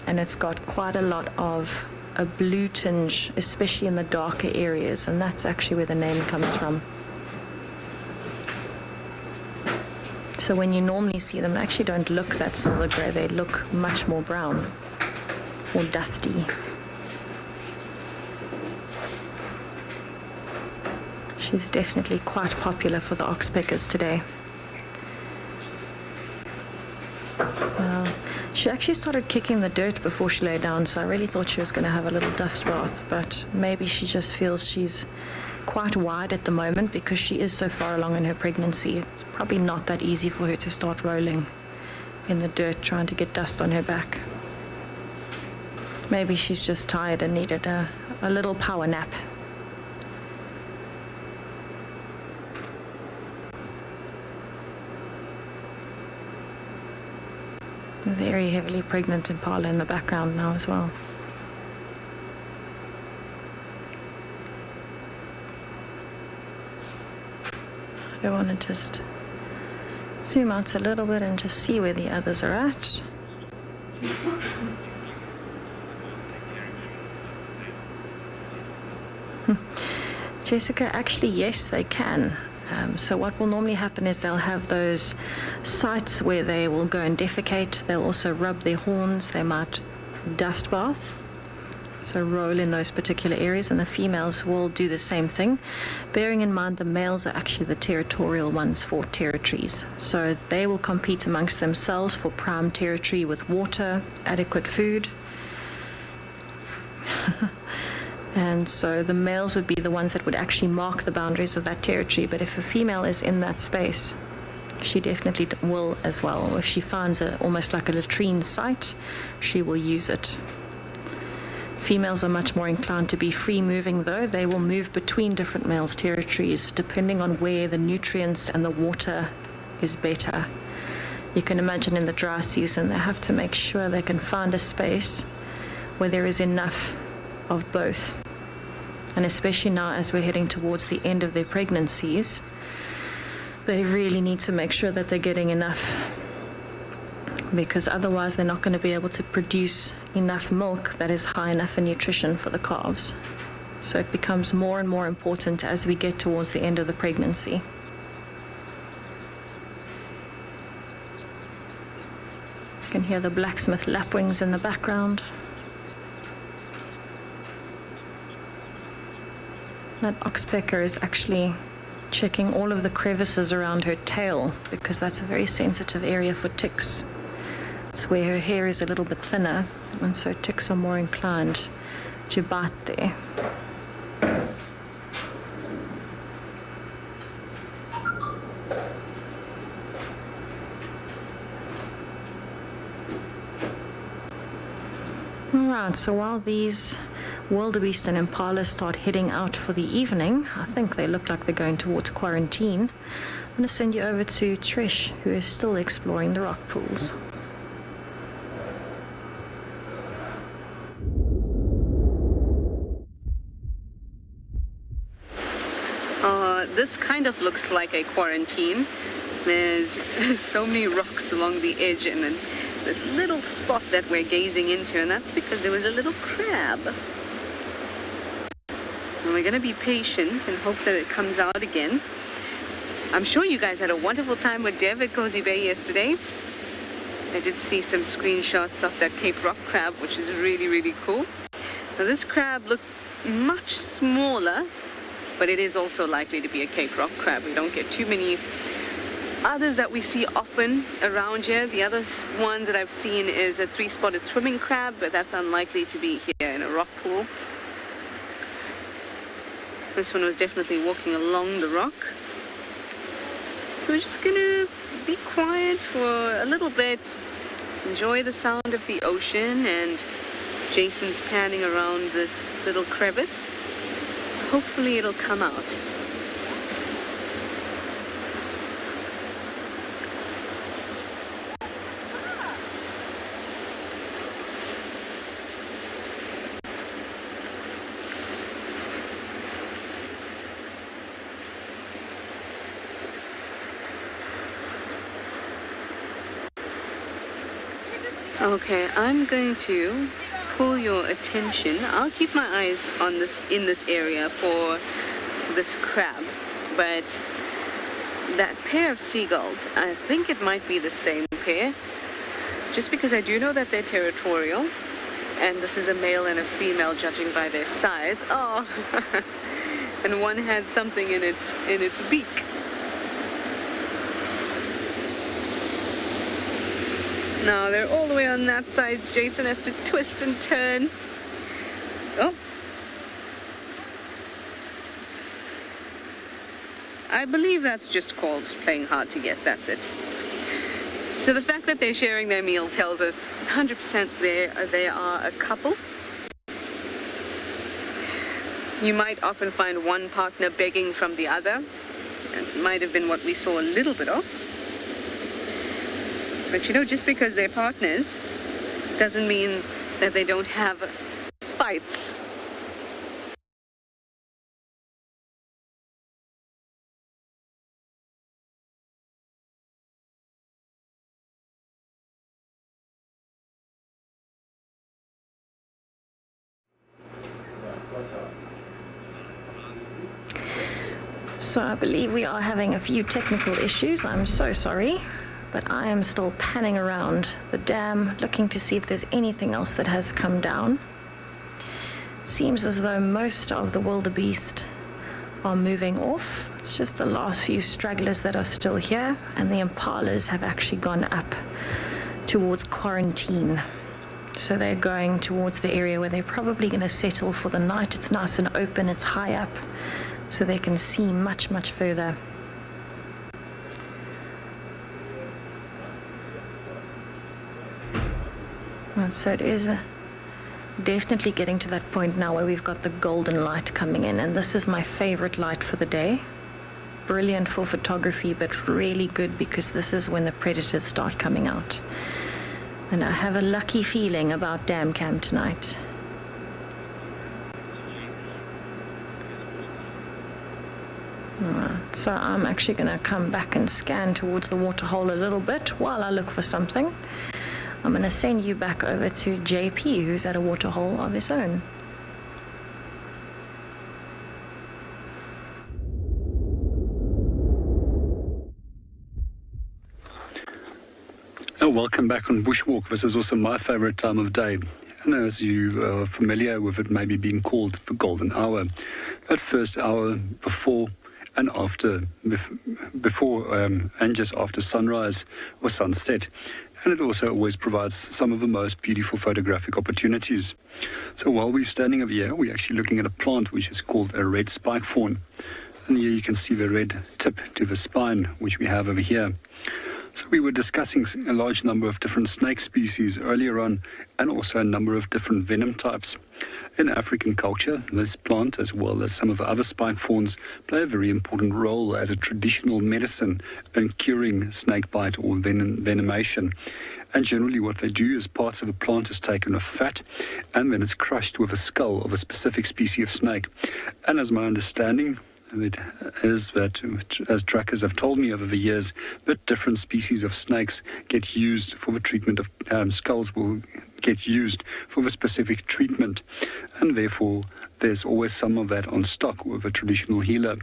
and it's got quite a lot of a blue tinge, especially in the darker areas, and that's actually where the name comes from. So when you normally see them, they actually don't look that silver grey, they look much more brown or dusty. She's definitely quite popular for the oxpeckers today. She actually started kicking the dirt before she lay down, so I really thought she was going to have a little dust bath, but maybe she just feels she's quite wide at the moment because she is so far along in her pregnancy. It's probably not that easy for her to start rolling in the dirt trying to get dust on her back. Maybe she's just tired and needed a little power nap. Very heavily pregnant impala in the background now as well. I want to just zoom out a little bit and just see where the others are at. Jessica, actually yes they can. So what will normally happen is they'll have those sites where they will go and defecate. They'll also rub their horns. They might dust bath, so roll in those particular areas, and the females will do the same thing, bearing in mind the males are actually the territorial ones for territories. So they will compete amongst themselves for prime territory with water, adequate food. And so the males would be the ones that would actually mark the boundaries of that territory. But if a female is in that space, she definitely will as well. Or if she finds almost like a latrine site, she will use it. Females are much more inclined to be free moving though. They will move between different males' territories depending on where the nutrients and the water is better. You can imagine in the dry season they have to make sure they can find a space where there is enough of both. And especially now as we're heading towards the end of their pregnancies, they really need to make sure that they're getting enough, because otherwise they're not going to be able to produce enough milk that is high enough in nutrition for the calves. So it becomes more and more important as we get towards the end of the pregnancy. You can hear the blacksmith lapwings in the background. That oxpecker is actually checking all of the crevices around her tail because that's a very sensitive area for ticks. It's where her hair is a little bit thinner, and so ticks are more inclined to bite there. Alright, so while these wildebeest and impala start heading out for the evening, I think they look like they're going towards quarantine. I'm going to send you over to Trish, who is still exploring the rock pools. This kind of looks like a quarantine. There's so many rocks along the edge and then this little spot that we're gazing into, and that's because there was a little crab. And we're going to be patient and hope that it comes out again. I'm sure you guys had a wonderful time with Dev at Cozy Bay yesterday. I did see some screenshots of that Cape Rock crab, which is really, really cool. Now this crab looked much smaller, but it is also likely to be a Cape rock crab. We don't get too many others that we see often around here. The other one that I've seen is a three-spotted swimming crab, but that's unlikely to be here in a rock pool. This one was definitely walking along the rock. So we're just gonna be quiet for a little bit, enjoy the sound of the ocean, and Jason's panning around this little crevice. Hopefully it'll come out. Okay, I'm going to pull your attention. I'll keep my eyes on in this area for this crab, but that pair of seagulls, I think it might be the same pair, just because I do know that they're territorial, and this is a male and a female judging by their size. Oh, and one had something in its beak. Now they're all the way on that side. Jason has to twist and turn. Oh. I believe that's just called playing hard to get. That's it. So the fact that they're sharing their meal tells us 100% they are a couple. You might often find one partner begging from the other. It might have been what we saw a little bit of. But you know, just because they're partners doesn't mean that they don't have fights. So I believe we are having a few technical issues. I'm so sorry. But I am still panning around the dam, looking to see if there's anything else that has come down. It seems as though most of the wildebeest are moving off. It's just the last few stragglers that are still here, and the impalas have actually gone up towards quarantine. So they're going towards the area where they're probably going to settle for the night. It's nice and open, it's high up, so they can see much, much further. So it is definitely getting to that point now where we've got the golden light coming in, and this is my favorite light for the day. Brilliant for photography, but really good because this is when the predators start coming out. And I have a lucky feeling about dam cam tonight. Alright, so I'm actually going to come back and scan towards the waterhole a little bit while I look for something. I'm going to send you back over to JP, who's at a waterhole of his own. Oh, welcome back on Bushwalk. This is also my favorite time of day. And as you are familiar with it, maybe being called the golden hour. That first hour before and after, and just after sunrise or sunset. And it also always provides some of the most beautiful photographic opportunities. So while we're standing over here, we're actually looking at a plant which is called a red spike fawn. And here you can see the red tip to the spine, which we have over here. So we were discussing a large number of different snake species earlier on, and also a number of different venom types. In African culture, this plant, as well as some of the other spike fawns, play a very important role as a traditional medicine in curing snake bite or venomation. And generally what they do is parts of a plant is taken with fat, and then it's crushed with a skull of a specific species of snake. And as my understanding, it is that, as trackers have told me over the years, that different species of snakes get used for the treatment of skulls will get used for the specific treatment, and therefore there's always some of that on stock with a traditional healer.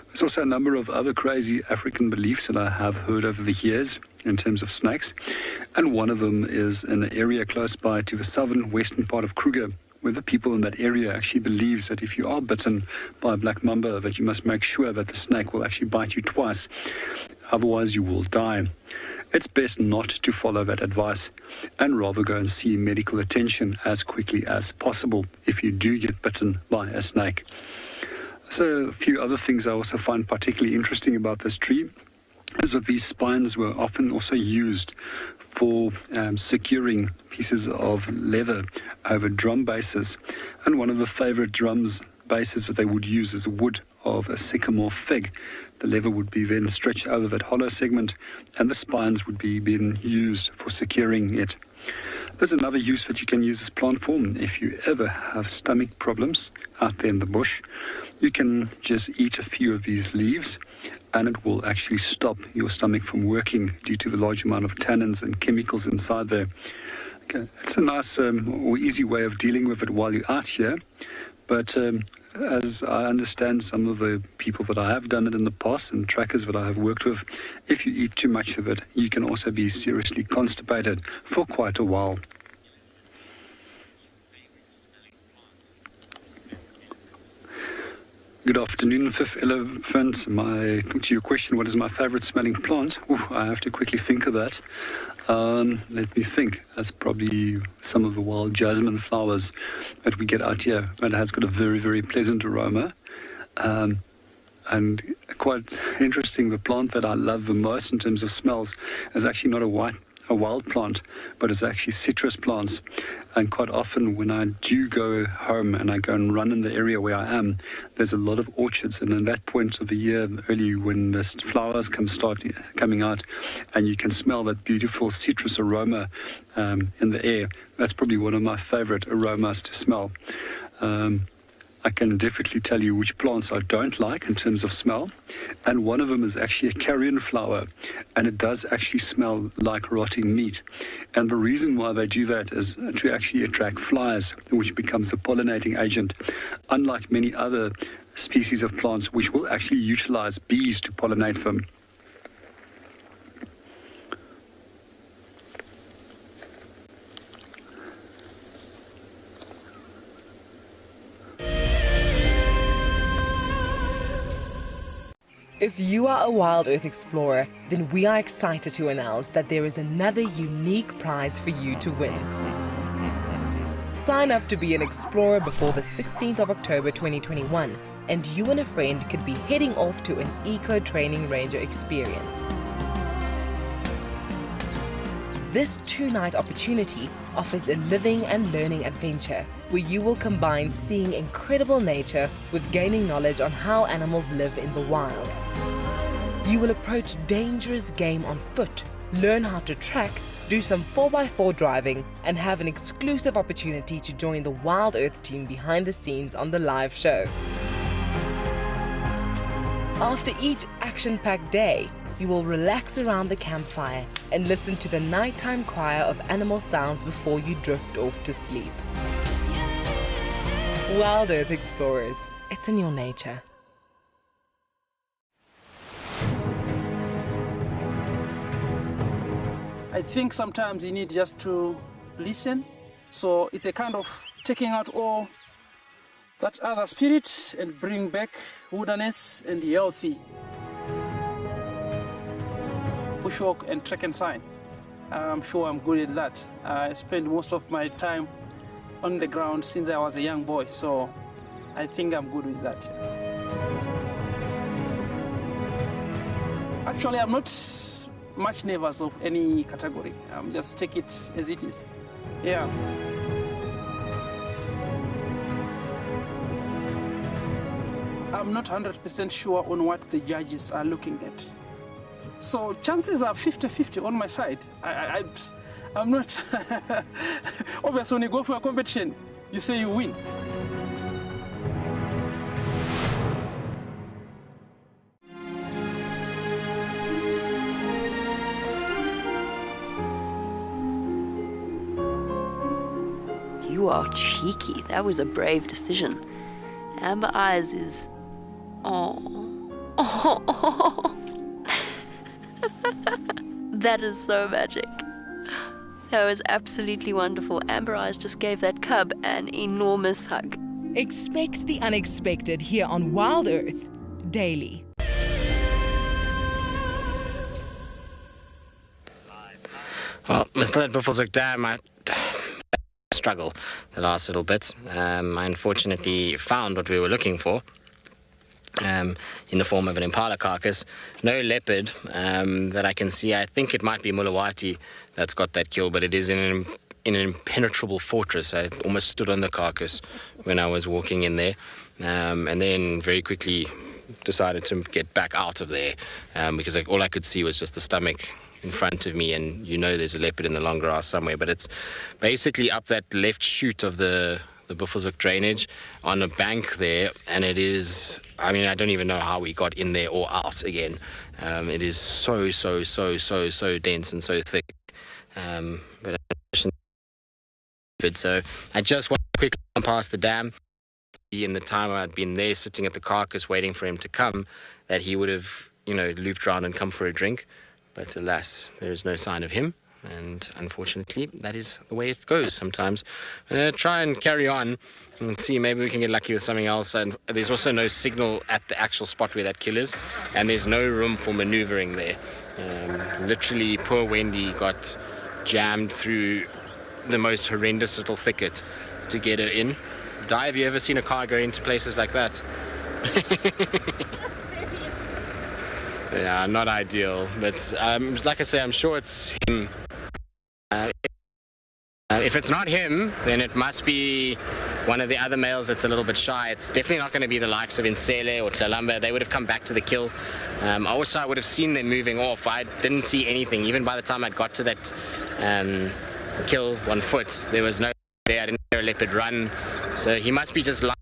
There's also a number of other crazy African beliefs that I have heard over the years in terms of snakes, and one of them is in an area close by to the southern western part of Kruger, whether people in that area actually believes that if you are bitten by a black mamba, that you must make sure that the snake will actually bite you twice. Otherwise, you will die. It's best not to follow that advice and rather go and see medical attention as quickly as possible if you do get bitten by a snake. So a few other things I also find particularly interesting about this tree is that these spines were often also used for securing pieces of leather over drum bases. And one of the favorite drums bases that they would use is wood of a sycamore fig. The leather would be then stretched over that hollow segment and the spines would be being used for securing it. There's another use that you can use this plant for. If you ever have stomach problems out there in the bush, you can just eat a few of these leaves and it will actually stop your stomach from working due to the large amount of tannins and chemicals inside there. Okay, it's a nice or easy way of dealing with it while you're out here. But as I understand some of the people that I have done it in the past and trackers that I have worked with, if you eat too much of it, you can also be seriously constipated for quite a while. Good afternoon, Fifth Elephant. To your question, what is my favorite smelling plant? I have to quickly think of that. Let me think. That's probably some of the wild jasmine flowers that we get out here. That has got a very, very pleasant aroma. And quite interesting, the plant that I love the most in terms of smells is actually not a wild plant, but it's actually citrus plants. And quite often when I do go home and I go and run in the area where I am, there's a lot of orchards, and in that point of the year, early when the flowers start coming out, and you can smell that beautiful citrus aroma in the air. That's probably one of my favorite aromas to smell. I can definitely tell you which plants I don't like in terms of smell, and one of them is actually a carrion flower, and it does actually smell like rotting meat. And the reason why they do that is to actually attract flies, which becomes the pollinating agent, unlike many other species of plants which will actually utilize bees to pollinate them. If you are a WildEarth explorer, then we are excited to announce that there is another unique prize for you to win. Sign up to be an explorer before the 16th of October 2021, and you and a friend could be heading off to an eco-training ranger experience. This 2-night opportunity offers a living and learning adventure where you will combine seeing incredible nature with gaining knowledge on how animals live in the wild. You will approach dangerous game on foot, learn how to track, do some 4x4 driving, and have an exclusive opportunity to join the WildEarth team behind the scenes on the live show. After each action-packed day, you will relax around the campfire and listen to the nighttime choir of animal sounds before you drift off to sleep. WildEarth explorers, it's in your nature. I think sometimes you need just to listen. So it's a kind of taking out all that other spirit and bring back wilderness and healthy. Bushwalk and trek and sign. I'm sure I'm good at that. I spend most of my time on the ground since I was a young boy, so I think I'm good with that. Actually, I'm not much nervous of any category. Just take it as it is. Yeah. I'm not 100% sure on what the judges are looking at. So chances are 50-50 on my side. I'm not... Obviously, when you go for a competition, you say you win. You are cheeky. That was a brave decision. Amber Eyes is... Oh. That is so magic. That was absolutely wonderful. Amber Eyes just gave that cub an enormous hug. Expect the unexpected here on WildEarth Daily. Well, we're still at Buffelshoek Dam. I struggle the last little bit. I unfortunately found what we were looking for in the form of an impala carcass. No leopard that I can see. I think it might be Mulawati that's got that kill, but it is in an impenetrable fortress. I almost stood on the carcass when I was walking in there, and then very quickly decided to get back out of there because all I could see was just the stomach in front of me, and there's a leopard in the long grass somewhere, but it's basically up that left chute of the Buffelshoek drainage on a bank there, and it is, I don't even know how we got in there or out again. It is so dense and so thick. So I just want to quickly come past the dam. In the time I'd been there sitting at the carcass waiting for him to come, that he would have, looped around and come for a drink. But alas, there is no sign of him. And unfortunately, that is the way it goes sometimes. I'm going to try and carry on and see, maybe we can get lucky with something else. And there's also no signal at the actual spot where that kill is. And there's no room for maneuvering there. Literally, poor Wendy got jammed through the most horrendous little thicket to get her in. Di, have you ever seen a car go into places like that? Yeah, not ideal, but like I say, I'm sure it's him. If it's not him, then it must be one of the other males that's a little bit shy. It's definitely not going to be the likes of Insele or Tlalamba. They would have come back to the kill. Also, I would have seen them moving off. I didn't see anything. Even by the time I'd got to that kill on foot, there was no there. I didn't hear a leopard run. So he must be just long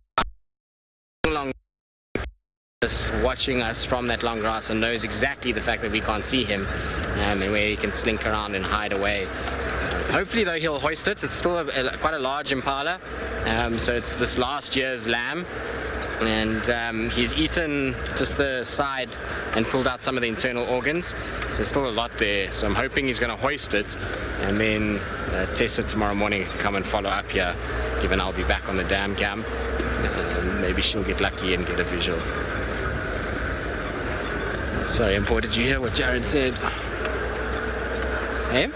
just watching us from that long grass and knows exactly the fact that we can't see him and where he can slink around and hide away. Hopefully, though, he'll hoist it. It's still quite a large impala, so it's this last year's lamb, and he's eaten just the side and pulled out some of the internal organs, so there's still a lot there. So I'm hoping he's going to hoist it and then test it tomorrow morning and come and follow up here, given I'll be back on the dam cam. Maybe she'll get lucky and get a visual. Sorry, Impor, did you hear what Jared said? Eh?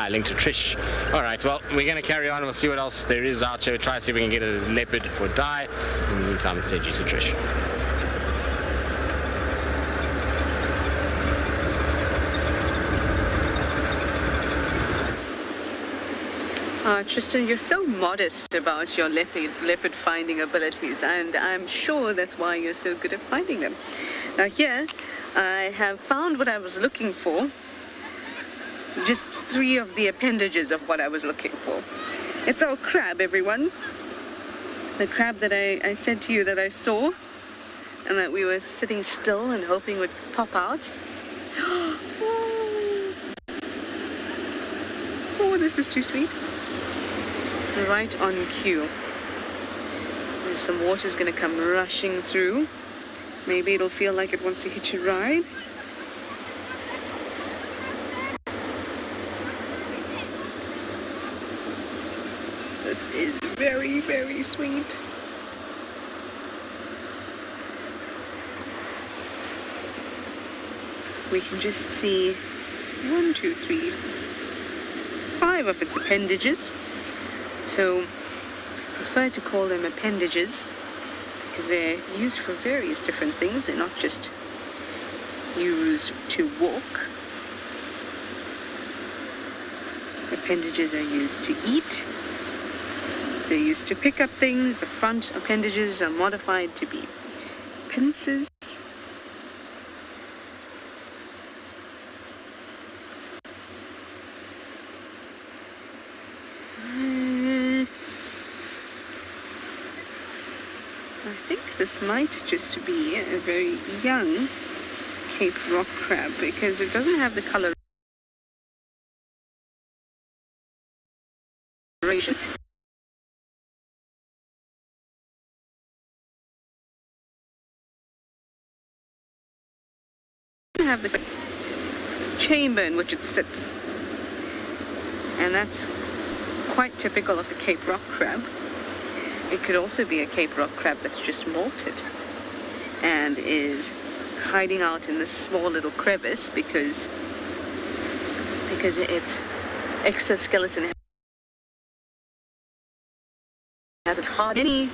Linked to Trish. All right, well, we're going to carry on. We'll see what else there is out here. We'll try to see if we can get a leopard for Di. In the meantime, I'll send you to Trish. Tristan, you're so modest about your leopard finding abilities, and I'm sure that's why you're so good at finding them. Now here, I have found what I was looking for. Just 3 of the appendages of what I was looking for. It's our crab, everyone. The crab that I said to you that I saw, and that we were sitting still and hoping would pop out. Oh, this is too sweet. Right on cue. There's some water's gonna come rushing through. Maybe it'll feel like it wants to hitch a ride. This is very, very sweet. We can just see 1, 2, 3, 5 of its appendages. So I prefer to call them appendages because they're used for various different things. They're not just used to walk. Appendages are used to eat. They're used to pick up things. The front appendages are modified to be pincers. I think this might just be a very young Cape rock crab because it doesn't have the coloration. Have the chamber in which it sits. And that's quite typical of the Cape Rock crab. It could also be a Cape Rock crab that's just molted and is hiding out in this small little crevice because its exoskeleton has it hard. Many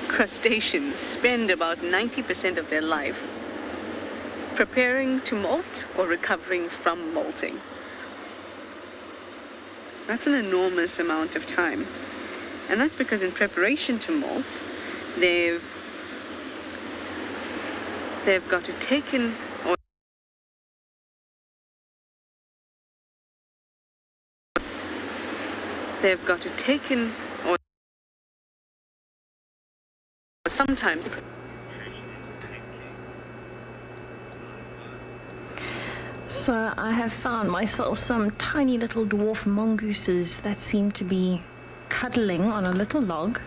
crustaceans spend about 90% of their life preparing to molt or recovering from molting. That's an enormous amount of time. And that's because in preparation to molt, they've got to take in or sometimes So I have found myself some tiny little dwarf mongooses that seem to be cuddling on a little log.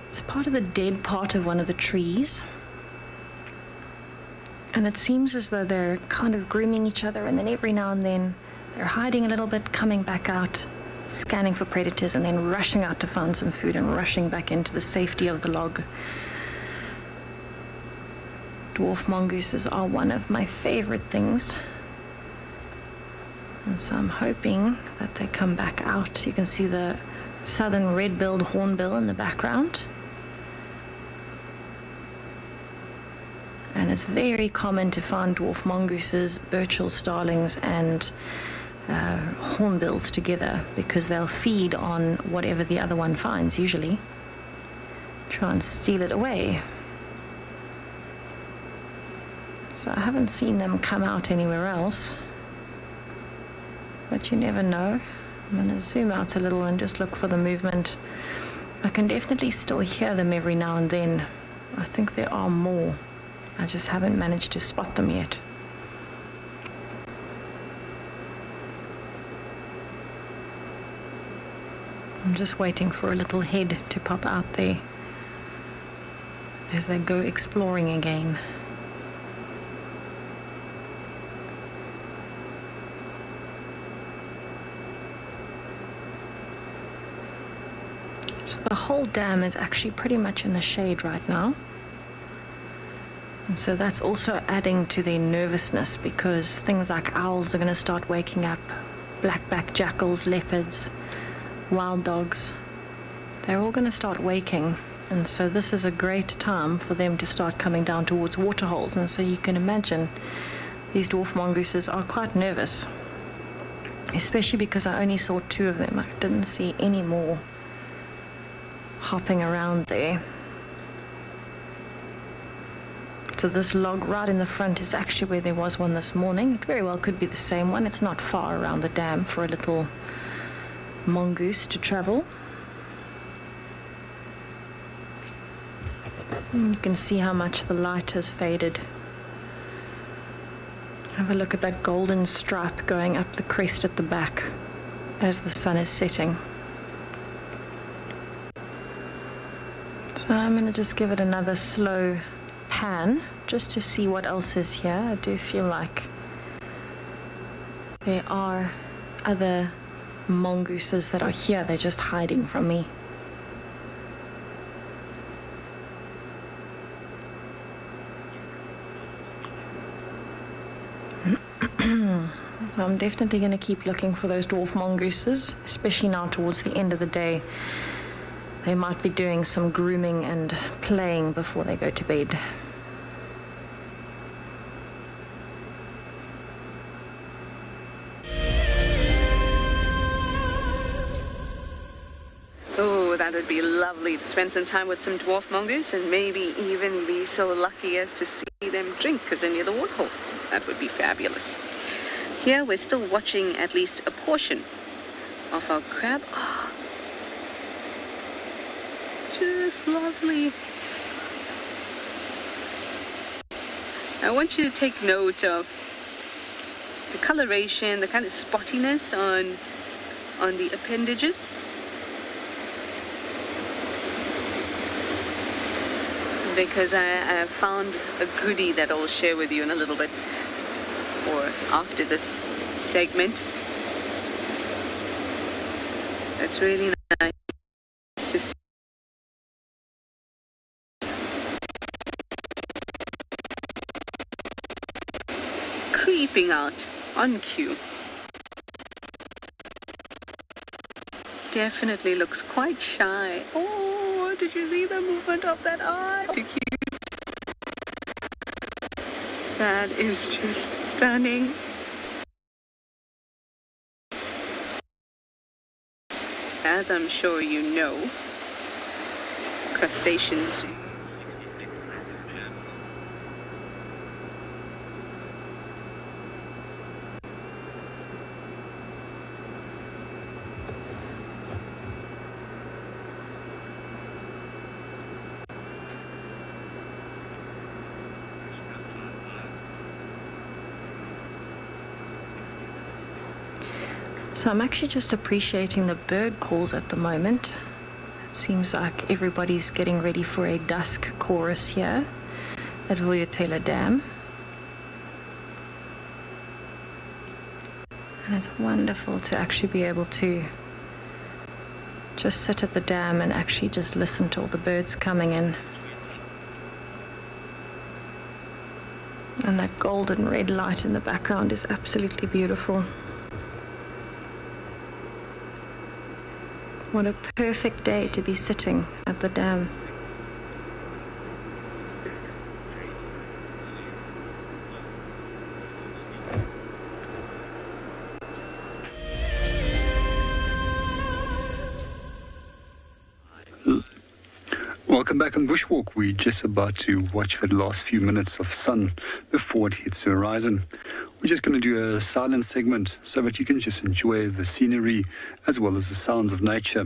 It's part of the dead part of one of the trees. And it seems as though they're kind of grooming each other, and then every now and then they're hiding a little bit, coming back out, scanning for predators, and then rushing out to find some food and rushing back into the safety of the log. Dwarf mongooses are one of my favorite things. And so I'm hoping that they come back out. You can see the southern red-billed hornbill in the background. And it's very common to find dwarf mongooses, Burchell starlings, and hornbills together because they'll feed on whatever the other one finds, usually. Try and steal it away. So I haven't seen them come out anywhere else. But you never know. I'm going to zoom out a little and just look for the movement. I can definitely still hear them every now and then. I think there are more. I just haven't managed to spot them yet. I'm just waiting for a little head to pop out there as they go exploring again. So the whole dam is actually pretty much in the shade right now. And so that's also adding to their nervousness because things like owls are going to start waking up, black-backed jackals, leopards, wild dogs. They're all going to start waking. And so this is a great time for them to start coming down towards waterholes. And so you can imagine these dwarf mongooses are quite nervous, especially because I only saw 2 of them. I didn't see any more hopping around there. So this log right in the front is actually where there was one this morning. It very well could be the same one. It's not far around the dam for a little mongoose to travel. And you can see how much the light has faded. Have a look at that golden stripe going up the crest at the back as the sun is setting. So I'm going to just give it another slow pan just to see what else is here. I do feel like there are other mongooses that are here. They're just hiding from me. So I'm definitely going to keep looking for those dwarf mongooses, especially now towards the end of the day. They might be doing some grooming and playing before they go to bed. Oh, that would be lovely to spend some time with some dwarf mongoose and maybe even be so lucky as to see them drink because they're near the waterhole. That would be fabulous. Here we're still watching at least a portion of our crab. Oh, just lovely. I want you to take note of the coloration, the kind of spottiness on the appendages. Because I found a goodie that I'll share with you in a little bit or after this segment. It's really nice to see. Creeping out on cue. Definitely looks quite shy. Oh, did you see the movement of that eye? Too cute. That is just stunning. As I'm sure you know, crustaceans So I'm actually just appreciating the bird calls at the moment. It seems like everybody's getting ready for a dusk chorus here at Tswalu Dam. And it's wonderful to actually be able to just sit at the dam and actually just listen to all the birds coming in. And that golden red light in the background is absolutely beautiful. What a perfect day to be sitting at the dam. Welcome back on Bushwalk. We're just about to watch the last few minutes of sun before it hits the horizon. We're just going to do a silent segment so that you can just enjoy the scenery as well as the sounds of nature.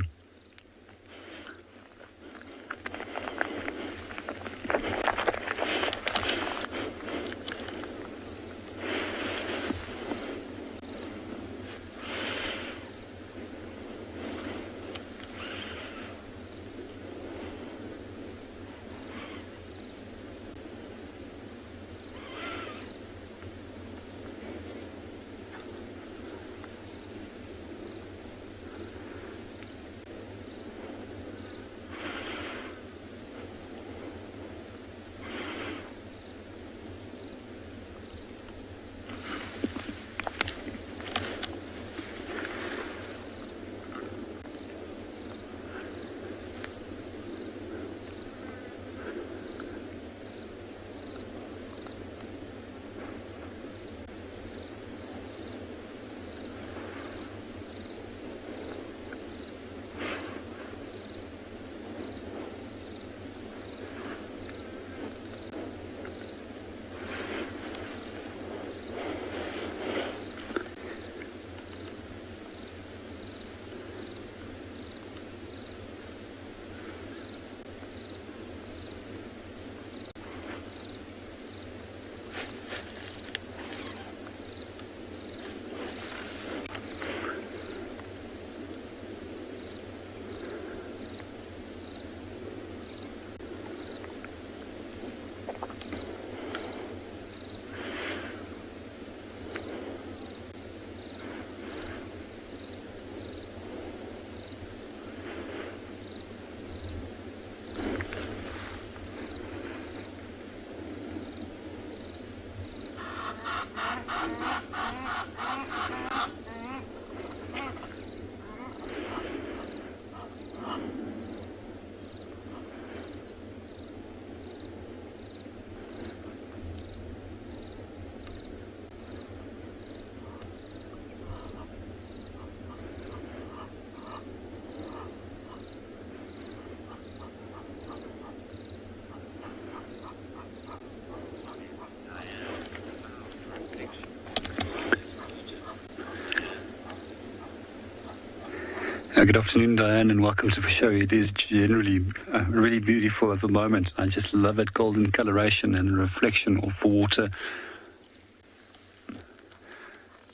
Good afternoon, Diane, and welcome to the show. It is generally really beautiful at the moment. I just love that golden coloration and reflection of the water.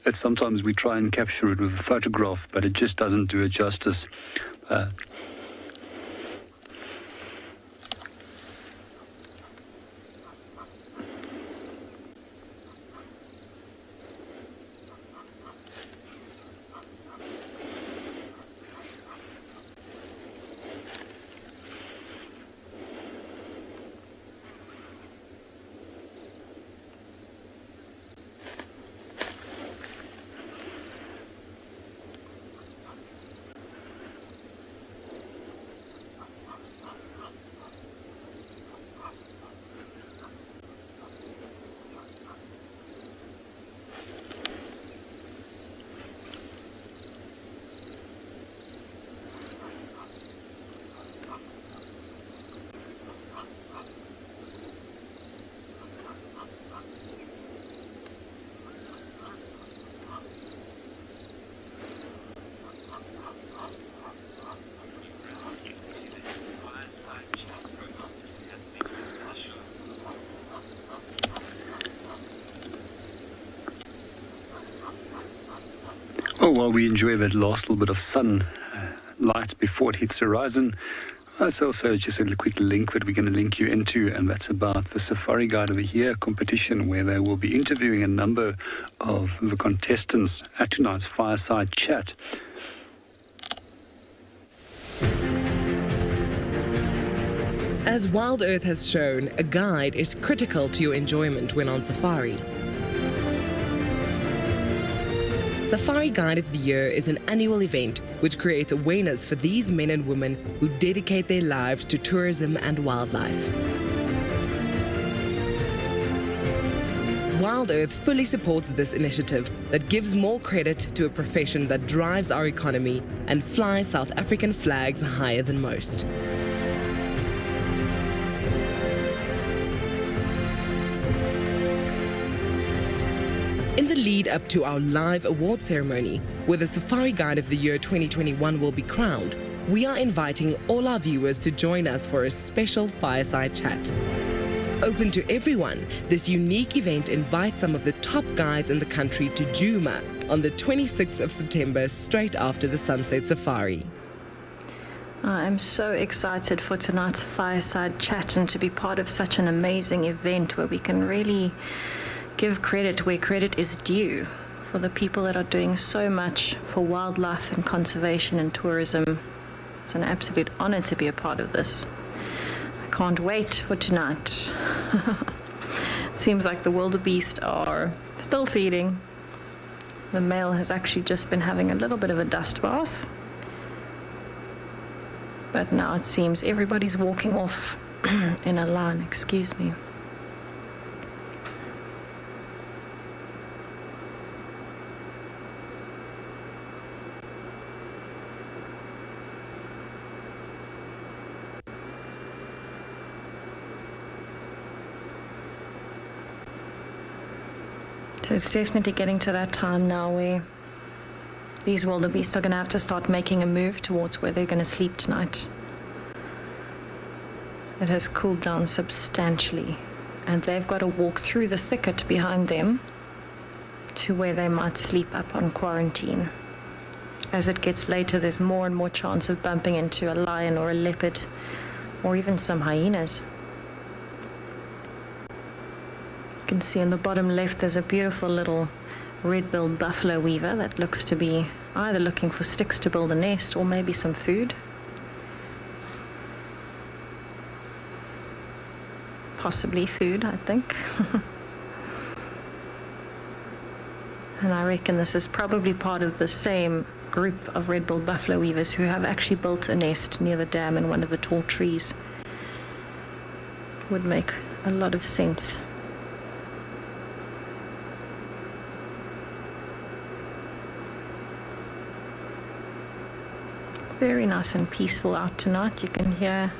That sometimes we try and capture it with a photograph, but it just doesn't do it justice. Oh, while we enjoy that last little bit of sun light before it hits the horizon, that's also just a quick link that we're going to link you into, and that's about the Safari Guide over Here competition, where they will be interviewing a number of the contestants at tonight's fireside chat. As WildEarth has shown, a guide is critical to your enjoyment when on safari. Safari Guide of the Year is an annual event which creates awareness for these men and women who dedicate their lives to tourism and wildlife. WildEarth fully supports this initiative that gives more credit to a profession that drives our economy and flies South African flags higher than most. In the lead up to our live award ceremony, where the Safari Guide of the Year 2021 will be crowned, we are inviting all our viewers to join us for a special fireside chat. Open to everyone, this unique event invites some of the top guides in the country to Djuma on the 26th of September, straight after the Sunset Safari. I'm so excited for tonight's fireside chat and to be part of such an amazing event where we can really give credit where credit is due for the people that are doing so much for wildlife and conservation and tourism. It's an absolute honor to be a part of this. I can't wait for tonight. Seems like the wildebeest are still feeding. The male has actually just been having a little bit of a dust bath. But now it seems everybody's walking off in a line, excuse me. So it's definitely getting to that time now where these wildebeest are going to have to start making a move towards where they're going to sleep tonight. It has cooled down substantially, and they've got to walk through the thicket behind them to where they might sleep up on quarantine. As it gets later, there's more and more chance of bumping into a lion or a leopard, or even some hyenas. You can see in the bottom left there's a beautiful little red-billed buffalo weaver that looks to be either looking for sticks to build a nest or maybe some food. Possibly food, I think. And I reckon this is probably part of the same group of red-billed buffalo weavers who have actually built a nest near the dam in one of the tall trees. Would make a lot of sense. Very nice and peaceful out tonight. You can hear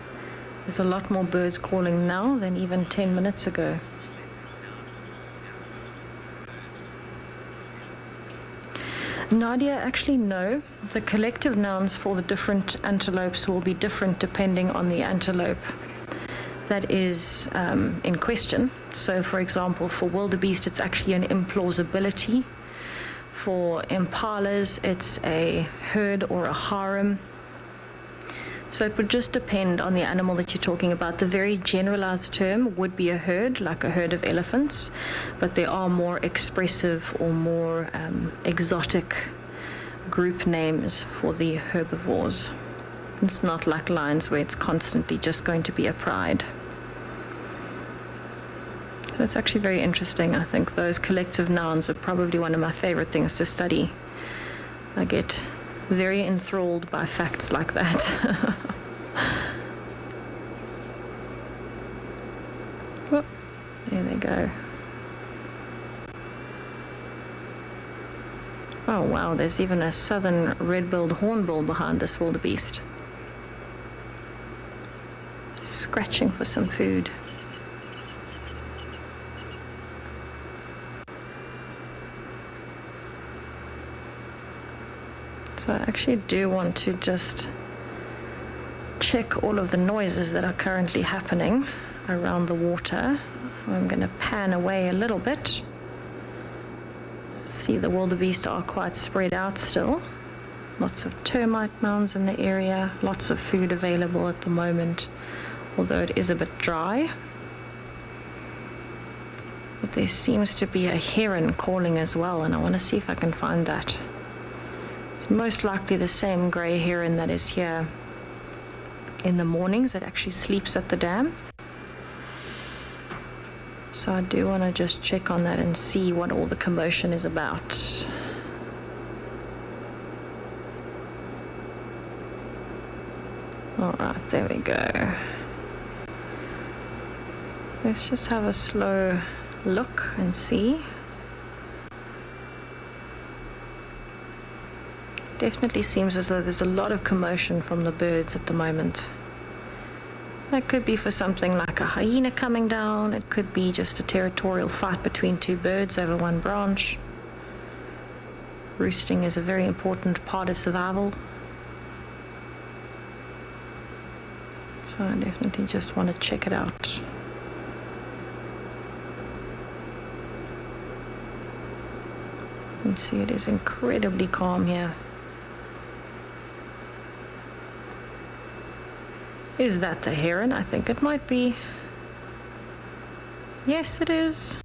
there's a lot more birds calling now than even 10 minutes ago. Nadia, actually no. The collective nouns for the different antelopes will be different depending on the antelope that is in question. So for example, for wildebeest it's actually an implausibility. For impalas, it's a herd or a harem. So it would just depend on the animal that you're talking about. The very generalized term would be a herd, like a herd of elephants, but there are more expressive or more exotic group names for the herbivores. It's not like lions where it's constantly just going to be a pride. So it's actually very interesting. I think those collective nouns are probably one of my favorite things to study. I get very enthralled by facts like that. Whoop, there they go. Oh wow, there's even a southern red-billed hornbill behind this wildebeest. Scratching for some food. So I actually do want to just check all of the noises that are currently happening around the water. I'm going to pan away a little bit See, the wildebeest are quite spread out still. Lots of termite mounds in the area, lots of food available at the moment, although it is a bit dry. But there seems to be a heron calling as well, and I want to see if I can find that. It's most likely the same grey heron that is here in the mornings that actually sleeps at the dam. So I do want to just check on that and see what all the commotion is about. Alright, there we go. Let's just have a slow look and see. Definitely seems as though there's a lot of commotion from the birds at the moment. That could be for something like a hyena coming down. It could be just a territorial fight between two birds over one branch. Roosting is a very important part of survival. So I definitely just want to check it out. You can see it is incredibly calm here. Is that the heron? I think it might be. Yes, it is.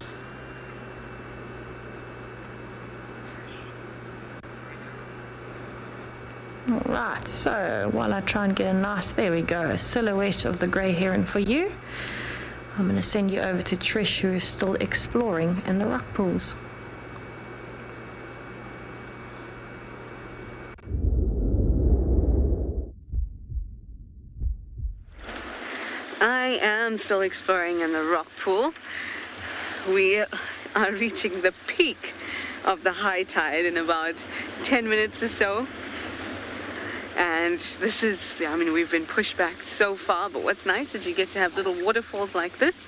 Alright, so while I try and get a nice, there we go, a silhouette of the grey heron for you, I'm going to send you over to Trish, who is still exploring in the rock pools. I am still exploring in the rock pool. We are reaching the peak of the high tide in about 10 minutes or so. And this is, I mean, we've been pushed back so far, but what's nice is you get to have little waterfalls like this,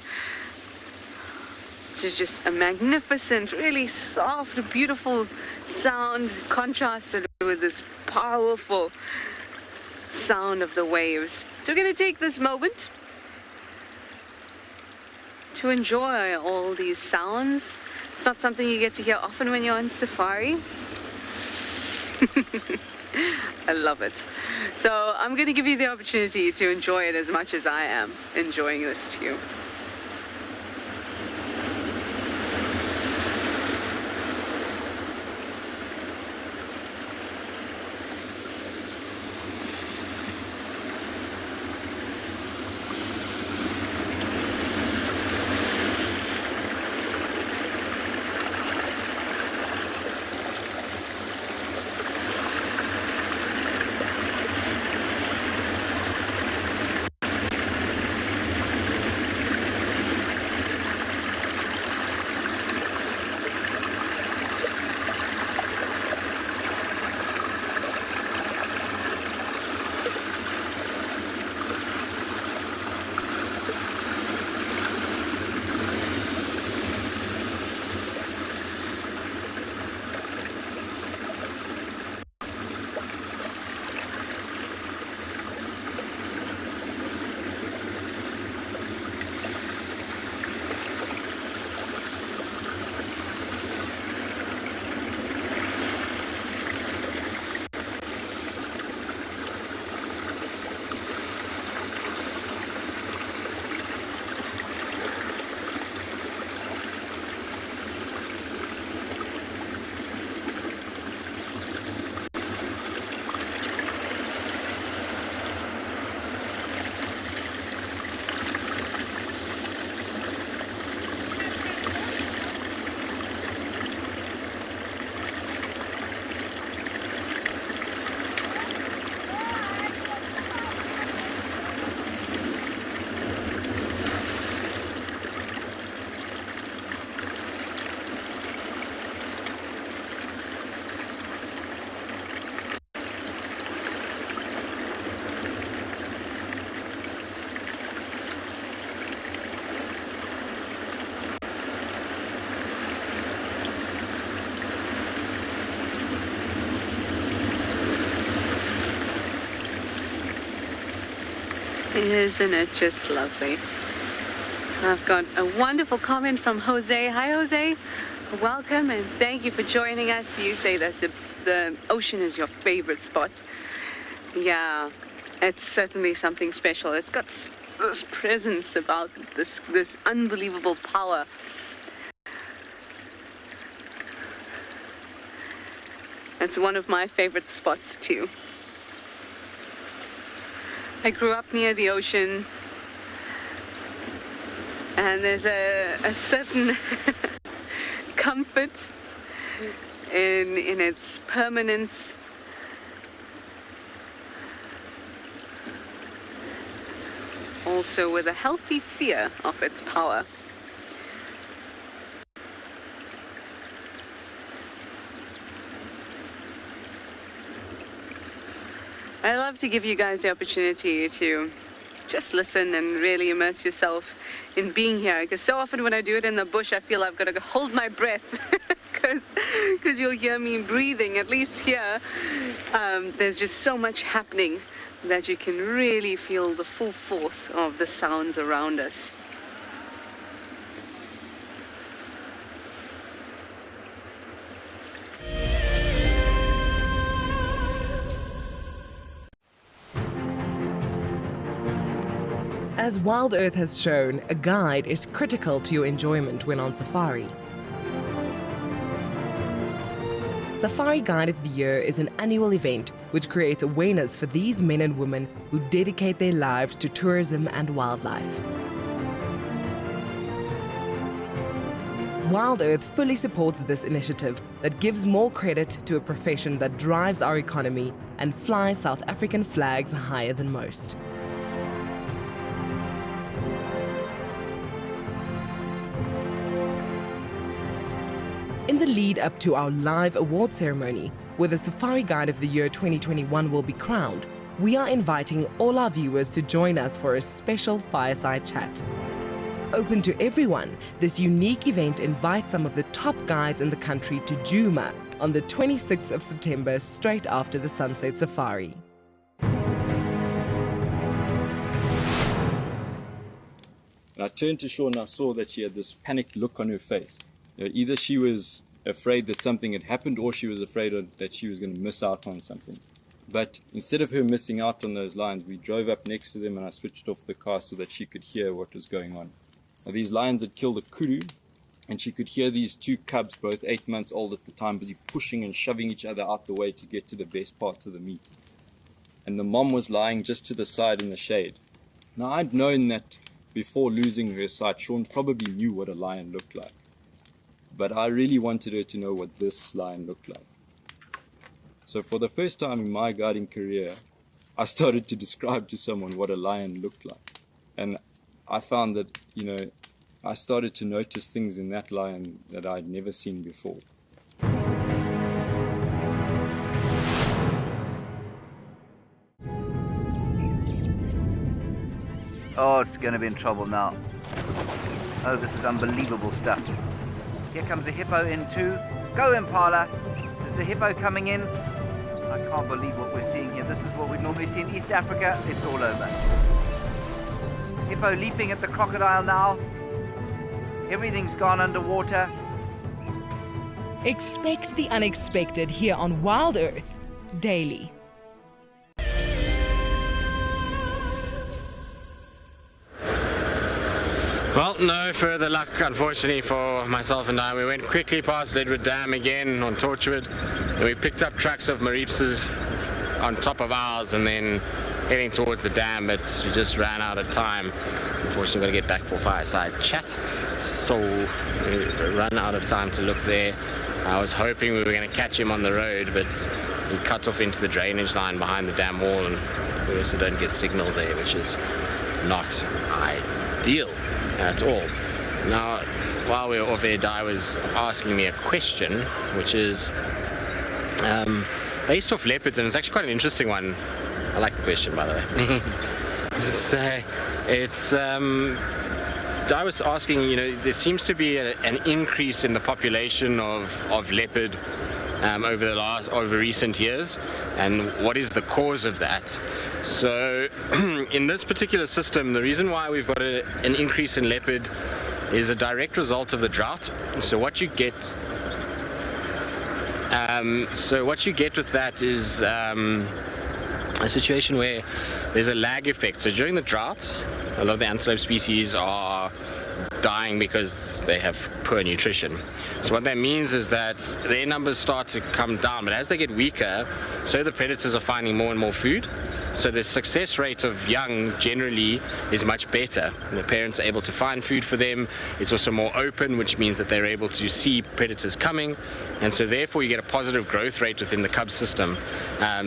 which is just a magnificent, really soft, beautiful sound contrasted with this powerful sound of the waves. So we're going to take this moment to enjoy all these sounds. It's not something you get to hear often when you're on safari. I love it. So I'm going to give you the opportunity to enjoy it as much as I am enjoying this too. Isn't it just lovely? I've got a wonderful comment from Jose. Hi, Jose. welcome and thank you for joining us. You say that the ocean is your favorite spot. Yeah, it's certainly something special. It's got this presence about this unbelievable power. It's one of my favorite spots too. I grew up near the ocean, and there's a certain comfort in its permanence. Also with a healthy fear of its power. I love to give you guys the opportunity to just listen and really immerse yourself in being here, because so often when I do it in the bush I feel I've got to hold my breath because you'll hear me breathing. At least here there's just so much happening that you can really feel the full force of the sounds around us. As WildEarth has shown, a guide is critical to your enjoyment when on safari. Safari Guide of the Year is an annual event which creates awareness for these men and women who dedicate their lives to tourism and wildlife. WildEarth fully supports this initiative that gives more credit to a profession that drives our economy and flies South African flags higher than most. In the lead up to our live award ceremony, where the Safari Guide of the Year 2021 will be crowned, we are inviting all our viewers to join us for a special fireside chat. Open to everyone, this unique event invites some of the top guides in the country to Djuma on the 26th of September, straight after the Sunset Safari. I turned to Shaw and I saw that she had this panicked look on her face. Either she was afraid that something had happened or she was afraid that she was going to miss out on something. But instead of her missing out on those lions, we drove up next to them and I switched off the car so that she could hear what was going on. Now, these lions had killed a kudu, and she could hear these two cubs, both 8 months old at the time, busy pushing and shoving each other out the way to get to the best parts of the meat. And the mom was lying just to the side in the shade. Now, I'd known that before losing her sight, Sean probably knew what a lion looked like. But I really wanted her to know what this lion looked like. So for the first time in my guiding career, I started to describe to someone what a lion looked like. And I found that, I started to notice things in that lion that I'd never seen before. Oh, it's going to be in trouble now. Oh, this is unbelievable stuff. Here comes a hippo in too. Go, Impala. There's a hippo coming in. I can't believe what we're seeing here. This is what we normally see in East Africa. It's all over. Hippo leaping at the crocodile now. Everything's gone underwater. Expect the unexpected here on WildEarth daily. Well, no further luck, unfortunately, for myself and I. We went quickly past Leadwood Dam again on Torchwood, and we picked up tracks of Marieps's on top of ours and then heading towards the dam, but we just ran out of time. Unfortunately, we've got to get back for fireside chat, so we ran out of time to look there. I was hoping we were going to catch him on the road, but he cut off into the drainage line behind the dam wall, and we also don't get signal there, which is not ideal at all. Now, while we were off air, Di was asking me a question, which is based off leopards, and it's actually quite an interesting one. I like the question, by the way. So it's I was asking, there seems to be an increase in the population of leopard over recent years, and what is the cause of that? So in this particular system, the reason why we've got an increase in leopard is a direct result of the drought. So what you get with that is a situation where there's a lag effect. So during the drought, a lot of the antelope species are dying because they have poor nutrition. So what that means is that their numbers start to come down, but as they get weaker, so the predators are finding more and more food. So the success rate of young generally is much better. The parents are able to find food for them. It's also more open, which means that they're able to see predators coming. And so therefore you get a positive growth rate within the cub system.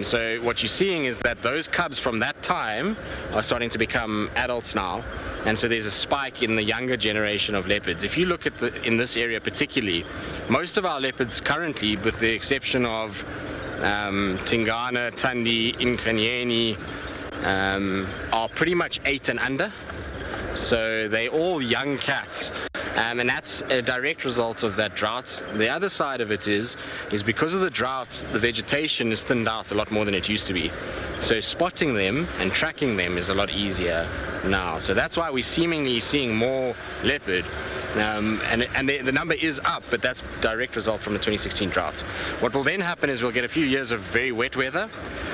So what you're seeing is that those cubs from that time are starting to become adults now. And so there's a spike in the younger generation of leopards. If you look at in this area particularly, most of our leopards currently, with the exception of Tingana, Tandi, Inkanyeni, are pretty much 8 and under. So they're all young cats. And that's a direct result of that drought. The other side of it is because of the drought, the vegetation is thinned out a lot more than it used to be. So spotting them and tracking them is a lot easier now. So that's why we're seemingly seeing more leopard. And the number is up, but that's direct result from the 2016 drought. What will then happen is we'll get a few years of very wet weather,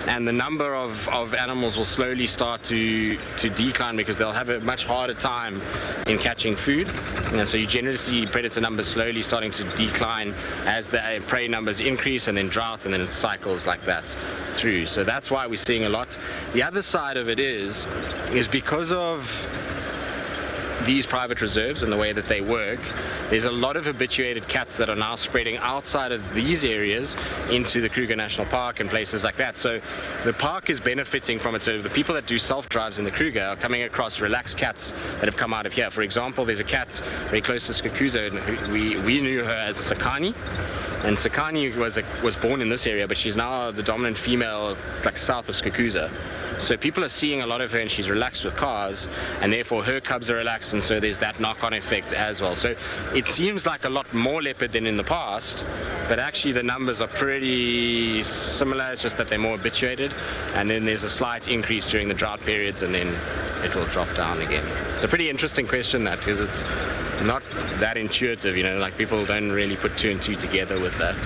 and the number of animals will slowly start to decline because they'll have a much harder time in catching food. And so you generally see predator numbers slowly starting to decline as the prey numbers increase, and then drought, and then it cycles like that through. So that's why we're seeing a lot. The other side of it is because of these private reserves and the way that they work, there's a lot of habituated cats that are now spreading outside of these areas into the Kruger National Park and places like that. So the park is benefiting from it. So the people that do self-drives in the Kruger are coming across relaxed cats that have come out of here. For example, there's a cat very close to Skukuza, and we knew her as Sakani. And Sakani was born in this area, but she's now the dominant female, like south of Skukuza. So people are seeing a lot of her, and she's relaxed with cars, and therefore her cubs are relaxed, and so there's that knock-on effect as well. So it seems like a lot more leopard than in the past, but actually the numbers are pretty similar. It's just that they're more habituated, and then there's a slight increase during the drought periods, and then it will drop down again. It's a pretty interesting question, that, because it's not that intuitive, you know, like people don't really put 2 and 2 together with that.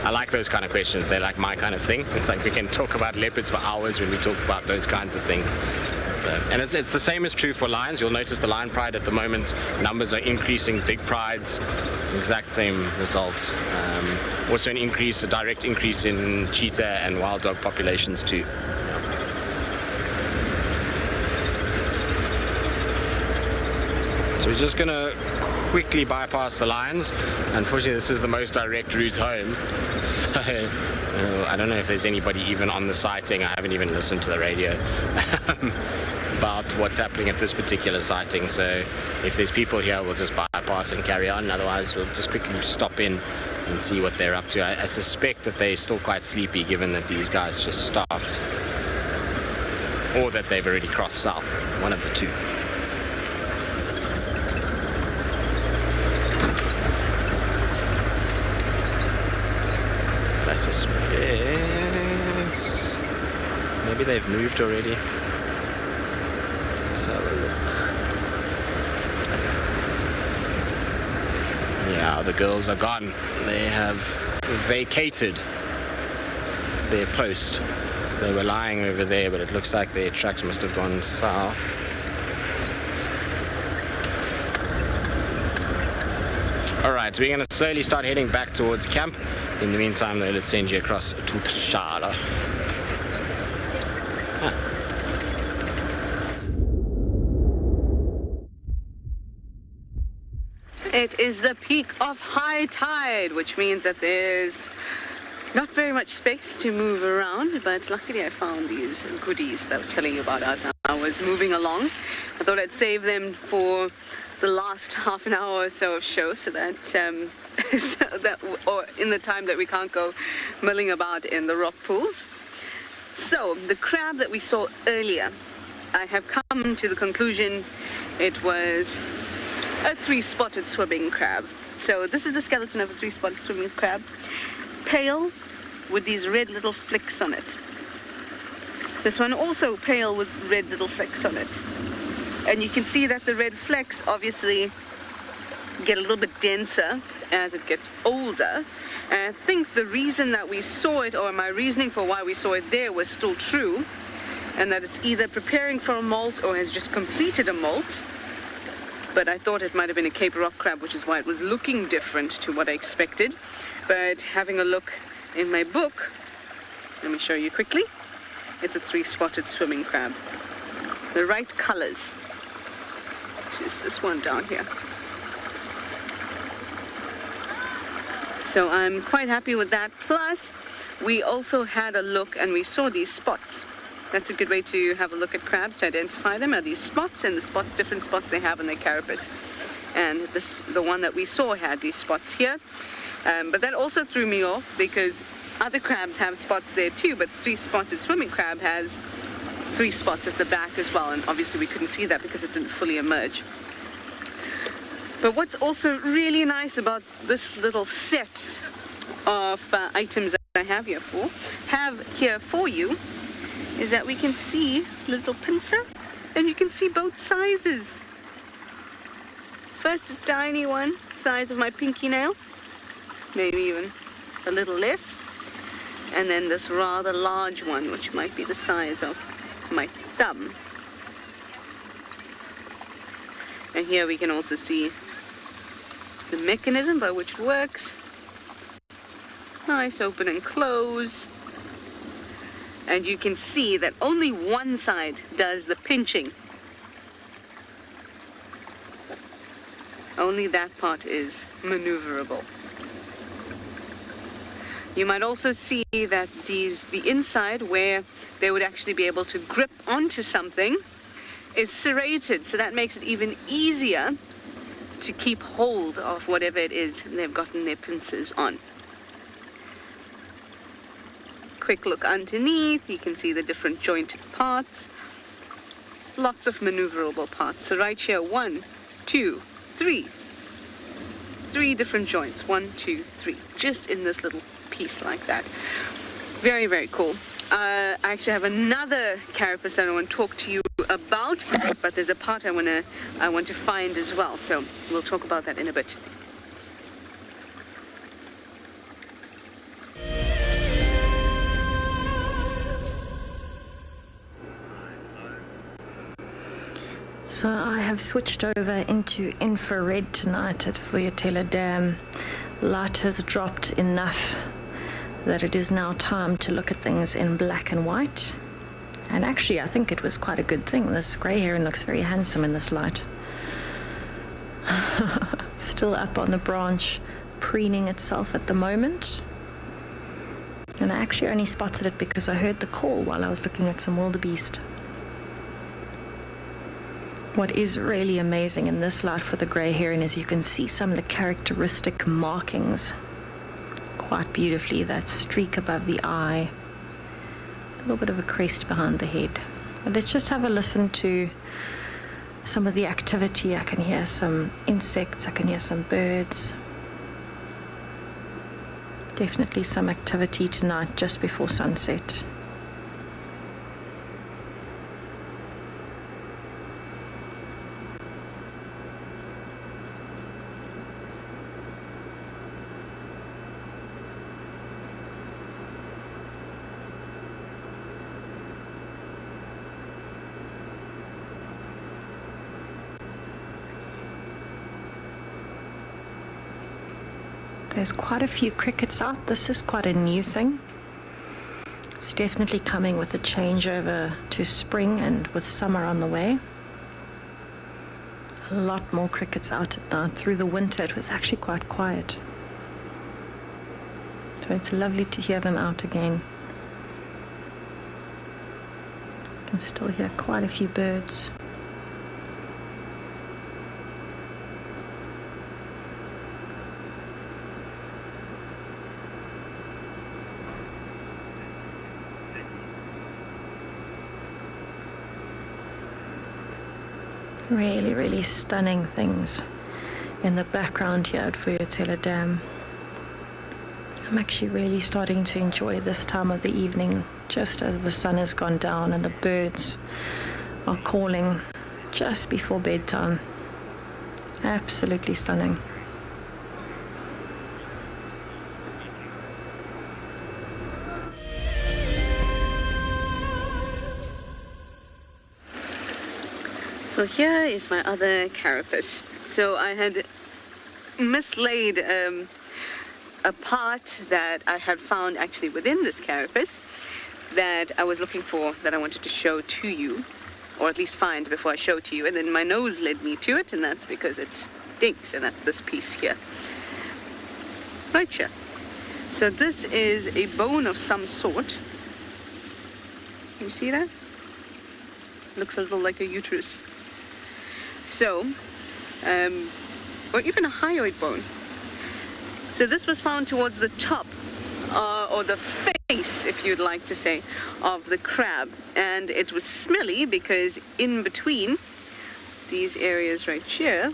I like those kind of questions. They're like my kind of thing. It's like we can talk about leopards for hours when we talk about those kinds of things. So, and it's the same is true for lions. You'll notice the lion pride at the moment, numbers are increasing, big prides, exact same result. Also a direct increase in cheetah and wild dog populations too. So we're just going to quickly bypass the lions. Unfortunately, this is the most direct route home. So I don't know if there's anybody even on the sighting. I haven't even listened to the radio about what's happening at this particular sighting. So if there's people here, we'll just bypass and carry on. Otherwise, we'll just quickly stop in and see what they're up to. I suspect that they're still quite sleepy, given that these guys just stopped, or that they've already crossed south. One of the two. I suspect maybe they've moved already. Let's have a look. Yeah, the girls are gone. They have vacated their post. They were lying over there, but it looks like their tracks must have gone south. Alright, we're going to slowly start heading back towards camp. In the meantime, though, let's send you across to Nyala. It is the peak of high tide, which means that there's not very much space to move around, but luckily I found these goodies that I was telling you about as I was moving along. I thought I'd save them for the last half an hour or so of show, so that or in the time that we can't go milling about in the rock pools. So the crab that we saw earlier, I have come to the conclusion it was a 3-spotted swimming crab. So this is the skeleton of a 3-spotted swimming crab, pale with these red little flecks on it. This one also pale with red little flecks on it. And you can see that the red flecks obviously get a little bit denser as it gets older. And I think the reason that we saw it, or my reasoning for why we saw it there, was still true, and that it's either preparing for a molt or has just completed a molt. But I thought it might have been a Cape rock crab, which is why it was looking different to what I expected. But having a look in my book, let me show you quickly. It's a 3-spotted swimming crab. The right colors. Just this one down here. So I'm quite happy with that. Plus, we also had a look and we saw these spots. That's a good way to have a look at crabs, to identify them, are these spots, and the spots, different spots they have in their carapace. And the one that we saw had these spots here. But that also threw me off because other crabs have spots there too, but 3-spotted swimming crab has 3 spots at the back as well, and obviously we couldn't see that because it didn't fully emerge. But what's also really nice about this little set of items that I have here for you is that we can see a little pincer, and you can see both sizes. First a tiny one, size of my pinky nail, maybe even a little less, and then this rather large one, which might be the size of my thumb. And here we can also see the mechanism by which it works. Nice open and close. And you can see that only one side does the pinching. Only that part is maneuverable. You might also see that the inside, where they would actually be able to grip onto something, is serrated, so that makes it even easier to keep hold of whatever it is they've gotten their pincers on. Quick look underneath, you can see the different jointed parts. Lots of maneuverable parts. So right here, 1, 2, 3. 3 different joints, 1, 2, 3, just in this little piece like that. Very, very cool. I actually have another carapace that I want to talk to you about, but there's a part I want to find as well, so we'll talk about that in a bit. So I have switched over into infrared tonight at Tswalu Dam. Light has dropped enough that it is now time to look at things in black and white. And actually, I think it was quite a good thing. This grey heron looks very handsome in this light. Still up on the branch, preening itself at the moment. And I actually only spotted it because I heard the call while I was looking at some wildebeest. What is really amazing in this light for the grey heron is you can see some of the characteristic markings quite beautifully. That streak above the eye, a little bit of a crest behind the head. But let's just have a listen to some of the activity. I can hear some insects, I can hear some birds. Definitely some activity tonight just before sunset. There's quite a few crickets out. This is quite a new thing. It's definitely coming with a changeover to spring and with summer on the way. A lot more crickets out at night. Through the winter it was actually quite quiet. So it's lovely to hear them out again. You can still hear quite a few birds. Really, really stunning things in the background here at Tswalu Dam. I'm actually really starting to enjoy this time of the evening, just as the sun has gone down and the birds are calling, just before bedtime. Absolutely stunning. So here is my other carapace. So I had mislaid a part that I had found actually within this carapace that I was looking for, that I wanted to show to you, or at least find before I show to you, and then my nose led me to it, and that's because it stinks, and that's this piece here. Right here. So this is a bone of some sort. You see that? Looks a little like a uterus. So, or even a hyoid bone. So this was found towards the top, or the face, if you'd like to say, of the crab. And it was smelly because in between these areas right here,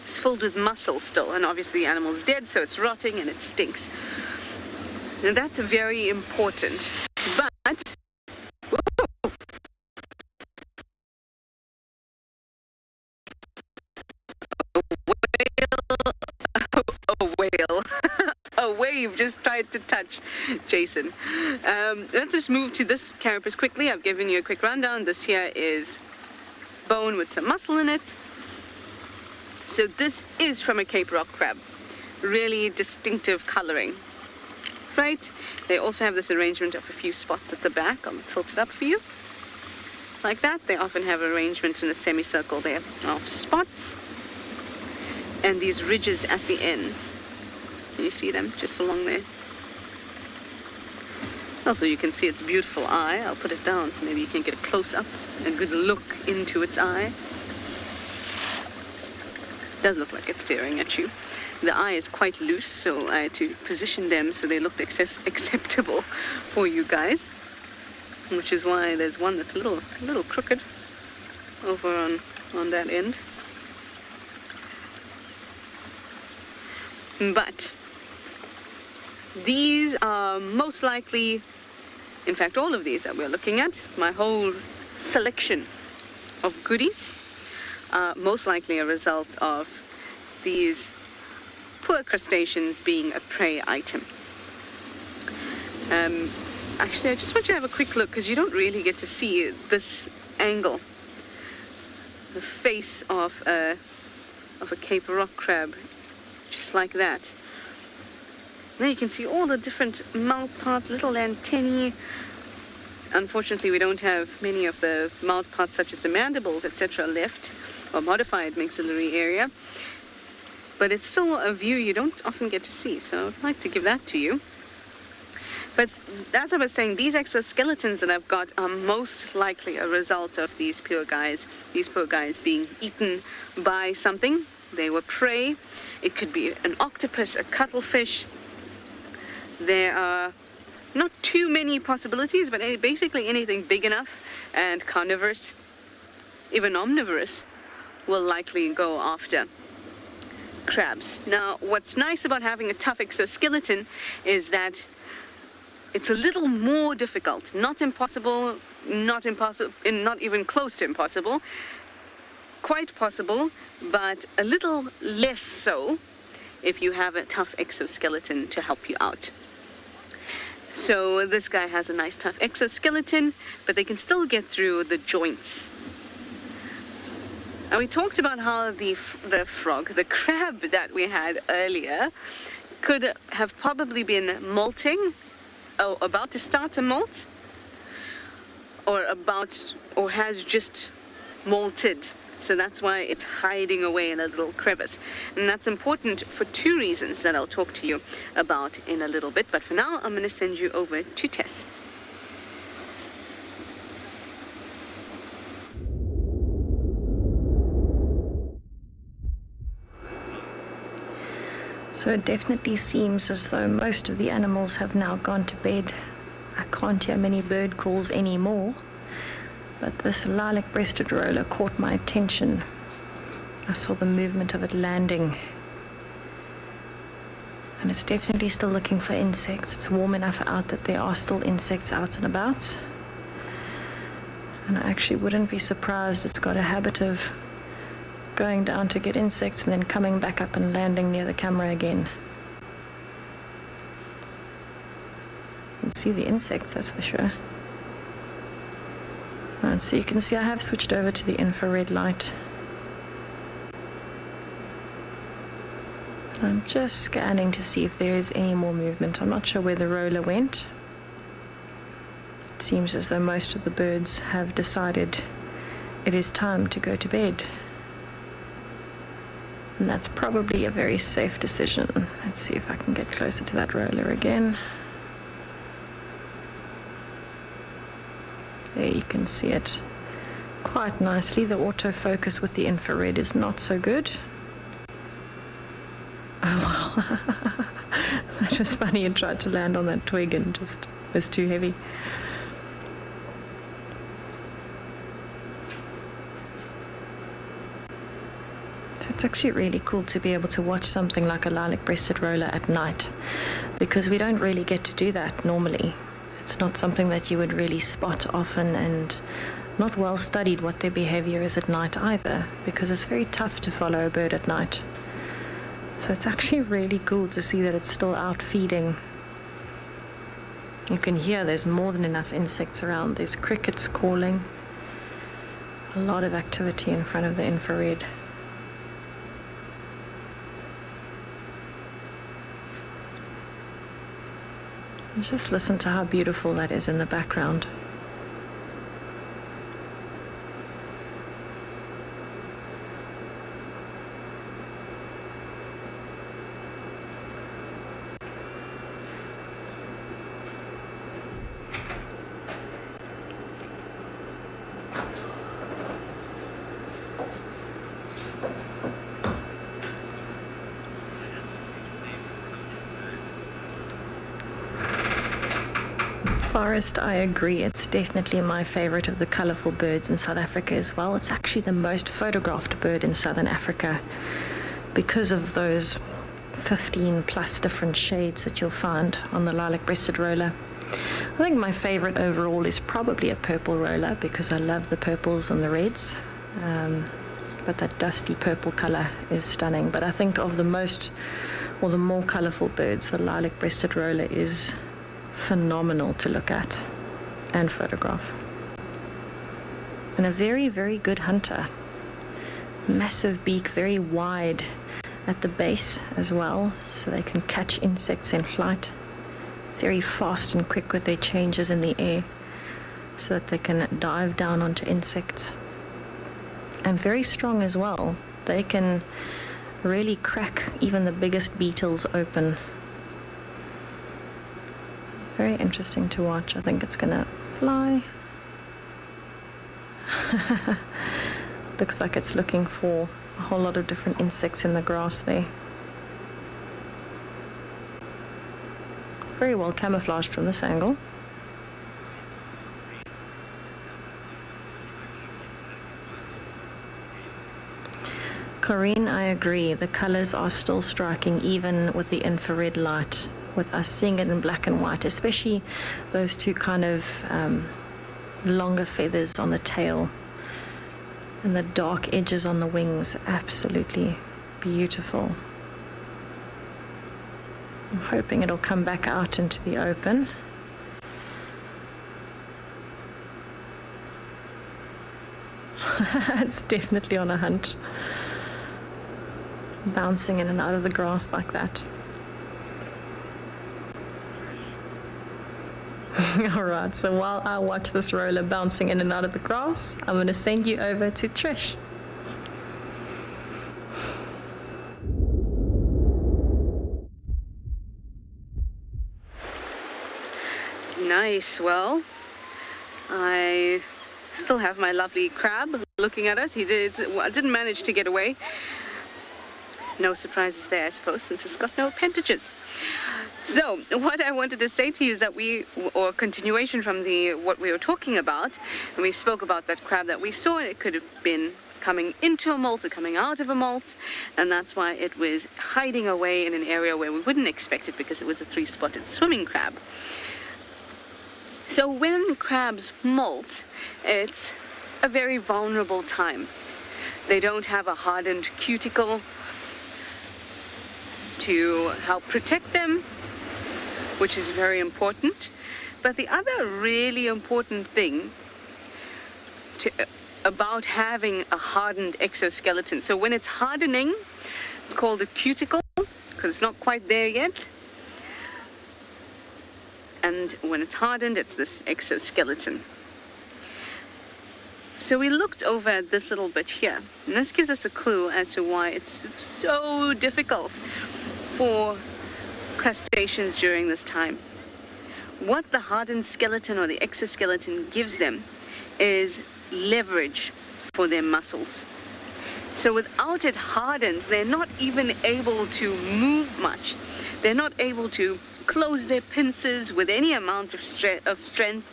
it's filled with muscle still. And obviously the animal's dead, so it's rotting and it stinks. And that's very important. But a wave just tried to touch Jason. Let's just move to this carapace quickly. I've given you a quick rundown. This here is bone with some muscle in it. So this is from a Cape rock crab. Really distinctive coloring. Right? They also have this arrangement of a few spots at the back. I'll tilt it up for you. Like that. They often have arrangement in a semicircle there of spots. And these ridges at the ends. Can you see them just along there? Also, you can see its beautiful eye. I'll put it down so maybe you can get a close-up, a good look into its eye. It does look like it's staring at you. The eye is quite loose, so I had to position them so they looked acceptable for you guys. Which is why there's one that's a little crooked over on that end. But these are most likely, in fact all of these that we're looking at, my whole selection of goodies, are most likely a result of these poor crustaceans being a prey item. Actually, I just want you to have a quick look because you don't really get to see this angle. The face of a Cape rock crab. Just like that. Now you can see all the different mouth parts, little antennae. Unfortunately, we don't have many of the mouth parts such as the mandibles, etc. left, or modified maxillary area. But it's still a view you don't often get to see, so I'd like to give that to you. But as I was saying, these exoskeletons that I've got are most likely a result of these poor guys being eaten by something. They were prey. It could be an octopus, a cuttlefish. There are not too many possibilities, but basically anything big enough and carnivorous, even omnivorous, will likely go after crabs. Now, what's nice about having a tough exoskeleton is that it's a little more difficult. Not impossible, not even close to impossible. Quite possible, but a little less so if you have a tough exoskeleton to help you out. So this guy has a nice tough exoskeleton, but they can still get through the joints. And we talked about how the crab that we had earlier, could have probably been molting, or about to start a molt, or has just molted. So that's why it's hiding away in a little crevice. And that's important for two reasons that I'll talk to you about in a little bit. But for now, I'm going to send you over to Tess. So it definitely seems as though most of the animals have now gone to bed. I can't hear many bird calls anymore. But this lilac-breasted roller caught my attention. I saw the movement of it landing. And it's definitely still looking for insects. It's warm enough out that there are still insects out and about. And I actually wouldn't be surprised. It's got a habit of going down to get insects and then coming back up and landing near the camera again. You can see the insects, that's for sure. Right, so you can see I have switched over to the infrared light. I'm just scanning to see if there is any more movement. I'm not sure where the roller went. It seems as though most of the birds have decided it is time to go to bed. And that's probably a very safe decision. Let's see if I can get closer to that roller again. There you can see it quite nicely. The autofocus with the infrared is not so good. Oh wow. That was funny. It tried to land on that twig and just was too heavy. So it's actually really cool to be able to watch something like a lilac-breasted roller at night, because we don't really get to do that normally. It's not something that you would really spot often, and not well studied what their behavior is at night either, because it's very tough to follow a bird at night. So it's actually really cool to see that it's still out feeding. You can hear there's more than enough insects around. There's crickets calling. A lot of activity in front of the infrared. Just listen to how beautiful that is in the background. Forest, I agree. It's definitely my favorite of the colorful birds in South Africa as well. It's actually the most photographed bird in Southern Africa because of those 15 plus different shades that you'll find on the lilac-breasted roller. I think my favorite overall is probably a purple roller because I love the purples and the reds. But that dusty purple color is stunning. But I think of the more colorful birds, the lilac-breasted roller is phenomenal to look at and photograph. And a very, very good hunter. Massive beak, very wide at the base as well, so they can catch insects in flight. Very fast and quick with their changes in the air, so that they can dive down onto insects. And very strong as well. They can really crack even the biggest beetles open. Very interesting to watch. I think it's gonna fly. Looks like it's looking for a whole lot of different insects in the grass there. Very well camouflaged from this angle. Corinne, I agree. The colors are still striking even with the infrared light. With us seeing it in black and white, especially those two kind of longer feathers on the tail and the dark edges on the wings, absolutely beautiful. I'm hoping it'll come back out into the open. It's definitely on a hunt, bouncing in and out of the grass like that. Alright, so while I watch this roller bouncing in and out of the grass, I'm going to send you over to Trish. Nice. Well, I still have my lovely crab looking at us. He didn't manage to get away. No surprises there, I suppose, since it's got no appendages. So, what I wanted to say to you is that or continuation from what we were talking about, and we spoke about that crab that we saw, and it could have been coming into a molt or coming out of a molt, and that's why it was hiding away in an area where we wouldn't expect it, because it was a 3-spotted swimming crab. So when crabs molt, it's a very vulnerable time. They don't have a hardened cuticle to help protect them, which is very important. But the other really important thing about having a hardened exoskeleton, so when it's hardening, it's called a cuticle, because it's not quite there yet. And when it's hardened, it's this exoskeleton. So we looked over at this little bit here, and this gives us a clue as to why it's so difficult for crustaceans during this time. What the hardened skeleton or the exoskeleton gives them is leverage for their muscles. So without it hardened, they're not even able to move much. They're not able to close their pincers with any amount of strength.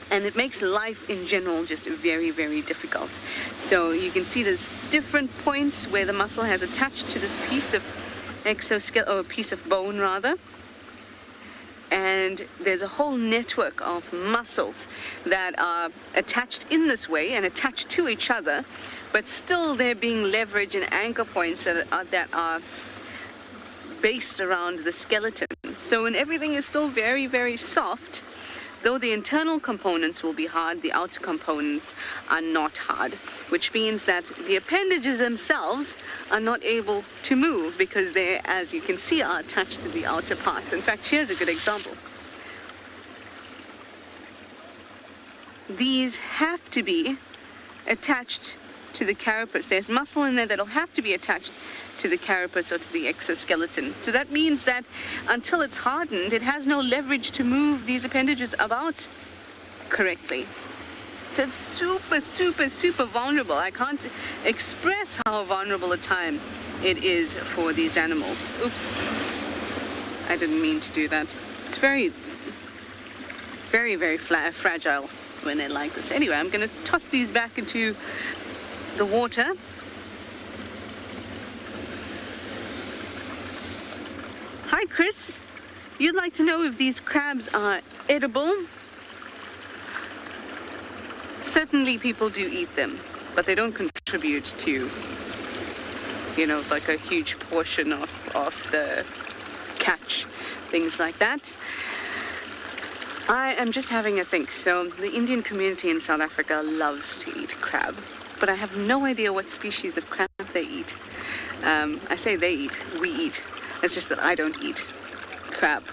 And it makes life in general just very, very difficult. So you can see there's different points where the muscle has attached to this piece of exoskeleton, or a piece of bone rather. And there's a whole network of muscles that are attached in this way and attached to each other, but still they're being leveraged and anchor points that are based around the skeleton. So when everything is still very, very soft, though the internal components will be hard, the outer components are not hard, which means that the appendages themselves are not able to move because they, as you can see, are attached to the outer parts. In fact, here's a good example. These have to be attached to the carapace. There's muscle in there that'll have to be attached to the carapace or to the exoskeleton. So that means that until it's hardened, it has no leverage to move these appendages about correctly. So it's super, super, super vulnerable. I can't express how vulnerable a time it is for these animals. Oops. I didn't mean to do that. It's very, very, very fragile when they're like this. Anyway, I'm going to toss these back into the water. Hi, Chris. You'd like to know if these crabs are edible? Certainly people do eat them, but they don't contribute to, you know, like a huge portion of the catch, things like that. I am just having a think. So the Indian community in South Africa loves to eat crab, but I have no idea what species of crab they eat. I say they eat, we eat. It's just that I don't eat crab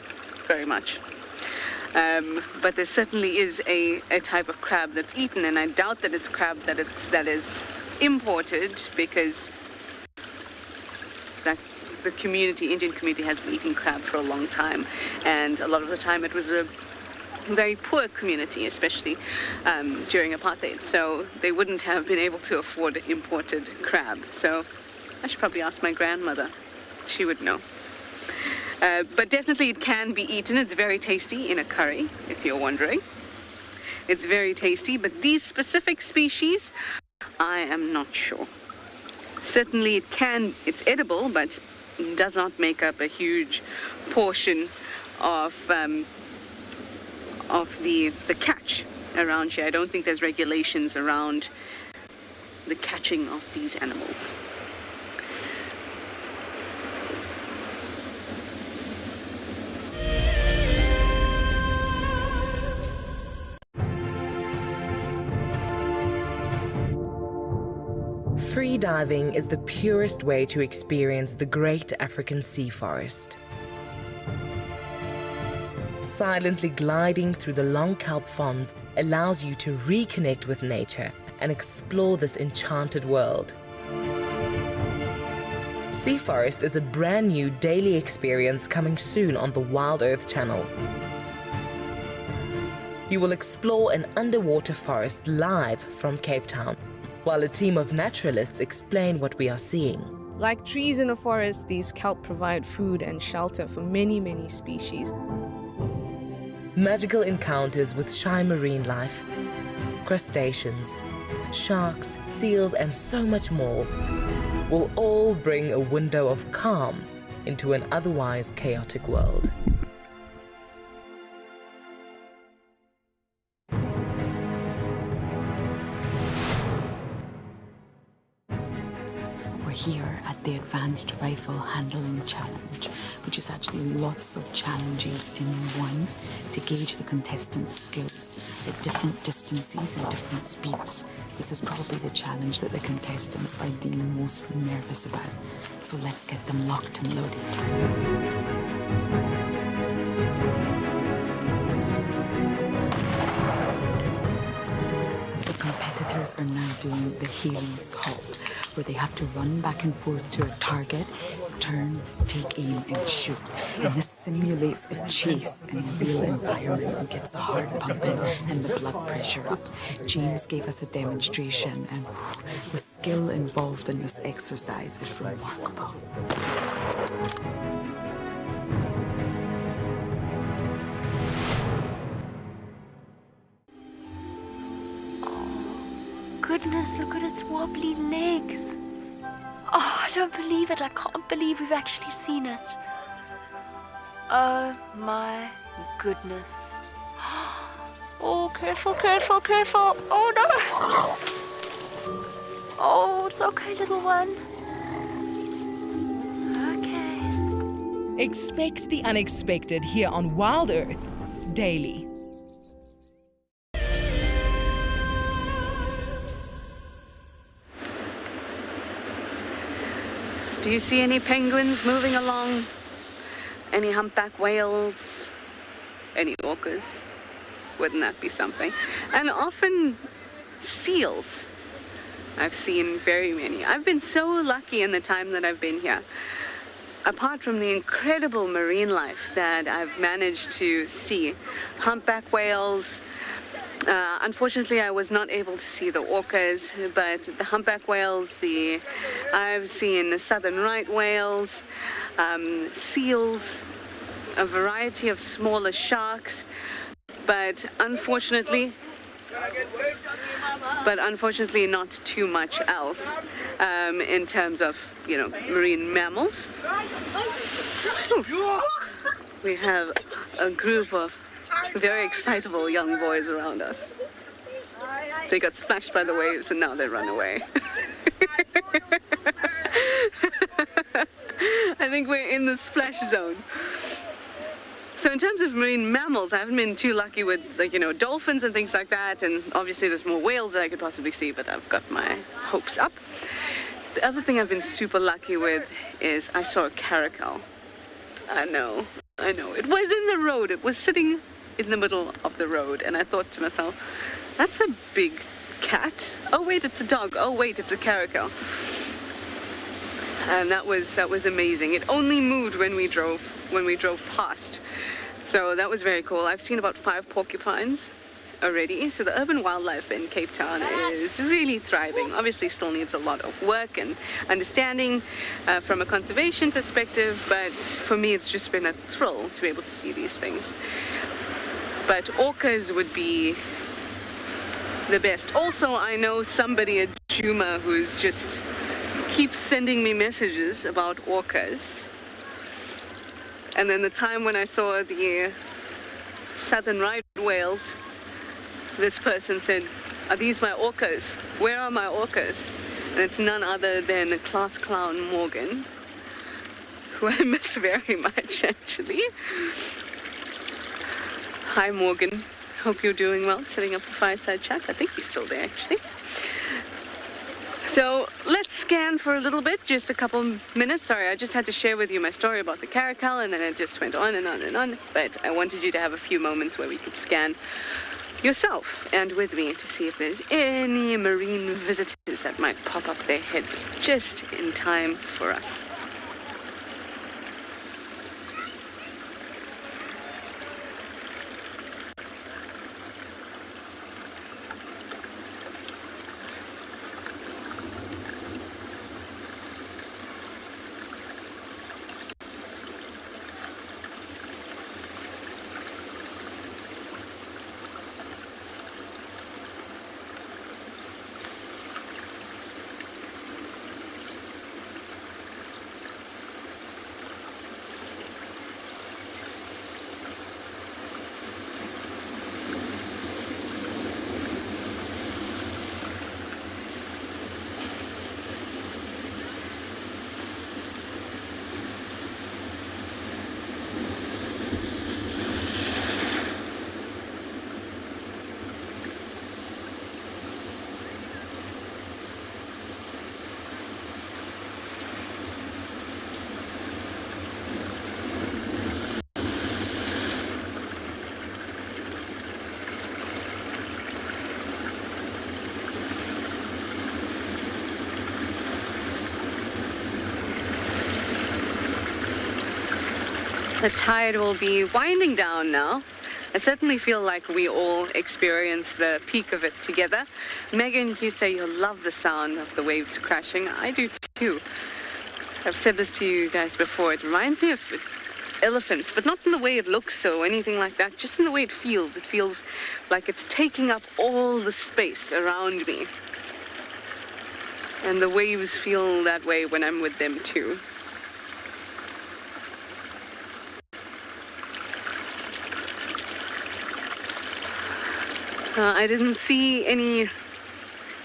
very much. But there certainly is a type of crab that's eaten, and I doubt that it's crab that is imported, because that the Indian community has been eating crab for a long time, and a lot of the time it was a very poor community, especially during apartheid, so they wouldn't have been able to afford imported crab. So I should probably ask my grandmother. She would know. But definitely it can be eaten. It's very tasty in a curry, if you're wondering. It's very tasty, but these specific species, I am not sure. Certainly it's edible, but does not make up a huge portion of the catch around here. I don't think there's regulations around the catching of these animals. Free diving is the purest way to experience the great African sea forest. Silently gliding through the long kelp farms allows you to reconnect with nature and explore this enchanted world. Sea Forest is a brand new daily experience coming soon on the WildEarth channel. You will explore an underwater forest live from Cape Town, while a team of naturalists explain what we are seeing. Like trees in a forest, these kelp provide food and shelter for many, many species. Magical encounters with shy marine life, crustaceans, sharks, seals, and so much more will all bring a window of calm into an otherwise chaotic world. the Advanced Rifle Handling Challenge, which is actually lots of challenges in one to gauge the contestants' skills at different distances and different speeds. This is probably the challenge that the contestants are the most nervous about. So let's get them locked and loaded. Competitors are now doing the Hales halt, where they have to run back and forth to a target, turn, take aim, and shoot. And this simulates a chase in a real environment and gets the heart pumping and the blood pressure up. James gave us a demonstration, and the skill involved in this exercise is remarkable. Goodness, look at its wobbly legs. Oh, I don't believe it. I can't believe we've actually seen it. Oh my goodness. Oh, careful, careful, careful. Oh no. Oh, it's okay, little one. Okay. Expect the unexpected here on WildEarth daily. Do you see any penguins moving along? Any humpback whales? Any orcas? Wouldn't that be something? And often seals. I've seen very many. I've been so lucky in the time that I've been here. Apart from the incredible marine life that I've managed to see, humpback whales. Unfortunately, I was not able to see the orcas, but the humpback whales, I've seen the southern right whales, seals, a variety of smaller sharks, but unfortunately not too much else in terms of, marine mammals. Ooh. We have a group of very excitable young boys around us. They got splashed by the waves and now they run away. I think we're in the splash zone. So in terms of marine mammals, I haven't been too lucky with, dolphins and things like that, and obviously there's more whales that I could possibly see, but I've got my hopes up. The other thing I've been super lucky with is I saw a caracal. I know. It was in the road. It was sitting in the middle of the road, and I thought to myself, that's a big cat. Oh wait, it's a dog. Oh wait, it's a caracal. And that was amazing. It only moved when we drove past. So that was very cool. I've seen about 5 porcupines already. So the urban wildlife in Cape Town is really thriving. Obviously still needs a lot of work and understanding from a conservation perspective, but for me it's just been a thrill to be able to see these things. But orcas would be the best. Also, I know somebody at Djuma who's just keeps sending me messages about orcas. And then the time when I saw the southern right whales, this person said, "Are these my orcas? Where are my orcas?" And it's none other than class clown Morgan, who I miss very much, actually. Hi, Morgan. Hope you're doing well. Setting up a fireside chat. I think he's still there, actually. So let's scan for a little bit, just a couple minutes. Sorry, I just had to share with you my story about the caracal, and then it just went on and on and on. But I wanted you to have a few moments where we could scan yourself and with me to see if there's any marine visitors that might pop up their heads just in time for us. The tide will be winding down now. I certainly feel like we all experience the peak of it together. Megan, you say you love the sound of the waves crashing. I do too. I've said this to you guys before. It reminds me of elephants, but not in the way it looks or anything like that, just in the way it feels. It feels like it's taking up all the space around me. And the waves feel that way when I'm with them too. I didn't see any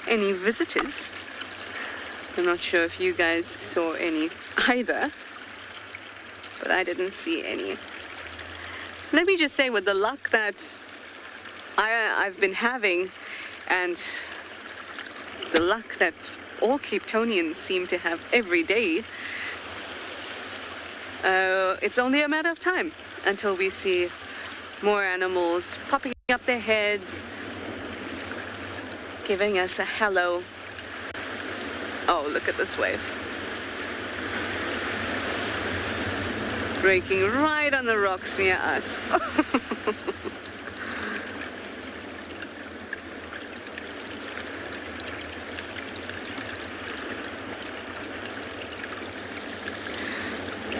visitors. I'm not sure if you guys saw any either, but I didn't see any. Let me just say, with the luck that I've been having and the luck that all Cape Townians seem to have every day, it's only a matter of time until we see more animals popping up their heads, giving us a hello. Oh, look at this wave. Breaking right on the rocks near us.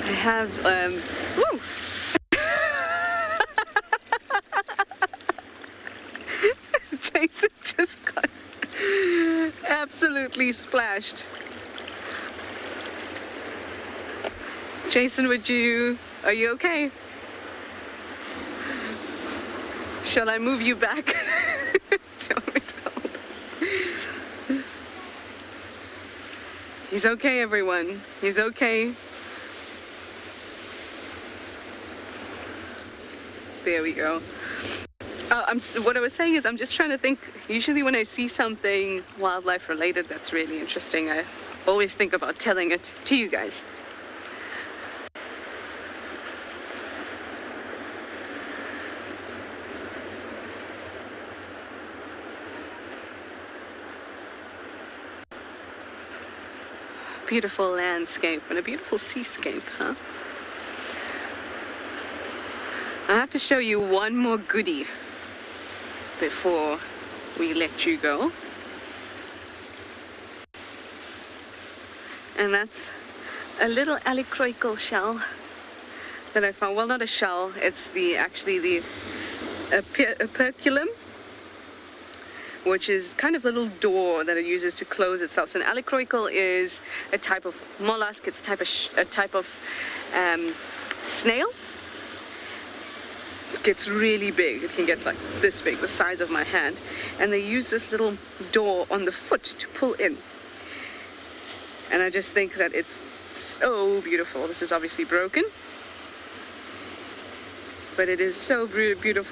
I have, woo! Jason just got absolutely splashed. Jason, are you okay? Shall I move you back? Do you want me to hold this? He's okay, everyone. He's okay. There we go. What I was saying is, I'm just trying to think, usually when I see something wildlife related that's really interesting, I always think about telling it to you guys. Beautiful landscape and a beautiful seascape, huh? I have to show you one more goodie before we let you go. And that's a little alicroical shell that I found. Well, not a shell, it's actually the operculum, which is kind of little door that it uses to close itself. So an alicroical is a type of mollusk. It's a type of snail. It gets really big. It can get like this big, the size of my hand. And they use this little door on the foot to pull in. And I just think that it's so beautiful. This is obviously broken, but it is so beautiful.